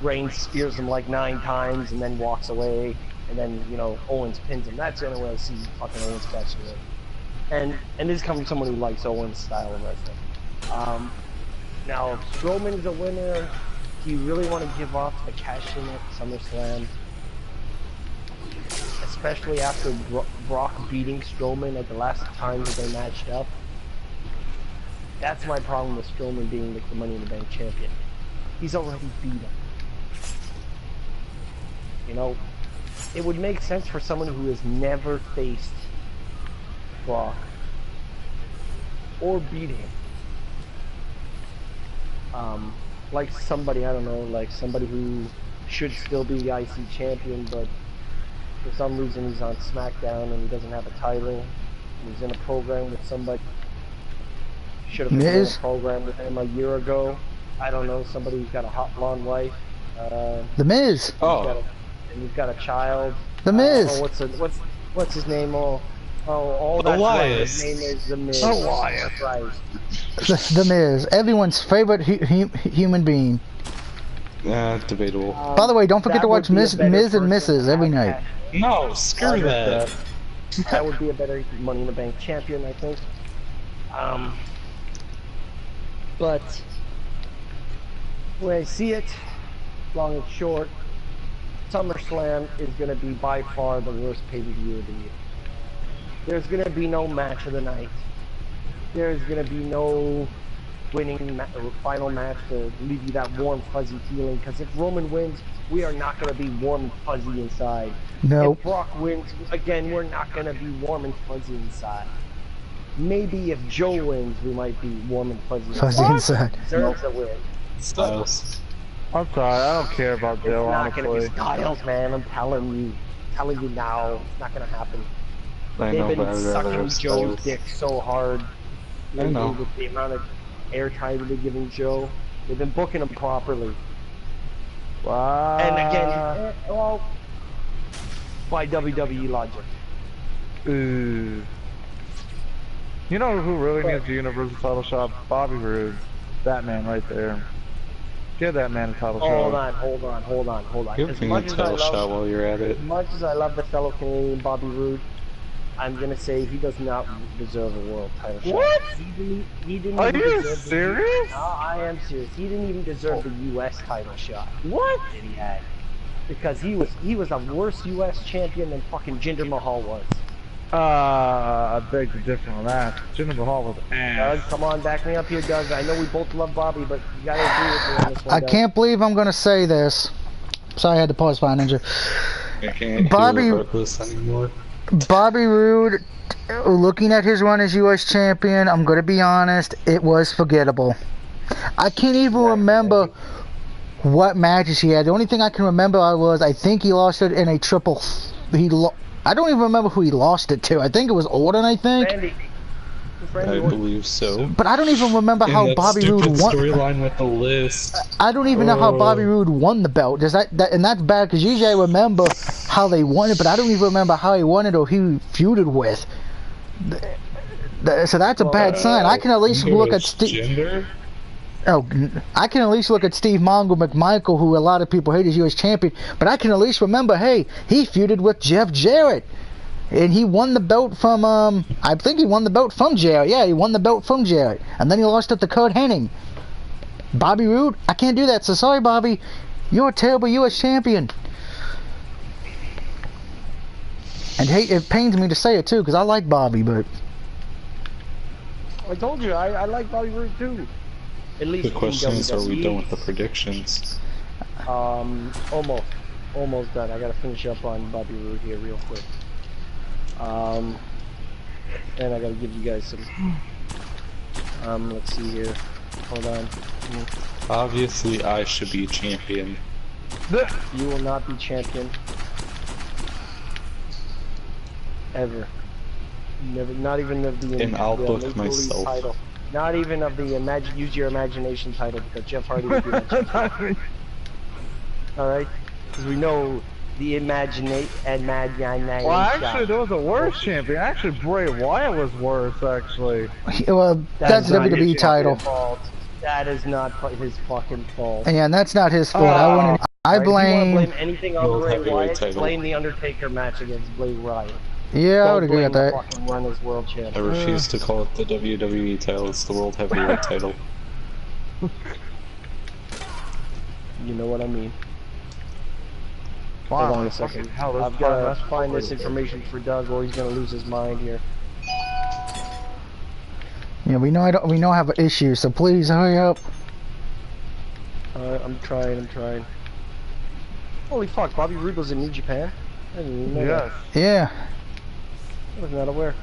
Reigns spears him like 9 times and then walks away, and then, you know, Owens pins him. That's the only way I see fucking Owens catching it. And this comes from someone who likes Owens' style of wrestling. Now, if Strowman is a winner, do you really want to give off the cash-in at SummerSlam? Especially after Brock beating Strowman at the last time that they matched up? That's my problem with Strowman being the Money in the Bank champion. He's already beat him. You know, it would make sense for someone who has never faced Brock or beat him. Like somebody, I don't know, like somebody who should still be the IC champion, but for some reason he's on SmackDown and he doesn't have a title. He's in a program with somebody. Should have been in a program with him a year ago. I don't know, somebody who's got a hot blonde wife. The Miz. And he's got a child. The Miz. What's his name? All that. Elias. His name is the Miz. Elias. Christ. The Miz. Everyone's favorite human being. Debatable. By the way, don't forget to watch Miz and Mrs. every night. No, screw that. That would be a better Money in the Bank champion, I think. But the way I see it, long and short, SummerSlam is going to be by far the worst pay-per-view of the year. There's going to be no match of the night. There's going to be no winning final match to leave you that warm, fuzzy feeling. Because if Roman wins, we are not going to be warm and fuzzy inside. Nope. If Brock wins, again, we're not going to be warm and fuzzy inside. Maybe if Joe wins, we might be warm and fuzzy. Fuzzy inside. Deserves a win. Styles. I'm sorry, I don't care about Joe, It's not going to honestly. be Styles, man. I'm telling you now, it's not going to happen. I They've know, but been I'd rather sucking have Joe's Styles. dick so hard. I know. With the amount of airtime they're giving Joe. They've been booking him properly. Wow. And again, well, by WWE logic. Ooh. You know who really needs a Universal title shot? Bobby Roode. That man right there. Give that man a title shot. Hold on. Give me a title shot while you're at it. As much as I love the fellow Canadian Bobby Roode, I'm gonna say he does not deserve a world title shot. What? He didn't Are even you deserve serious? No, I am serious. He didn't even deserve the U.S. title shot. What? That he had. Because he was a worse U.S. champion than fucking Jinder Mahal was. I beg to differ on that. Jinder Mahal was Doug, ass. come on, back me up here, Doug. I know we both love Bobby, but you gotta agree with me on this one, I Doug. can't believe I'm gonna say this. Sorry, I had to pause by Ninja. I can't Bobby- hear this anymore. Bobby Roode, looking at his run as U.S. champion, I'm gonna be honest, it was forgettable. I can't even remember what matches he had. The only thing I can remember I think he lost it in a triple. I don't even remember who he lost it to. I think it was Orton, I think. I believe so. But I don't even remember how that Bobby Roode stupid won. storyline with the list. I don't even know how Bobby Roode won the belt. Does that and that's bad because usually I remember how they won it, but I don't even remember how he won it or who he feuded with. So that's a bad sign. I can at least look at Steve. Gender? Oh, I can at least look at Steve Mongo McMichael, who a lot of people hate as U.S. champion, but I can at least remember, hey, he feuded with Jeff Jarrett. And he won the belt from, I think he won the belt from Jarrett. Yeah, he won the belt from Jarrett. And then he lost it to Kurt Hennig. Bobby Roode, I can't do that, so sorry, Bobby. You're a terrible U.S. champion. And hey, it pains me to say it, too, because I like Bobby, but... I told you, I like Bobby Roode, too. At least The question in is, are we WWE. done with the predictions? Almost done. I gotta finish up on Bobby Roode here real quick. And I gotta give you guys some. Let's see here. Hold on. Obviously, I should be champion. You will not be champion. Ever. Never. Not even of the. And I'll book Maple Leaf myself. Title. Not even of the Use Your Imagination title, because Jeff Hardy would be that champion. Alright? Because we know the Imaginate and Well, actually, there was a worse champion. Actually, Bray Wyatt was worse, actually. Well, that's not WWE his title. fault. That is not his fucking fault. And that's not his fault. I Alright, I if you wanna blame... blame anything on World Bray Heavyweight Wyatt, title. blame the Undertaker match against Bray Wyatt. Yeah, I would Don't agree with blame the that. fucking run as world I champion. refuse to call it the WWE title, it's the World Heavyweight title. You know what I mean. Wow, Hold on a fucking second. hell, this I've got to podcast- find this information for Doug, or he's gonna lose his mind here. Yeah, we know I have an issue, so please hurry up. I'm trying. Holy fuck, Bobby Roode was in New Japan? I didn't even know that. Yes. Yeah. I was not aware.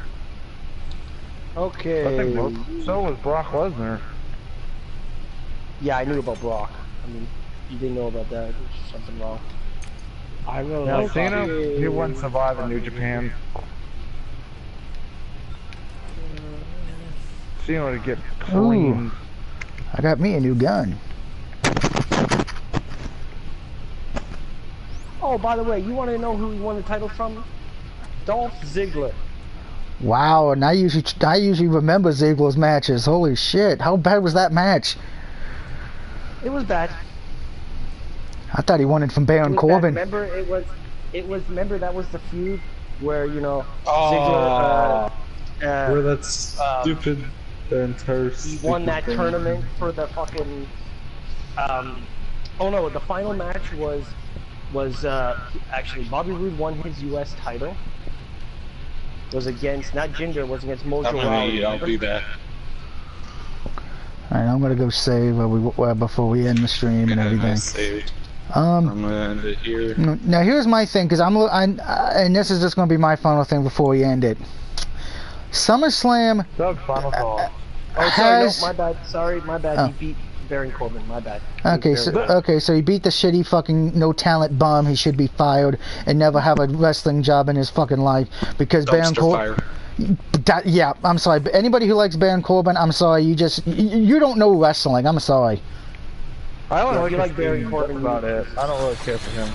Okay. I think so was Brock Lesnar. Yeah, I knew about Brock. I mean, you didn't know about that. There's something wrong. I really Now, like Cena, Bobby. he wouldn't survive in New Japan. Cena would get clean. I got me a new gun. Oh, by the way, you want to know who he won the title from? Dolph Ziggler. Wow, and I usually remember Ziggler's matches. Holy shit, how bad was that match? It was bad. I thought he won it from It Baron was Corbin. bad. Remember that was the feud where, you know, Oh, Ziggler, where that stupid entire he won that tournament for the fucking, oh no, the final match was was actually Bobby Roode won his U.S. title. Was against not Jinder, was against Mojo I'm gonna Rawley. eat. I'll be back. Alright, I'm gonna go save before we end the stream and Yeah, everything. I saved. I'm gonna end it here. Now here's my thing, because and this is just gonna be my final thing before we end it. SummerSlam Doug, final call. Oh, sorry, has... no, my bad. Sorry, my bad. Oh. He beat Baron Corbin. My bad. Okay, so he beat the shitty fucking no talent bum. He should be fired and never have a wrestling job in his fucking life because Baron Corbin. Yeah, I'm sorry. But anybody who likes Baron Corbin, I'm sorry. You don't know wrestling. I'm sorry. I don't really like Baron Corbin about it. I don't really care for him.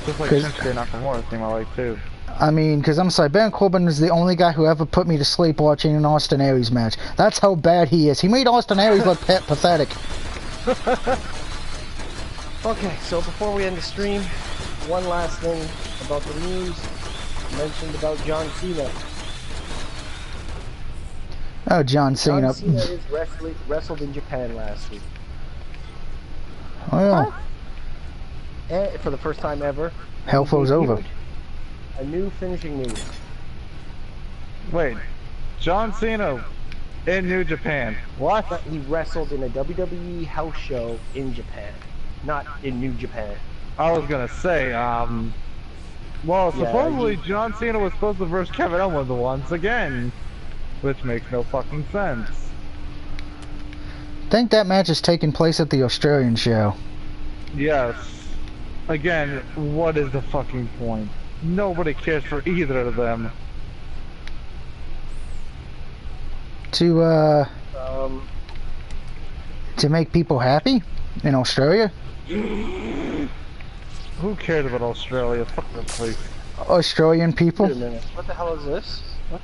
Just like Shinsuke Nakamura thing I like too. I mean, because I'm sorry, Baron Corbin is the only guy who ever put me to sleep watching an Austin Aries match. That's how bad he is. He made Austin Aries look pathetic. Okay, so before we end the stream, one last thing about the news mentioned about John Cena. Oh, John Cena. John Cena is wrestled in Japan last week. Well, And for the first time ever. hell flows over. A new finishing move. Wait, John Cena in New Japan. What? But he wrestled in a WWE house show in Japan, not in New Japan. I was gonna say, well, supposedly John Cena was supposed to verse Kevin Owens once again, which makes no fucking sense. I think that match is taking place at the Australian show. Yes. Again, what is the fucking point? Nobody cares for either of them. To make people happy in Australia. Who cares about Australia? Fuck that place. Australian people. Wait a minute. What the hell is this? What?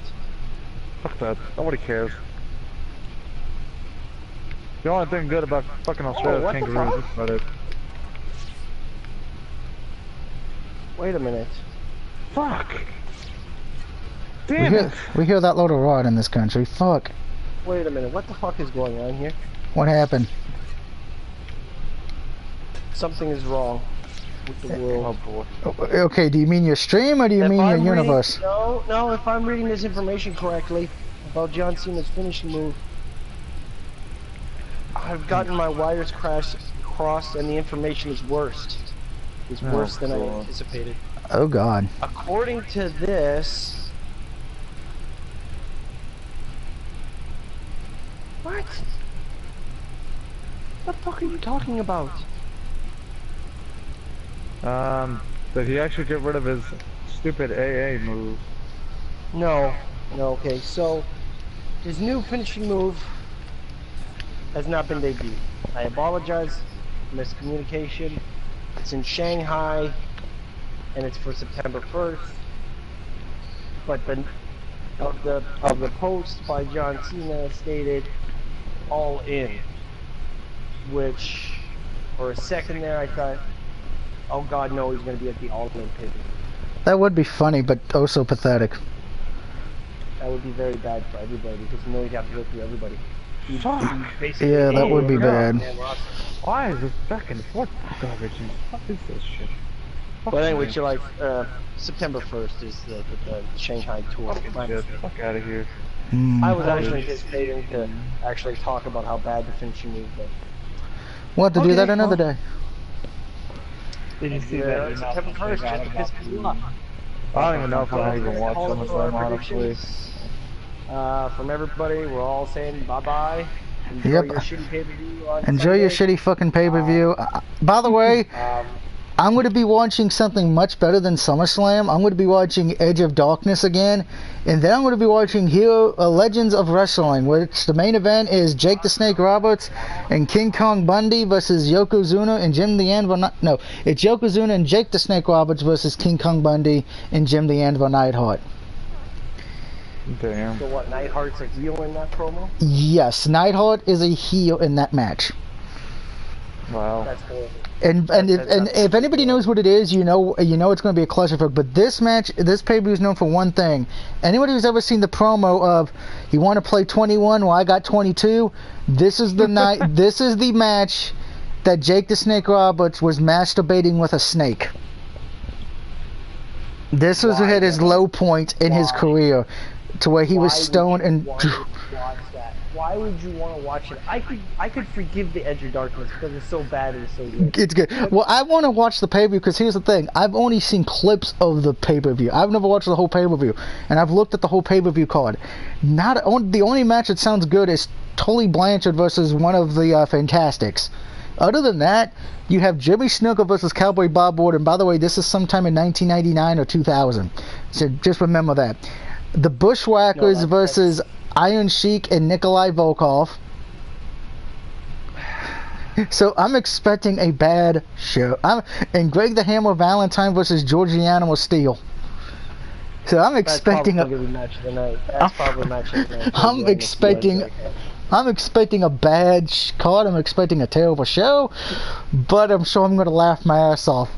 Fuck that. Nobody cares. The only thing good about fucking Australia is what the kangaroos. fuck? That's about it. Wait a minute. Fuck. Damn it. We hear that load of rot in this country. Fuck. Wait a minute. What the fuck is going on here? What happened? Something is wrong with the world. Oh boy. Okay, do you mean your stream or do you mean your universe? No, if I'm reading this information correctly about John Cena's finishing move, I've gotten my wires crossed and the information is worse. It's worse than I anticipated. Oh god. According to this... What? What the fuck are you talking about? Did he actually get rid of his stupid AA move? No, okay, so his new finishing move has not been debuted. I apologize, miscommunication. It's in Shanghai, and it's for September 1st. But of the post by John Cena stated All In, which for a second there I thought, oh god no, he's going to be at the All In pivot. That would be funny, but also pathetic. That would be very bad for everybody because you know he'd have to go through everybody. Fuck. Yeah, that would be bad. Why is this back and forth garbage? What is this shit? But anyway, you like September 1st is the Shanghai tour. Fuck out of here. I was actually anticipating to actually talk about how bad the finishing move was. We'll have to do that another day. Did you see that? September 1st just to piss people off. I don't even know if I even watch SummerSlam, honestly. From everybody, we're all saying bye-bye. Enjoy Yep. your shitty pay-per-view on Enjoy your Sunday. shitty fucking pay-per-view. By the way, I'm going to be watching something much better than SummerSlam. I'm going to be watching Edge of Darkness again. And then I'm going to be watching Legends of Wrestling, which the main event is Jake the Snake Roberts and King Kong Bundy versus Yokozuna and Jim the Anvil. No, it's Yokozuna and Jake the Snake Roberts versus King Kong Bundy and Jim the Anvil Neidhart. Damn. So what, Neidhart's a heel in that promo? Yes, Neidhart is a heel in that match. Wow. That's horrible. And if anybody knows what it is, you know it's going to be a clusterfuck. But this match, this pay-per-view is known for one thing. Anybody who's ever seen the promo of "You want to play 21? Well, I got 22." This is the night. This is the match that Jake the Snake Roberts was masturbating with a snake. This was at his low point in his career, to where he was stoned and. Why would you want to watch it? I could forgive the Edge of Darkness because it's so bad and so good. It's good. Well, I want to watch the pay-per-view because here's the thing. I've only seen clips of the pay-per-view. I've never watched the whole pay-per-view. And I've looked at the whole pay-per-view card. The only match that sounds good is Tully Blanchard versus one of the Fantastics. Other than that, you have Jimmy Snuka versus Cowboy Bob Orton. And by the way, this is sometime in 1999 or 2000. So just remember that. The Bushwhackers versus Iron Sheik and Nikolai Volkov. So I'm expecting a bad show. And Greg the Hammer Valentine versus Georgie Animal Steel. So I'm expecting That's probably match of the night. That's probably match of the night. I'm expecting a bad card. I'm expecting a terrible show, but I'm sure I'm going to laugh my ass off.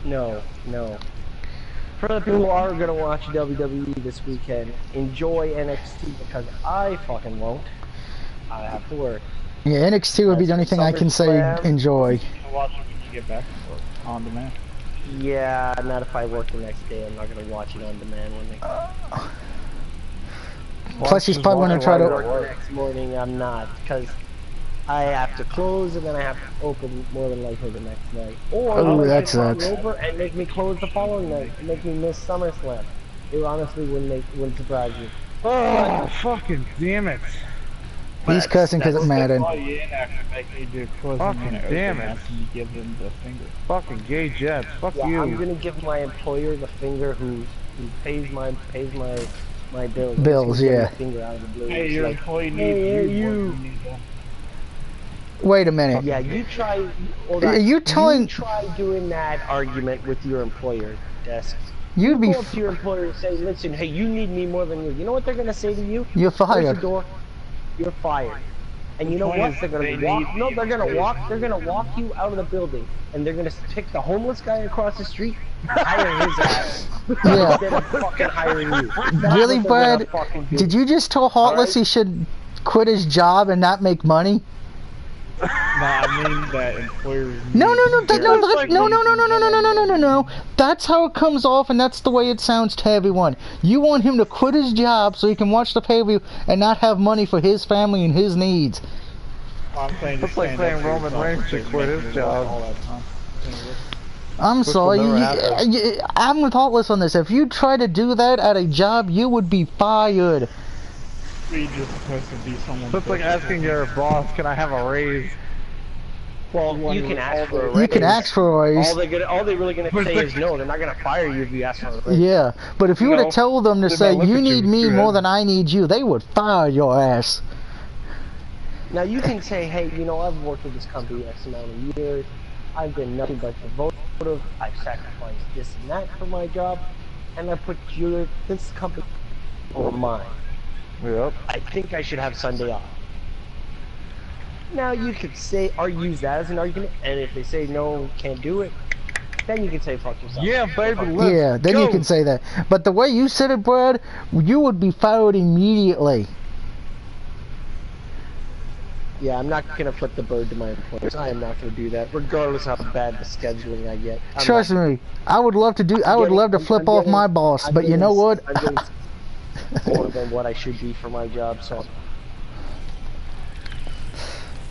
No. For the people who are going to watch WWE this weekend, enjoy NXT because I fucking won't. I have to work. Yeah, NXT would be the only thing I can say enjoy. Watch it when you get back on demand. Yeah, not if I work the next day. I'm not going to watch it on demand when they come. Plus, he's probably going to try to. The next morning, I'm not because I have to close and then I have to open more than likely the next night. Or that sucks. Over and make me close the following night and make me miss SummerSlam. It honestly wouldn't surprise me. Oh, fucking damn it. He's cussing because it's Madden. Fucking damn it. You give them the finger. Fucking gay Jets. Fuck Yeah, you. I'm gonna give my employer the finger who pays my bills. Bills, Give him yeah. the finger out of the blue. Hey, It's your like, employee hey, needs you. Wait a minute. Yeah, you try. Hold Are on. you telling? You try doing that argument with your employer desk. You'd be. Go up to your employer and say, "Listen, hey, you need me more than you." You know what they're gonna say to you? You're Close fired. the door. You're fired. And you know what? They're gonna walk. No, they're gonna walk. They're gonna walk you out of the building, and they're gonna pick the homeless guy across the street and hire his ass. Yeah. Instead of fucking hiring you. That's Really, what they're Brad? gonna fucking do. Did you just tell Heartless he should quit his job and not make money? No, I mean that employers. No. That's how it comes off, and that's the way it sounds to everyone. You want him to quit his job so he can watch the pay-per-view and not have money for his family and his needs. It's like saying Roman Reigns should quit his job. I'm sorry. I'm with Heartless on this. If you try to do that at a job, you would be fired. You're just supposed to be someone. It's like asking your boss, "Can I have a raise?" Well, you can ask for a raise. You can ask for a raise. All they're really gonna say is no. They're not gonna fire you if you ask for a raise. Yeah, but if you were to tell them to they say, might look you at you need me weird. more than I need you, they would fire your ass. Now you can say, hey, you know, I've worked with this company X amount of years. I've been nothing but devoted. I've sacrificed this and that for my job, and I put this company over mine. Yep. I think I should have Sunday off. Now you could say or use that as an argument, and if they say no, can't do it, then you can say fuck yourself. Yeah, baby, let's Yeah, then go. you can say that. But the way you said it, Brad, you would be fired immediately. Yeah, I'm not gonna flip the bird to my employers. I am not gonna do that, regardless how bad the scheduling I get. Trust me, I would love to do. I would love to flip off my boss, but you know what? I'm getting more than what I should be for my job, so.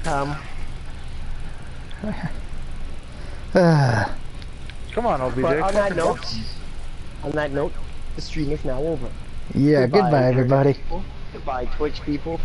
Come on, OBJ. But on that note, the stream is now over. Yeah, goodbye, everybody. Goodbye, Twitch people.